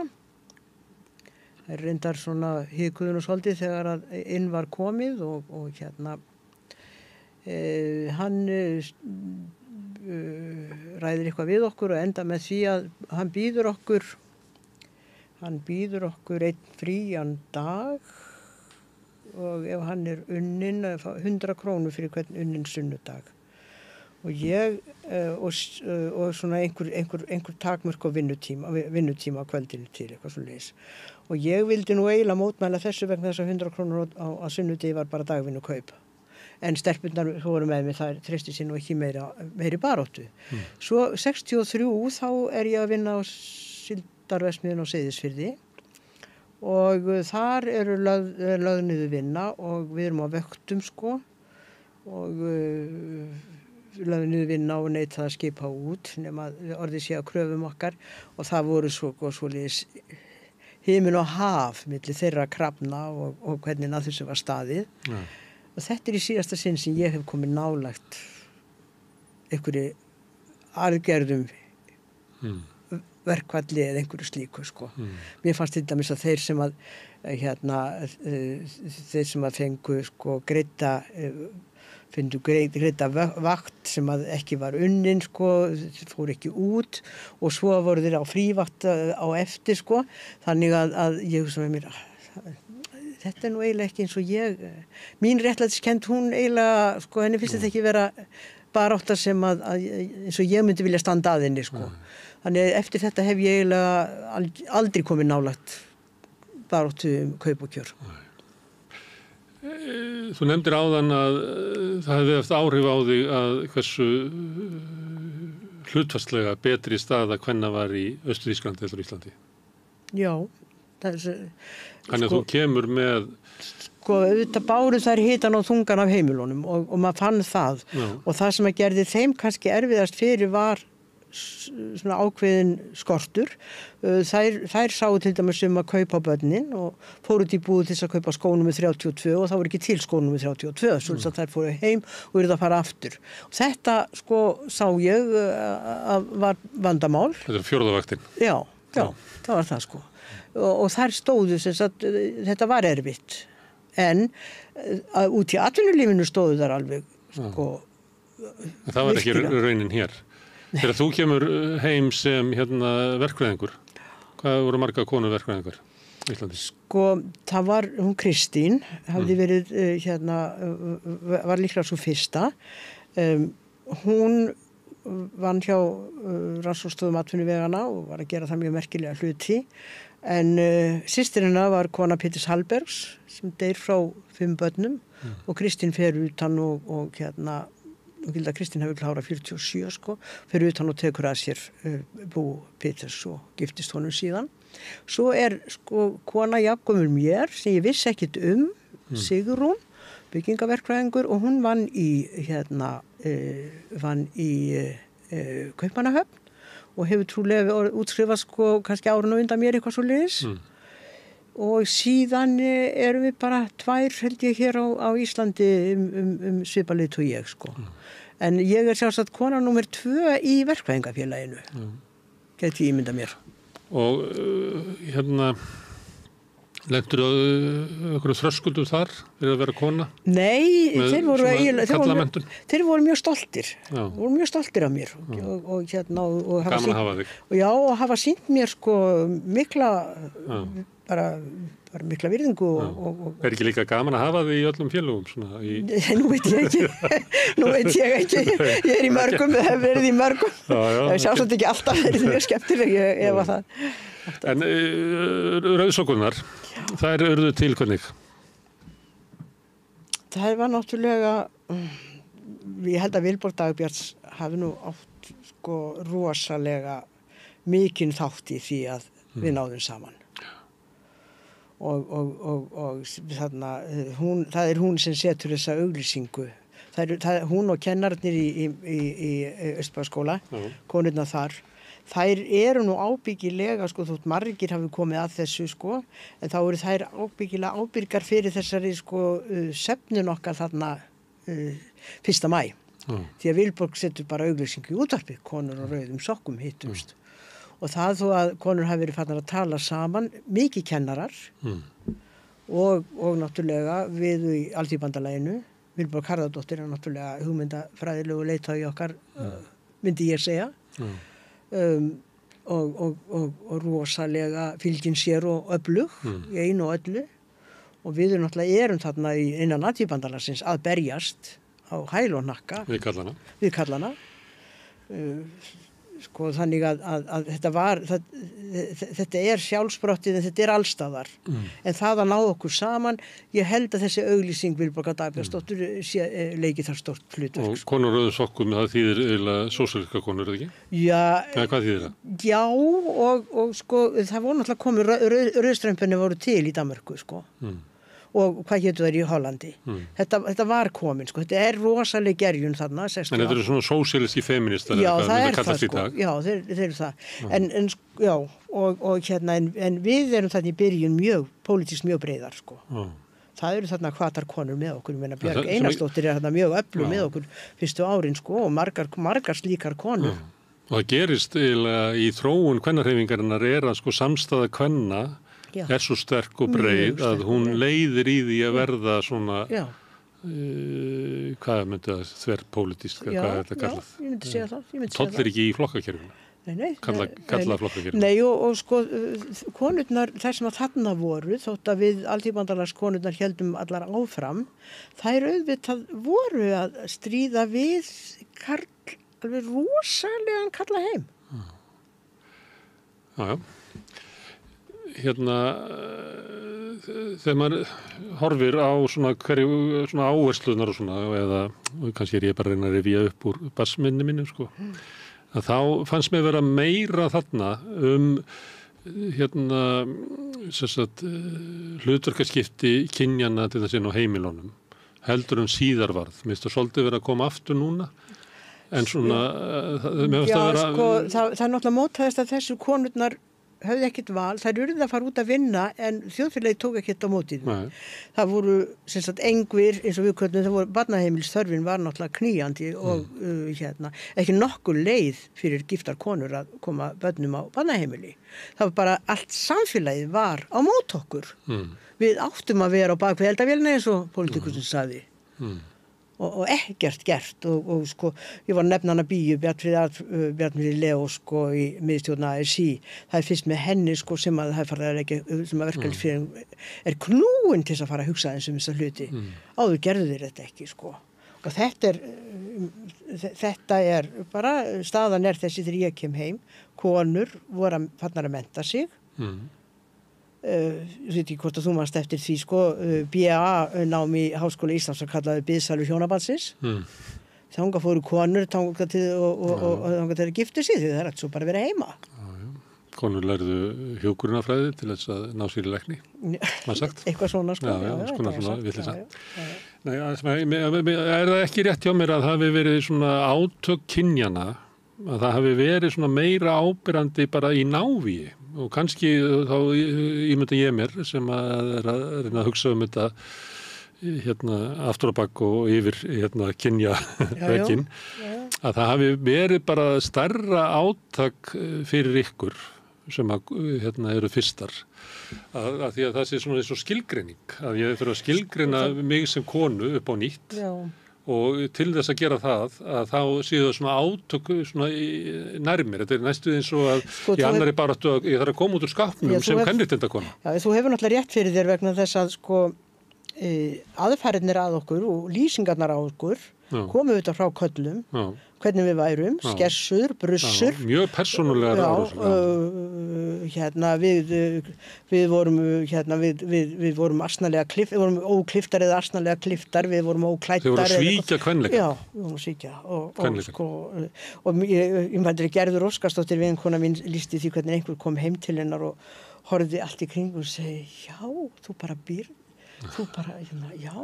Það reyndar svona hikuðun og svolítið þegar að inn var komið og hann ræðir eitthvað við okkur og enda með því að hann býður okkur einn frían dag og ef hann er unnin 100 krónur fyrir hvern unnin sunnudag. Og ég og svona einhver takmörk á vinnutíma á kvöldinu til eitthvað svoleiðis. Og ég vildi nú eiginlega mótmæla þessu vegna þess að 100 krónur á sunnudegi var bara dagvinnu kaup. En stelpurnar voru með mig, það treysti sér nú ekki meiri baráttu. Svo 63 þá er ég að vinna á Sáttarverksmiðjun á Seyðisfirði og þar eru lögð niður vinna og við erum á vöktum sko og lögð niður vinna og neitað að skipa út nema orðið sé að kröfum okkar og það voru svoleiðis himinn og haf milli þeirra krafna og hvernig að þessu var staðið. Ja. Og þetta í síðasta sinn sem ég hef komið nálægt einhverju aðgerðum verkfalli eða einhverju slíku sko. Mér fannst til dæmis að þeir sem að fengu sko greidda vakt sem að ekki var unnin sko, fór ekki út og svo voru þeir á frívakt á eftir sko, þannig að ég hugsa með mér þetta nú eiginlega ekki eins og mín réttlætiskennd hún eiginlega sko, henni finnst þetta ekki vera barátta sem að eins og ég myndi vilja standa að henni sko. Þannig eftir þetta hef ég eiginlega aldrei komið nálægt baráttu kaup og kjör. Þú nefndir áðan að það hefði haft áhrif á þig að hversu hlutfallslega betri staða kvenna var í Austur-Þýskalandi heldur í Íslandi. Já. Þannig að þú kemur með sko auðvitað báru þær hitan og þungan af heimilunum og maður fann það. Já. Og það sem að gerði þeim kannski erfiðast fyrir var svona ákveðin skortur. Þær sáu til dæmis að kaupa börnin og fóru út í búð til að kaupa skónúmer 32 og það voru ekki til skónúmer 32 svo að þær fóru heim og yrðu að fara aftur. Og þetta sko sá ég að var vandamál. Þetta er fjórðavaktin. Já, það var það sko. Og þær stóðu sem sagt, þetta var erfitt. En út í atvinnulífinu stóðu þær alveg sko. Það var ekki raunin hér. Þegar þú kemur heim sem verkfræðingur, hvað voru marga konur verkfræðingur í Íslandi? Sko, það var hún Kristín, hafði verið var líklega svo fyrsta. Hún vann hjá rannsóknastofum atvinnuvegana og var að gera það mjög merkilega hluti. En systirina var kona Péturs Hallbergs sem deyr frá 5 börnum og Kristín fer utan og Gilda Kristín hefur klárað 47 sko, fyrir utan og tekur að sér bú Péturs og giftist honum síðan. Svo sko kona jafngömul mér sem ég vissi ekkit Sigrún, byggingaverkfræðingur og hún vann í Kaupmannahöfn og hefur trúlega útskrifað sko kannski árun og undan mér eitthvað svo leiðis. Og síðan erum við bara 2 held ég hér á Íslandi svipaleit og ég sko. En ég sjálfsagt kona númer 2 í verkfræðingafélaginu. Gæti ég ímynda mér. Og lentur þú einhverju þröskuldum þar fyrir að vera kona? Nei, þeir voru mjög stoltir. Já. Voru mjög stoltir af mér og gaman að hafa þig. Já, og hafa sýnt mér sko mikla bara mikla virðingu og Er ekki líka gaman að hafa þig í öllum félögum svona Nú veit ég ekki. Ég í mörgum, hef verið í mörgum. Það sjálfsagt ekki alltaf verið mjög skemmtileg ef að það. En rauðsokkurnar, þær urðu til hvernig? Það var náttúrulega, ég held að Vilborg Dagbjarts hafi nú átt sko rosalega mikinn þátt í því að við náðum saman. Og þarna, það hún sem setur þessa auglýsingu. Hún og kennararnir í Austurbæjarskóla, konurnar þar, þær eru nú ábyggilega, sko, þótt margir hafi komið að þessu, sko, en þá eru þær ábyggilega ábyrgar fyrir þessari, sko, söfnun okkar þarna 1. maí. Því að Vilborg setur bara auglýsingu í útvarpið, konur og rauðum sokkum hittumst. Og það þó að konur hafi verið farnar að tala saman, mikið kennarar og náttúrulega við í Alþýðubandalaginu, Vilborg Harðardóttir er náttúrulega hugmyndafræðilegu leiðtogi okkar, myndi ég segja, og rosalega fylgin sér og öflug í einu og öllu og við náttúrulega þarna innan Alþýðubandalagsins að berjast á hæl og hnakka við kallana. sko þannig að þetta er sjálfsprottið en þetta er allstaðar. En það að ná okkur saman, ég held að þessi auglýsing Vilborgar Dagbjartsdóttur leiki þar stórt hlutverk. Og konur rauðu sokkum, það þýðir eiginlega sósíalískar konur, eða ekki? Já. Eða hvað þýðir það? Já, og sko það voru náttúrulega komið, rauðströmpunni voru til í Danmörku, sko. Og hvað hétu þær í Hollandi. Þetta var komin, sko. Þetta er rosaleg gerjun þarna. 60. En þetta eru svona sósíalíski feministar. Já, það er það, sko. Já, þeir eru það. En já, og hérna, en við erum þarna í byrjun pólitískt mjög breiðar, sko. Það eru þarna hvatar konur með okkur. Ég meina, Björg Einarsdóttir er þarna mjög öflug með okkur fyrstu árin, sko, og margar slíkar konur. Og það gerist eiginlega í þróun kvennahreyfingarinnar að sko samstæða kvenna er svo sterk og breið að hún leiðir í því að verða svona, hvað myndi það, þverpólitísk, hvað er þetta kallað? Já, ég myndi segja það. Tollir ekki í flokkakerfinu? Nei. Kalla flokkakerfinu? Nei, og sko, konurnar, þær sem að þarna voru, þótt að við Alþýðubandalags konurnar héldum allar áfram, þær auðvitað voru að stríða við alveg rosalegan kalla heim. Já. Hérna, þegar maður horfir á svona hverju svona áherslunar og svona, eða kannski ég bara að reyna að rifja upp úr bassminni mínu, sko, að þá fannst mér vera meira þarna hérna, hlutverkaskipti kynjanna til þess inn á heimilunum, heldur síðar varð. Mér finnst það svolítið verið að koma aftur núna, en svona, sko, það er náttúrulega mótaðist að þessu konurnar höfðu ekkert val, þær urðu að fara út að vinna en þjóðfélagi tók ekkert á móti því. Það voru sem sagt engvir, eins og við köllum, það voru barnaheimilisþörfin var náttúrulega knýjandi og ekki nokkur leið fyrir giftar konur að koma börnum á barnaheimili. Það var bara allt samfélagið var á mót okkur. Við áttum að vera á bakvið eldavélina eins og politikusinn sagði. Og ekkert gert og sko, ég var að nefna hana Bíu Bjarnfríði Leó sko í miðstjórn ASÍ, það er fyrst með henni sko sem að það farið að leggja, sem að verkalýðshreyfingin er knúin til þess að fara að hugsa eins þessa hluti, áður gerðu þeir þetta ekki sko, og þetta er bara, staðan er þessi þegar ég kem heim, konur voru farnar að mennta sig, ég veit ekki hvort að þú manst eftir því sko, BA nám í Háskóla Íslands að kallaði biðsalur hjónabandsins. Þangað fóru konur þangað til að giftu sig því það er alltaf svo bara að vera heima. Konur lærðu hjúkrunarfræði til þess að ná sér í lækni, maður sagt. Eitthvað svona sko. Svona vitleysa. Nei, er það ekki rétt hjá mér að það hafi verið svona átök kynjanna, að það hafi verið svona meira ábyrrandi bara í návíi? Og kannski þá ímynda ég mér sem að reyna að hugsa þetta hérna aftur á bak og yfir hérna kynja veginn, að það hafi verið bara stærra átak fyrir ykkur sem að hérna eru fyrstar að því að það sé svona eins og skilgreining að ég fyrir að skilgreina mig sem konu upp á nýtt. Og til þess að gera það, að þá séu það svona átök svona nærmir. Þetta er næstu eins og að sko, í annari baráttu að ég þarf að koma út úr skápnum sem kvenréttindakona. Já, þú hefur náttúrulega rétt fyrir þér vegna þess að sko aðferðirnir að okkur og lýsingarnar á okkur komu auðvitað frá köllum, hvernig við værum, skessur, brussur. Mjög persónulegar árásir. Hérna við vorum asnalega við vorum ókliftar eða asnalega kliftar, við vorum óklættar. Þið voru að svíkja kvenleika. Já, við vorum að svíkja. Og ég mætti Gerður Óskarsdóttir vinkona mín lýsti því hvernig einhver kom heim til hennar og horfði allt í kring og segi, já, þú bara, já.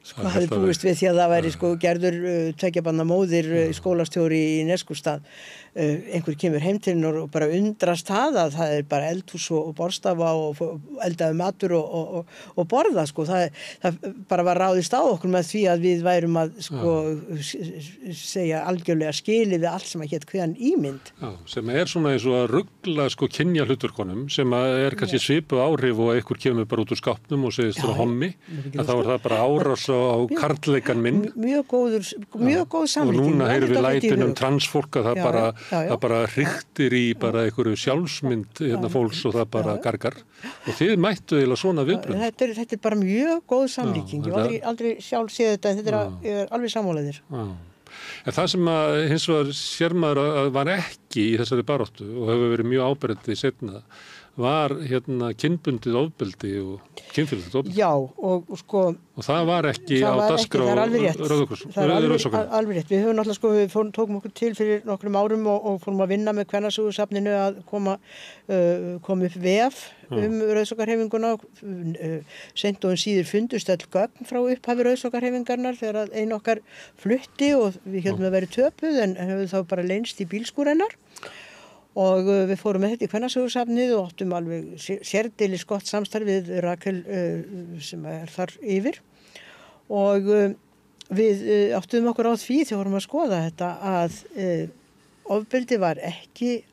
Sko hafði búist við því að það væri sko Gerður tveggjabarna móðir skólastjóri í Neskústað einhver kemur heim til hennar og bara undrast það að það er bara eldhús og borðstafa og eldaði matur og borða sko það bara var ráðist á okkur með því að við værum að sko segja algjörlega skilið við allt sem að hét hvaðan ímynd. Já, sem er svona eins og að ruggla sko kynja hluturkonum sem að er kannski svipuð áhrif og einhver kemur bara út úr skápnum og segist frá hommi að þá er það bara árás á karlleikan minn. Mjög góð samlíking. Og núna heyrum við lætin transfólk að það bara hriktir í bara einhverju sjálfsmynd hérna fólks og það bara gargar. Og þið mættu eiginlega svona viðbrögð. Þetta er bara mjög góð samlíking. Ég hef aldrei sjálf séð þetta en þetta er alveg sammálaðir. En það sem að hins vegar sér maður að var ekki í þessari baráttu og hefur verið mjög áberandi seinna var kynbundið ofbeldi og kynferðislegt ofbeldi. Já, og sko... Og það var ekki á dagskrá Rauða krossins. Það er alveg rétt. Við höfum náttúrulega við tókum okkur til fyrir nokkrum árum og fórum að vinna með Kvennasögusafninu að koma upp vef Rauðsokkahreyfinguna. Seint og síður fundust öll gögn frá upphafi Rauðsokkahreyfingarnar þegar ein okkar flutti og við héldum að vera töpuð en höfum þá bara leynst í bílskúr hennar. Og við fórum með þetta í Kvennasögusafnið og áttum alveg sérdeilis gott samstarf við Rakel sem þar yfir. Og við áttum okkur á því þegar vorum að skoða þetta að ofbeldi var ekki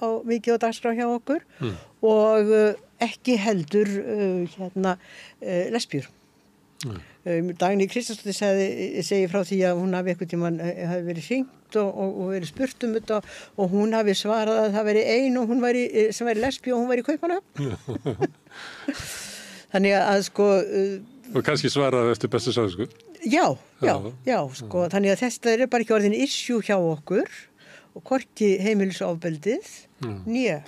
mikið á dagskrá hjá okkur og ekki heldur lesbíur. Dagný Kristjánsdóttir segi frá því að hún hafi einhvern tímann hafi verið hringt og verið spurt þetta og hún hafi svarað að það veri ein og hún sem væri lesbí og hún væri í Kaupmannahöfn. Þannig að sko... Og kannski svaraði eftir bestu sáðsku. Já, sko. Þannig að þetta er bara ekki orðin issue hjá okkur og hvorki heimilisofbeldið nýja.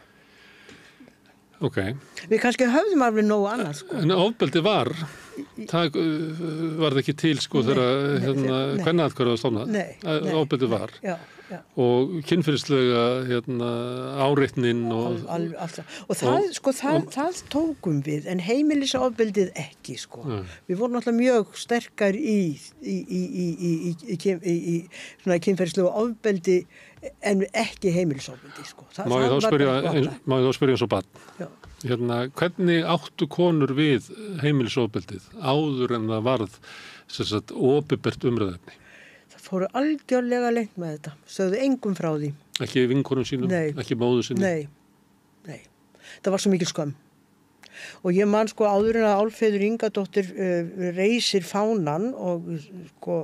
Ok. Við kannski höfðum alveg nógu annað, sko. En ofbeldið var það ekki til, sko, þegar kvennaatkvæðið var stofnað. Nei. Ofbeldið var. Já. Og kynferðislega áreitnin og... Og það tókum við, en heimilisofbeldið ekki, sko. Við vorum alltaf mjög sterkar í kynferðislega ofbeldi en ekki heimilisofbeldi, sko. Má ég þá spyrja eins og barn? Já. Hvernig áttu konur við heimilisofbeldið áður en það varð opinbert umræðuefni? Það fóru algjörlega lengt með þetta. Sögðu engum frá því. Ekki vinkonum sínum? Nei. Ekki móður sinni? Nei. Það var svo mikil skömm. Og ég man sko áður en að Álfheiður Ingadóttir reisir fánan og sko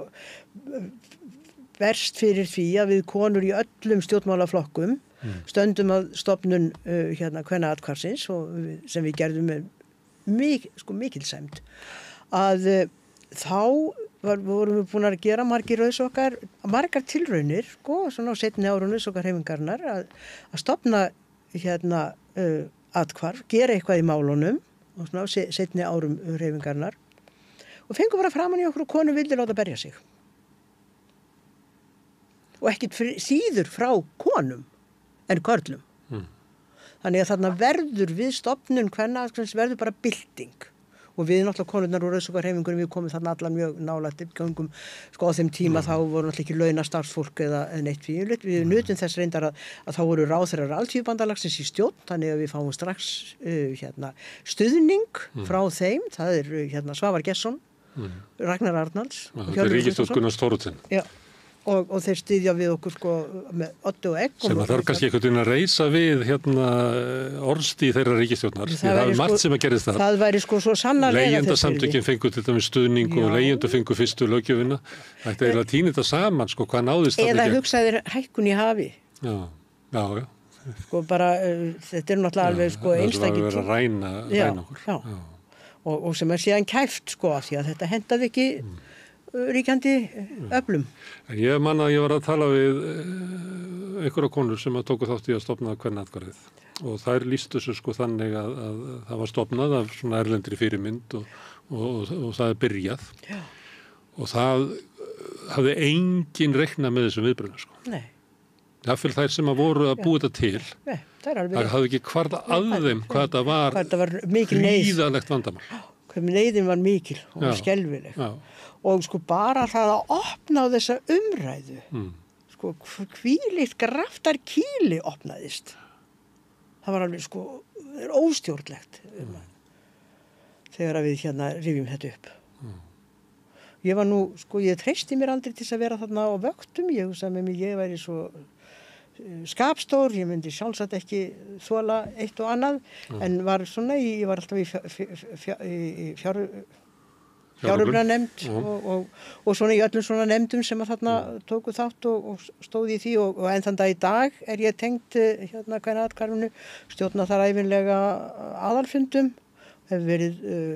verst fyrir því að við konur í öllum stjórnmálaflokkum stöndum að stofnun Kvennaathvarfsins sem við gerðum með mikilsæmd að þá vorum við búin að gera margar tilraunir sko, svona á seinni árum Rauðsokkahreyfingarinnar að stofna athvarf, gera eitthvað í málunum og svona á seinni árum hreyfingarinnar og fengum bara framan í okkur og konur vildi láta berja sig og ekkert síður frá konum en körlum. Þannig að þarna verður við stofnun Kvennaathvarfsins verður bara bylting og við náttúrulega konurnar úr Rauðsokkahreyfingunum við komum þarna allar mjög nálægt gangum sko á þeim tíma þá voru náttúrulega ekki launastarfsfólk eða neitt við nutum þess reyndar að þá voru ráðherrar Alþýðubandalagsins í stjórn þannig að við fáum strax stuðning frá þeim það er Svavar Gesson Ragnar Arnalds Þetta er ríkisstjórn Gunnars Thoroddsen og þeir styðja við okkur sko með Oddi og Egg sem að þarf kannski einhvern veginn að reisa við orðstíð þeirra ríkisstjórnar það er margt sem að gerist það væri sko svo sannarlega leigjendasamtökin fengu til dæmis stuðning og leigjendur fengu fyrstu löggjöfina þetta er eiginlega að týna þetta saman sko hvað náðist eða hugsaðir hækkun í hafi já sko bara þetta er náttúrulega alveg sko einstakir það var að ræna okkur og sem er síðan kæft sko af því að þetta hendaði ekki ríkjandi öflum. Ég man að ég var að tala við einhverja konur sem að tóku þátt í að stofna Kvennaathvarfið og þær lýstu þessu sko þannig að það var stofnað af svona erlendri fyrirmynd og það er byrjað og það hafði engin reiknað með þessum viðbröðum sko. Nei. Það fyrir þær sem að voru að búa þetta til Nei, það hafði ekki hvarða að þeim hvað þetta var gríðalegt vandamál. Hvað neyðin var mikil og skelfileg. Og sko bara það að opna á þessa umræðu sko hvílíkt graftar kýli opnaðist það var alveg sko óstjórnlegt þegar að við rifjum þetta upp ég var nú sko ég treysti mér aldrei til þess að vera þarna á vöktum ég hugsaði með mig ég væri svo skapstór, ég myndi sjálfsagt ekki þola eitt og annað en var svona ég var alltaf í fjáröflunanemnd og svona í öllum svona nefndum sem að þarna tóku þátt og stóði í því og enn þann dag í dag er ég tengt Kvennaathvarfinu stjórna þar ævinlega aðalfundum hefur verið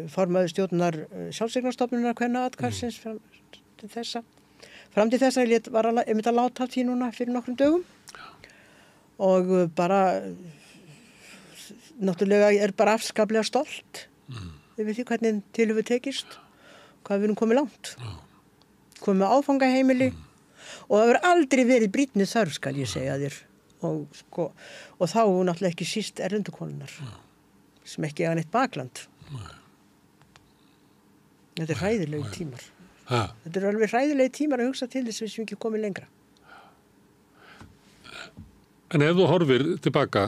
formaður stjórnar sjálfseignarstofnunar Kvennaathvarfsins til þessa fram til þess að ég var að láta af því núna fyrir nokkrum dögum og bara náttúrulega er bara afskaplega stolt yfir því hvernig til hefur tekist, hvað við erum komið langt. Komið með áfangaheimili og það hefur aldrei verið brýnni þörf, skal ég segja þér. Og þá náttúrulega ekki síst erlendukonunnar sem ekki eiga neitt bakland. Þetta er hræðilegi tímar. Þetta er alveg hræðilegi tímar að hugsa til þess að við ekki komið lengra. En ef þú horfir tilbaka,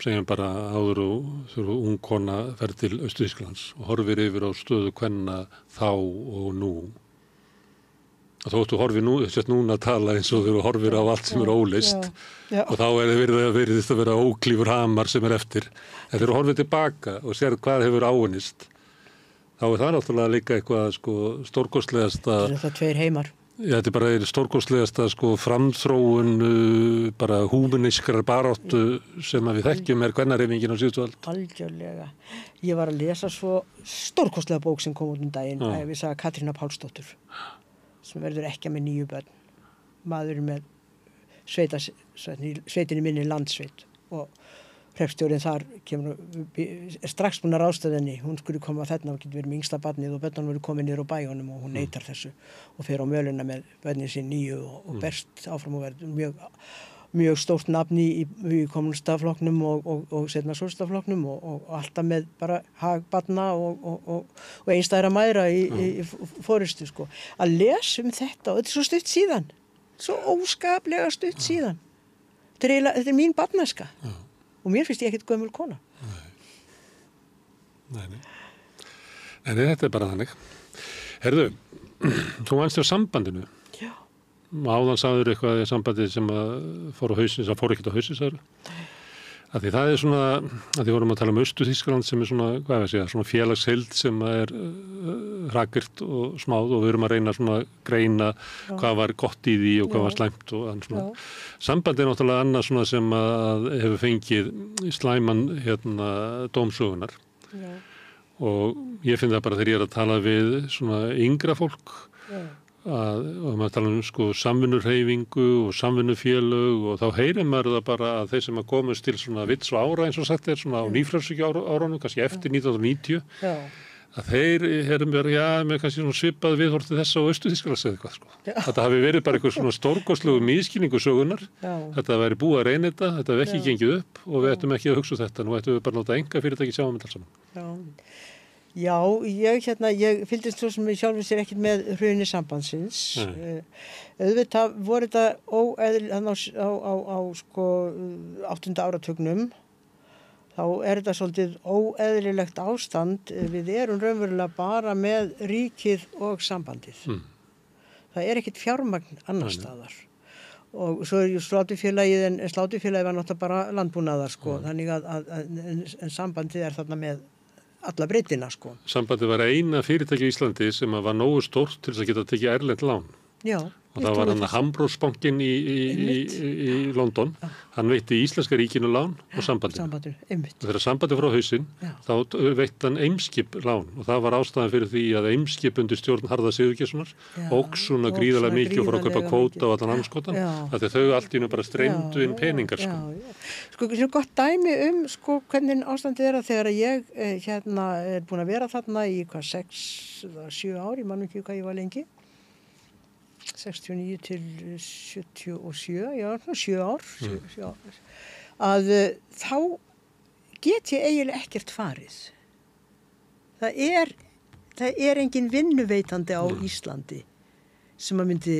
segjum bara áður og þú ung kona ferð til Austur-Þýskalands og horfir yfir á stöðu kvenna þá og nú, og þóttu horfir núna að tala eins og þú horfir á allt sem er óleyst og þá virðist að vera óklífur hamar sem er eftir. En þegar þú horfir tilbaka og sér hvað hefur áunnist, þá er það náttúrulega líka eitthvað stórkostlegasta. Þetta er það tveir heimar. Já, þetta er bara stórkostlegasta framþróun, bara húmanískrar baráttu sem við þekkjum kvennahreyfingin á síðustu öld. Algjörlega. Ég var að lesa svo stórkostlega bók sem kom út daginn, við sagði Katrína Pálsdóttur, sem verður ekki með 9 börn. Maður með sveitinni minni landsveit og hreppstjórinn þar er strax búin að ráðstöða henni. Hún skulle koma þarna og getur verið með yngsta barnið og börnunum verið komið niður á bæjunum og hún neitar þessu og fer á möluna með börnin sín 9 og berst áfram og verður mjög stórt nafn í kommunistaflokknum og seinna sósíalistaflokknum og alltaf með bara hagbarna og einstæðra mæðra í forystu sko. Að lesa þetta og þetta er svo stutt síðan, svo óskaplega stutt síðan. Þetta er mín barnæska. Og mér finnst ég ekkert gömul kona. Nei, þetta er bara þannig. Herðu, þú vannst á sambandinu. Já. Áðan sagður eitthvað í sambandi sem fór ekkert á hausinn, sagður. Því það er svona, að því vorum að tala Austur-Þýskaland sem er svona félagsheild sem er hrakert og smáð og við erum að reyna svona greina hvað var gott í því og hvað var slæmt og annað svona. Sambandi er náttúrulega annað svona sem að hefur fengið slæman dómsögunar. Og ég finn það bara þegar ég er að tala við svona yngra fólk og maður tala samvinnuhreyfingu og samvinnufélög og þá heyrir maður það bara að þeir sem að komast til svona vits og ára eins og sagt er svona á nýfrjálshyggju árunum, kannski eftir 1990 að þeir erum verið, með kannski svona svipað viðhorf til þess á Austur-Þýskalands eða eitthvað Þetta hafi verið bara eitthvað svona stórkostlegu misskilningu sögunar, þetta væri búið að reyna þetta hefði ekki gengið upp og við ættum ekki að hugsa þetta, nú ættum við bara að láta einkafyrirtæki sjá þetta alls saman. Já, ég fylgdist svo sem ég sjálfur sér ekkert með hruni sambandsins. Auðvitað voru þetta óeðlilega á 8. áratugnum. Þá er þetta svolítið óeðlilegt ástand. Við erum raunverulega bara með ríkið og sambandið. Það er ekkert fjármagn annars staðar. Og svo er sláturfélagið, en sláturfélagið var náttúrulega bara landbúnaðar, Þannig en sambandið er þarna með alla breytina, Sambandið var eina fyrirtæki í Íslandi sem var nógu stórt til þess að geta tekið erlent lán. Já. Og það var hann Hambros-bankinn í London. Hann veitti Íslenska ríkinu lán og sambandinu. Einmitt. Og þegar sambandið frá hausinn, þá veitti hann Eimskip lán og það var ástæðan fyrir því að Eimskip undir stjórn Harða Sigurgeirssonar óx svona gríðarlega mikið og fór að kaupa kvóta og allan anskotan. Þegar þau allt í nú bara streymdu inn peningar, Svo gott dæmi hvernig ástandið er að þegar ég er búin að vera þarna í 6-7 ár, ég man ekki hvað ég var lengi. 69 til 77, 7 ár, að þá get ég eiginlega ekkert farið. Það er engin vinnuveitandi á Íslandi sem að myndi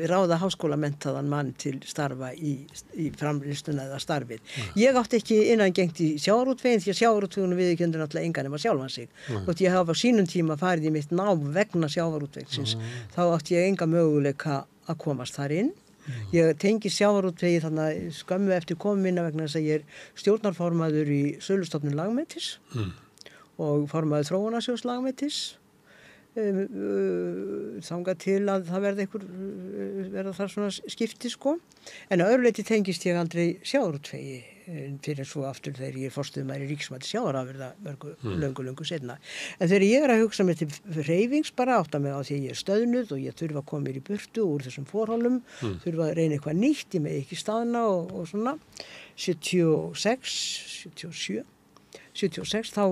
ráða háskólamenntaðan mann til starfa í framlýstuna eða starfið. Ég átti ekki innangengt í sjávarútveginn því að sjávarútvegunum viðurkenndu náttúrulega engan nema sjálfan sig. Þótt ég hafa á sínum tíma farið í mitt nám vegna sjávarútvegsins, þá átti ég enga möguleika að komast þar inn. Ég tengi sjávarútvegi þannig skömmu eftir komu minna vegna þess að ég er stjórnarformaður í Sölustofnun Lagmetis og formaður Þróunarsjóðs Lagmetis. Þangað til að það verða þar svona skipti en að öðru leyti tengist ég aldrei sjávarútvegi fyrir svo aftur þegar ég er forstöðumaður í Ríkismati sjávarafurða löngu setna. En þegar ég er að hugsa mér til hreyfings bara átta mig á því að ég er stöðnuð og ég þurfa að koma mér í burtu úr þessum forhólum, þurfa að reyna eitthvað nýtt, ég með ekki staðna og svona. 76 þá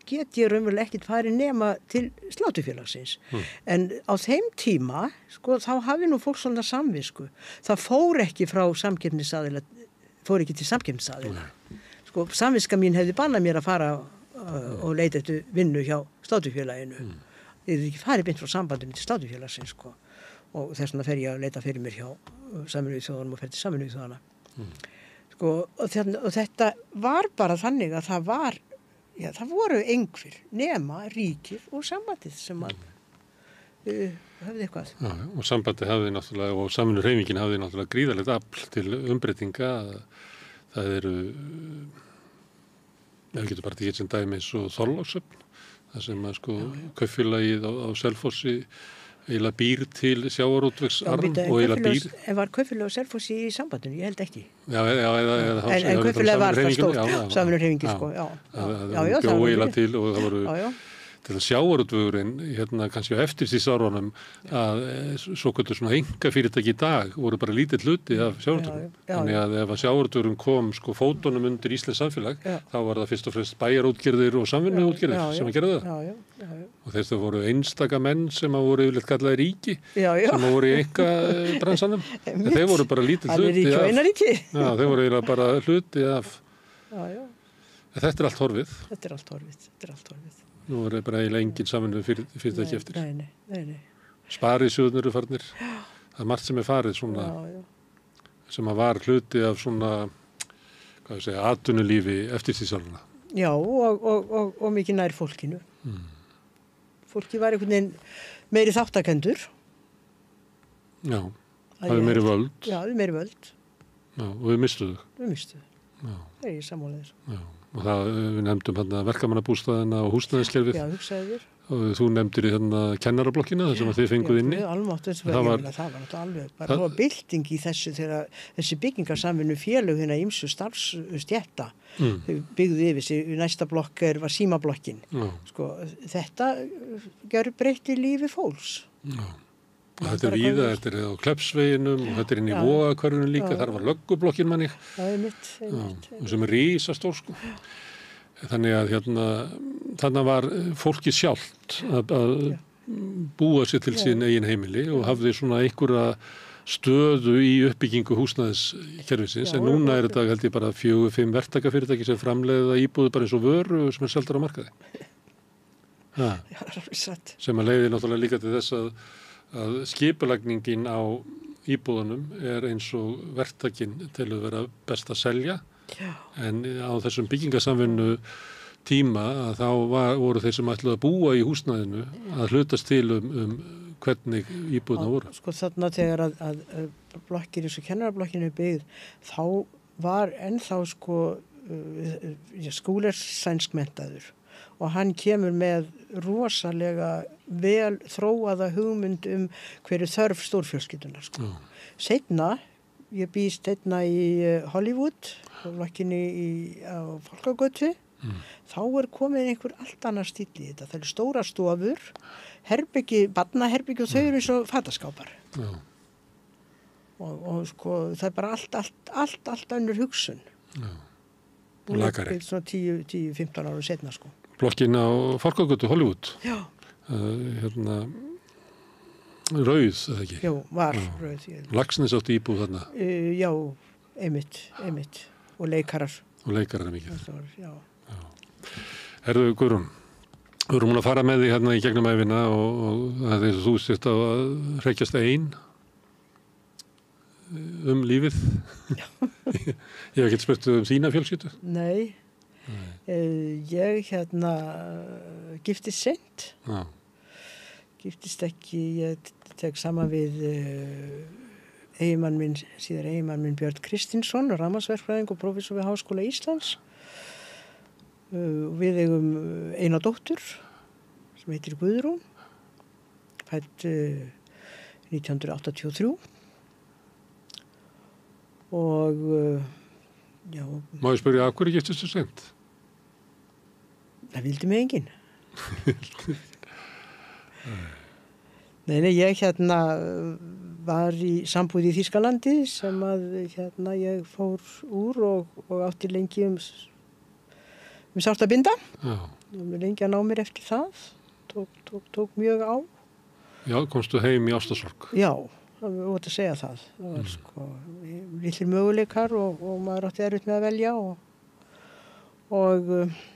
get ég raunverulega ekkert farið nema til slátufélagsins. En á þeim tíma, sko, þá hafi nú fólk svona samvisku. Það fór ekki til samkeppnisaðila. Sko, samviska mín hefði bannað mér að fara og leita eftir vinnu hjá slátufélaginu. Ég hefði ekki farið beint frá sambandinu til slátufélagsins, sko. Og þess vegna fer ég að leita fyrir mér hjá Sameinuðu þjóðunum og fer til Sameinuðu þjóðanna. Sko, og þetta var bara þannig að það voru einhver nema ríkið og sambandið sem höfðu eitthvað. Já, og sambandið hafði náttúrulega og samvinnuhreyfingin hafði náttúrulega gríðarlegt afl til umbreytinga. Það eru, við getum bara tekið sem dæmi eins og Þorlákshöfn, það sem að sko kaupfélagið á Selfossi eiginlega býr til sjávarútvegsarm og eiginlega býr. En var kaupfélag á Selfossi í sambandinu? Ég held ekki. En kaupfélag var það stórt, samvinnuhreyfingin sko, já. Það bjó eiginlega til og það voru til að sjávarútvegurinn kannski á eftirstríðsárunum að svo kvöldur svona einkafyrirtæki í dag voru bara lítið hluti af sjávarútvegum. Þannig að ef að sjávarútvegurinn kom sko fótunum undir Íslands samfélag, þá var það fyrst og fremst bæjarútgerðir og samvinnuútgerðir sem að gera það. Og þess að voru einstaka menn sem að voru yfirleitt kallaði ríki, sem að voru í einkabransanum. En þeir voru bara lítið hluti af. Já, þeir voru eiginlega bara hluti af. Þetta er allt horfið. Þetta er allt horfið. Nú er bara eiginlega engin samvinnu fyrirtæki eftir. Nei. Sparisjóðnir eru farnir. Það er margt sem er farið svona, sem að var hluti af svona, atvinnulífi eftirstríðsárunna. Já, og mikið nær fólkinu. Fólki var einhvern veginn meiri þáttakendur. Já, það er meiri völd. Já, það er meiri völd. Já, og við mistuðu. Já. Það er ég sammálaðir. Já. Og það, við nefndum verkamannabústaðina og húsnæðiskerfið. Já, hugsaðu þér. Og þú nefndir í kennarablokkina, þar sem að þið fenguð inni. Já, almátt, það var alveg bara bylting í þessu þegar þessi byggingarsamvinnu félög ýmsu starfsstjætta. Þau byggðu yfir sig, næsta blokk var símablokkin. Sko, þetta gjörbreytti lífi fólks. Já. Og þetta er víða, þetta er á Kleppsveginum og þetta er inn í Vogahverfinu líka, þar var löggublokkin manni. Það er mitt. Og sem er risastór sko. Þannig að þarna var fólki sjálft að búa sér til sín eigin heimili og hafði svona einhverja stöðu í uppbyggingu húsnæðiskerfisins. En núna er þetta held ég bara 4-5 verktakafyrirtæki sem framleiða íbúðir bara eins og vöru sem er seldar á markaði. Já, það er alveg satt. Sem að leiði náttúrulega líka til þess að skipulagningin á íbúðunum er eins og verktakinn til að vera best að selja. En á þessum byggingasamvinnu tíma að þá voru þeir sem ætluðu að búa í húsnæðinu að hlutast til hvernig íbúðuna voru. Sko þarna þegar að blokkir eins og kennarablokkinu byggð, þá var ennþá sko Skúli er sænskmenntaður og hann kemur með rosalega vel þróaða hugmynd hverju þörf stórfjölskyldunar sko. Seinna, ég býst seinna í Hollywood, blokkinni á Fálkagötu, þá er komið einhver allt annar stíll í þetta. Það eru stóra stofur, barnaherbyggi og þau eru eins og fataskápar. Og sko, það er bara allt önnur hugsun. Og lagari. Svona 10-15 ára seinna sko. Blokkin á Fálkagötu, Hollywood. Já. Rauð, eða ekki? Já, var rauð. Laxness átti íbúð þarna? Já, einmitt. Og leikarar. Og leikarar er mikið. Já. Herðu, Guðrún, við erum múin að fara með því í gegnum æfina og það er þú sért að hreykjast ein lífið. Ég hef ekkert spurt þína fjölskyldu? Nei. Ég giftist seint. Já. Giftist ekki, ég tek saman við síðar eiginmann minn Björn Kristinsson, rafmagnsverkfræðing og prófessor við Háskóla Íslands. Við eigum eina dóttur sem heitir Guðrún, fædd 1983 og Já, Má ég spyrja, af hverju giftistu seint? það vildi mig enginn. Nei, ég var í sambúð í Þýskalandi sem að ég fór úr og átti lengi sárt að binda. Já. Lengi að ná mér eftir það. Tók mjög á. Já, komstu heim í ástarsorg? Já, það var ótt að segja það. Það var sko litlir möguleikar og maður átti erfitt með að velja og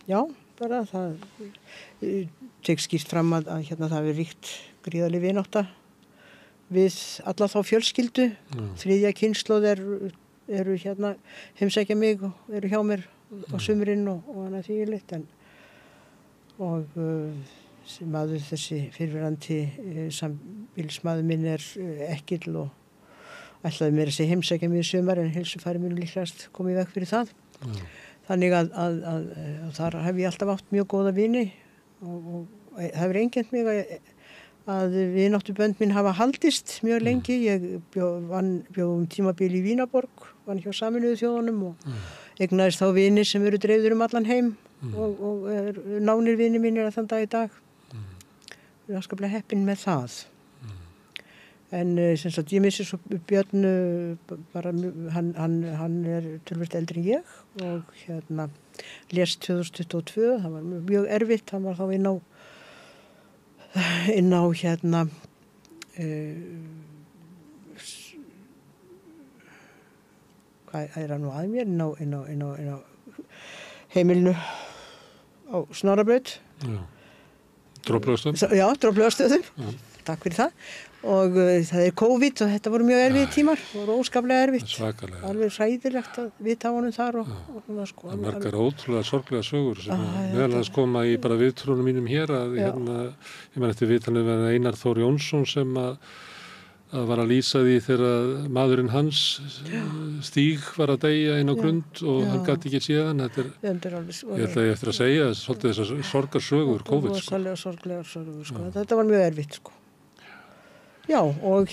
já, bara það tek skýrt fram að það hafi ríkt gríðarleg vinátta við alla þá fjölskyldu. Þriðja kynslóð eru heimsækja mig og eru hjá mér á sumrin og annað þvílíkt og maður þessi fyrrverandi sambýlismaður minn Ekill og ætlaði mér að segja heimsækja mig í sumar en heilsufari minn líklegast komið í veg fyrir það. Þannig að þar hef ég alltaf átt mjög góða vini og það hefur einkennt mig að vináttubönd mín hafa haldist mjög lengi. Ég bjó tímabil í Vínaborg, vann hjá Sameinuðu þjóðunum og eignaðist þá vini sem eru dreifður allan heim og nánir vini mínir að þann dag í dag. Ég er afskaplega heppin með það. En sem sagt, ég missi svo Björn bara, hann töluvert eldri en ég og lést 2022, það var mjög erfitt, hann var þá inn á hvað hann nú að mér, inn á heimilinu á Snorrabraut. Já. Droplaugarstöðum? Já, Droplaugarstöðum. Takk fyrir það. Og það COVID og þetta voru mjög erfið tímar, það voru óskaplega erfitt. Svakalega. Alveg hræðilegt að vita á honum þar og svona sko. Það margar ótrúlega sorglega sögur sem meðal hans koma í bara viðtrúnum mínum hér að ég man eftir vitanum við Einar Þór Jónsson sem að var að lýsa því þegar maðurinn hans Stíg var að deyja inn á grund og hann gæti ekki séðan. Ég ætla ég eftir að segja svolítið þessar sorgarsögur COVID. Sorglegar sögur sko. Þetta var mjög erfitt sko. Já, og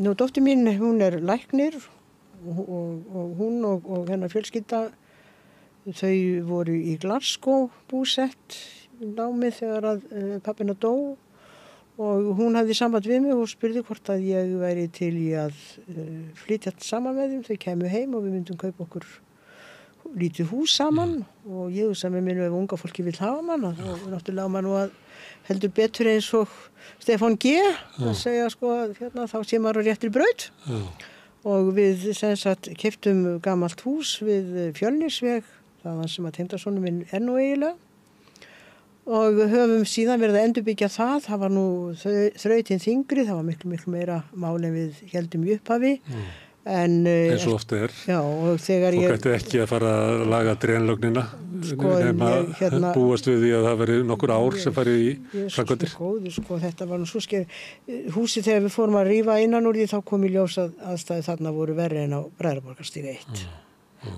nú dóttir mín, hún læknir og hún og hennar fjölskylda, þau voru í Glasgow búsett í námi þegar að pappina dó og hún hafði samband við mig og spurði hvort að ég væri til í að flytja saman með þeim. Þau kæmu heim og við myndum kaupa okkur lítið hús saman og ég hugsa með mér ef unga fólki vill hafa mann og þá náttúrulega maður nú að heldur betur eins og Stefán G. að segja sko að þá sé maður á réttri braut. Og við sem sagt keyptum gamalt hús við Fjölnisveg, þaðan sem að tengdasonur minn nú eiginlega. Og höfum síðan verið að endurbyggja það. Það var nú þrautin þyngri, það var miklu meira mál en við héldum í upphafi. Eins og oft Já, og þegar ég... Fólk ætti ekki að fara að laga drenlögnina nema búast við því að það veri nokkur ár sem fari í framkvæmdir. Sko, þetta var nú svo húsið þegar við fórum að rífa innan úr því þá kom í ljós að aðstæði þarna voru verri en á Bræðraborgarstíg 1.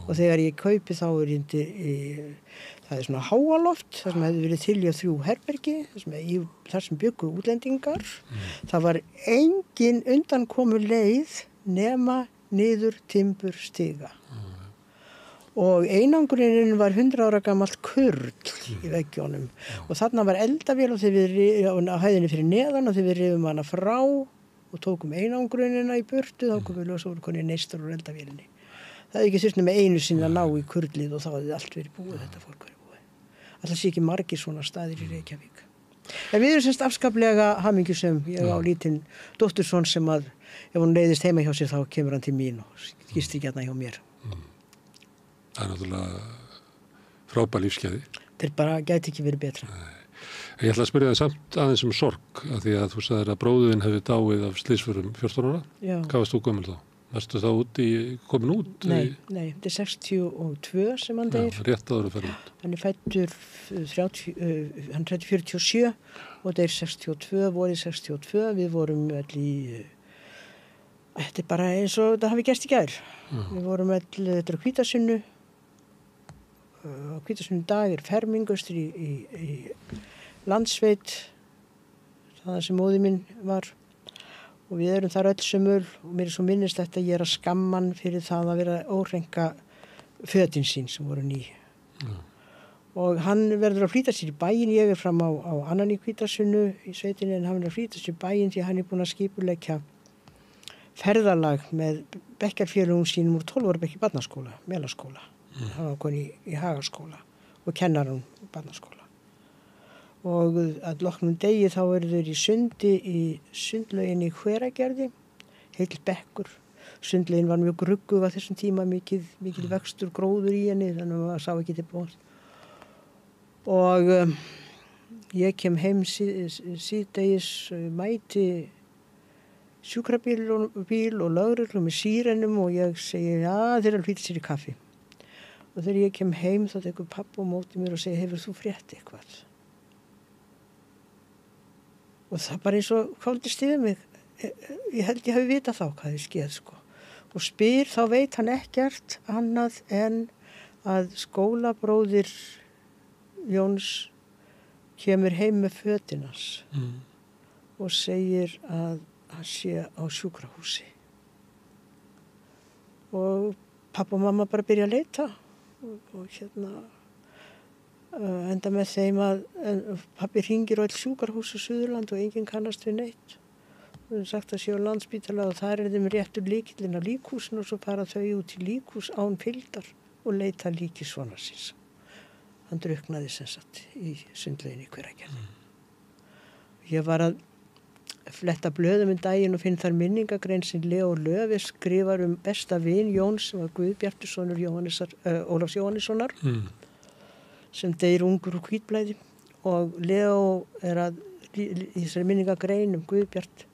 Og þegar ég kaupi þá það svona háaloft, þar sem hefði verið til í 3 herbergi, þar sem byggu útlendingar. Það var engin undankomu leið nema niður timbur stiga. Og einangurinn var 100 ára gamalt kurl í veggjónum. Og þarna var eldavél og á hæðinni fyrir neðan og þegar við rifum hana frá og tókum einangrunina í burtu, þá komum við ljósa úr konið neistur úr eldavélinni. Það hefði ekki þurft með einu sinni að ná í kurlið og þá hefði allt verið búið, þetta fólk verið búið. Alltaf sé ekki margir svona staðir í Reykjavík. En við erum semst afskaplega hamingjusöm. Ég á lítinn dótturson sem að ef hún leiðist heima hjá sér þá kemur hann til mín og gisti ekki hérna hjá mér. Það er náttúrulega frábær lífsgæði. Þetta bara gæti ekki verið betra. Ég ætla að spyrja það samt aðeins sorg af því að þú sagðir að bróðin hefði dáið af slysförum 14 ára. Já. Hvað varst þú gömul þá? Varstu þá komin út? Nei, þetta 62 sem hann deyr. Já, rétt áður að fara út. Hann fæddur hann 47 og deyr 62, vorið 62. Við vorum öll í þetta bara eins og þetta hafi gerst í gær. Við vorum öll, þetta Hvítasunnu. Á Hvítasunnu dag fermingastur í Landsveit, það sem móðir minn var. Og við erum þar öll sömul og mér svo minnist þetta ég að skamman fyrir það að vera óhrenga fötin sín sem voru ný. Og hann verður að flýta sér í bæinn, ég er fram á annan í Hvítasunnu í sveitinni en hann verður að flýta sér í bæinn því hann er búinn að skipuleggja ferðalag með bekkjarfélögum sínum úr 12 ára bekk í barnaskóla, melaskóla. Hann var komin í Hagaskóla og kennar hann barnaskóla. Og að loknum degi þá eru þeir í sundi í sundlauginni í Hveragerði, heill bekkur. Sundlaugin var mjög gruggug á þessum tíma, mikil vöxtur gróður í henni, þannig að maður sá ekki til bóð. Og ég kem heim síðdegis, mæti sjúkrabíl og lögreglu með sírenum og ég segi, já, þeir eru að flýta sér í kaffi. Og þegar ég kem heim þá tekur pabbi á móti mér og segir, hefur þú frétt eitthvað? Og það bara eins og kváldist yfir mig. Ég held ég hafi vitað þá hvað þið skeið, sko. Og spyr, þá veit hann ekkert annað en að skólabróðir Jóns kemur heim með fötinans og segir að hann sé á sjúkrahúsi. Og pappa og mamma bara byrja að leita og enda með þeim að pappi hringir á all sjúkrahús á Suðurland og enginn kannast við neitt. Það er sagt að sé á Landspítala og þar er þeim réttur lykillinn á líkhúsinu og svo fara þau út í líkhús án fylgdar og leita líki sonar síns. Hann drukknaði sem sagt í sundlauginni í Hveragerði. Ég var að fletta blöðum daginn og finn þar minningagrein sem Leo Löfi skrifar besta vin Jóns sem var Guðbjartur sonur Ólafs Jóhannessonar sem deyr ungur úr hvítblæði og Leo er að í þessari minningagrein Guðbjart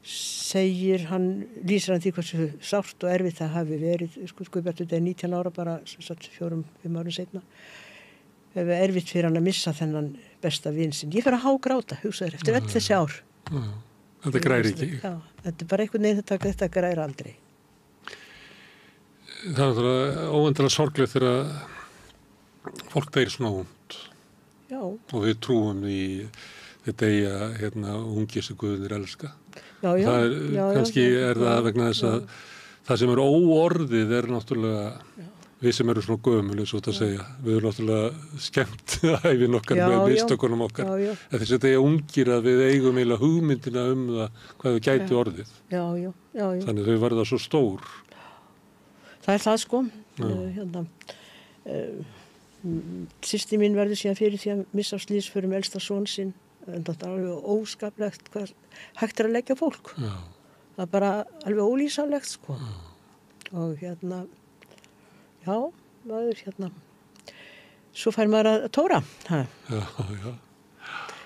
lýsir hann því hversu sárt og erfitt það hafi verið. Guðbjartur er 19 ára bara 4-5 árum seinna. Hefur erfitt fyrir hann að missa þennan besta vin sinn. Ég fer að hágráta, hugsaður eftir öll þessi ár. Þetta græri ekki. Já, þetta er bara einhvern veginn þetta græri aldrei. Það er náttúrulega óendanlega sorglegt þegar fólk deyr svona ungt. Já. Og við trúum í þetta ungi sem Guðnir elska. Já. Kannski er það vegna þess að það sem er óorðið er náttúrulega við sem eru svona gömul, eins og þetta segja. Við erum náttúrulega skemmt ævin okkar með mistökunum okkar. En þess að þetta er ungir að við eigum eiginlega hugmyndina það hvað þau gæti orðið. Já. Þannig þau verða svo stór. Það er það sko. Systir mín verður síðan fyrir því að missa af slysförum elsta son sinn. Þetta er alveg óskaplegt hvað hægt er að leggja fólk. Já. Það er bara alveg ólýsanlegt sko. Og já, maður svo fær maður að tóra. Já.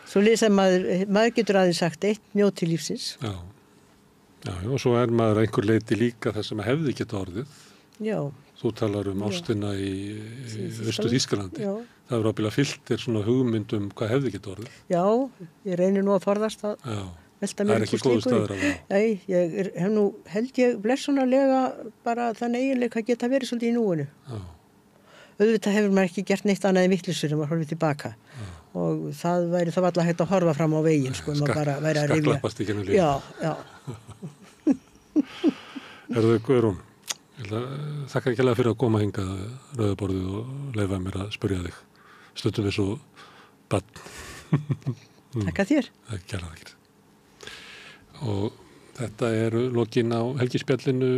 Svo lýsa maður getur aðeins sagt eitt, njóti lífsins. Já, og svo er maður einhver leiti líka það sem hefði geta orðið. Já. Þú talar ástina í Austur-Þýskalandi. Það er ábyggilega fyllt svona hugmynd hvað hefði geta orðið. Já, ég reynir nú að forðast að velta mér upp úr slíku. Það er ekki góð staður af það. Nei, ég hef nú held ég blessunarlega bara þann eiginleika geta verið svolítið í núinu. Já. Auðvitað hefur maður ekki gert neitt annað en vitleysu sem maður horfið tilbaka. Já. Og það væri þá alltaf hægt að horfa fram á veginn, sko, maður bara væri að rifja. Skakklappast ekki nú líka. Já. Herðu Guðrún, þakka ekki alveg fyrir að koma hingað rauðaborðið og leyfa mér að spyrja þig. Stundum við svo barn. Þakka þér. Ekki alveg þakkir. Og þetta eru lokin á helgispjallinu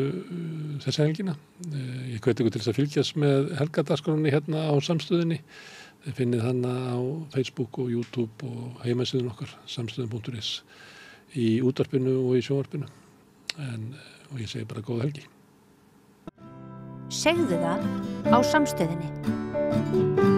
þessa helgina. Ég hveti ykkur til þess að fylgjast með helgadagskránni hérna á Samstöðinni. Þið finnið hana á Facebook og YouTube og heimasíðun okkar, samstöðin.is, í útvarpinu og í sjónvarpinu. Og ég segi bara góða helgi. Segðu það á Samstöðinni.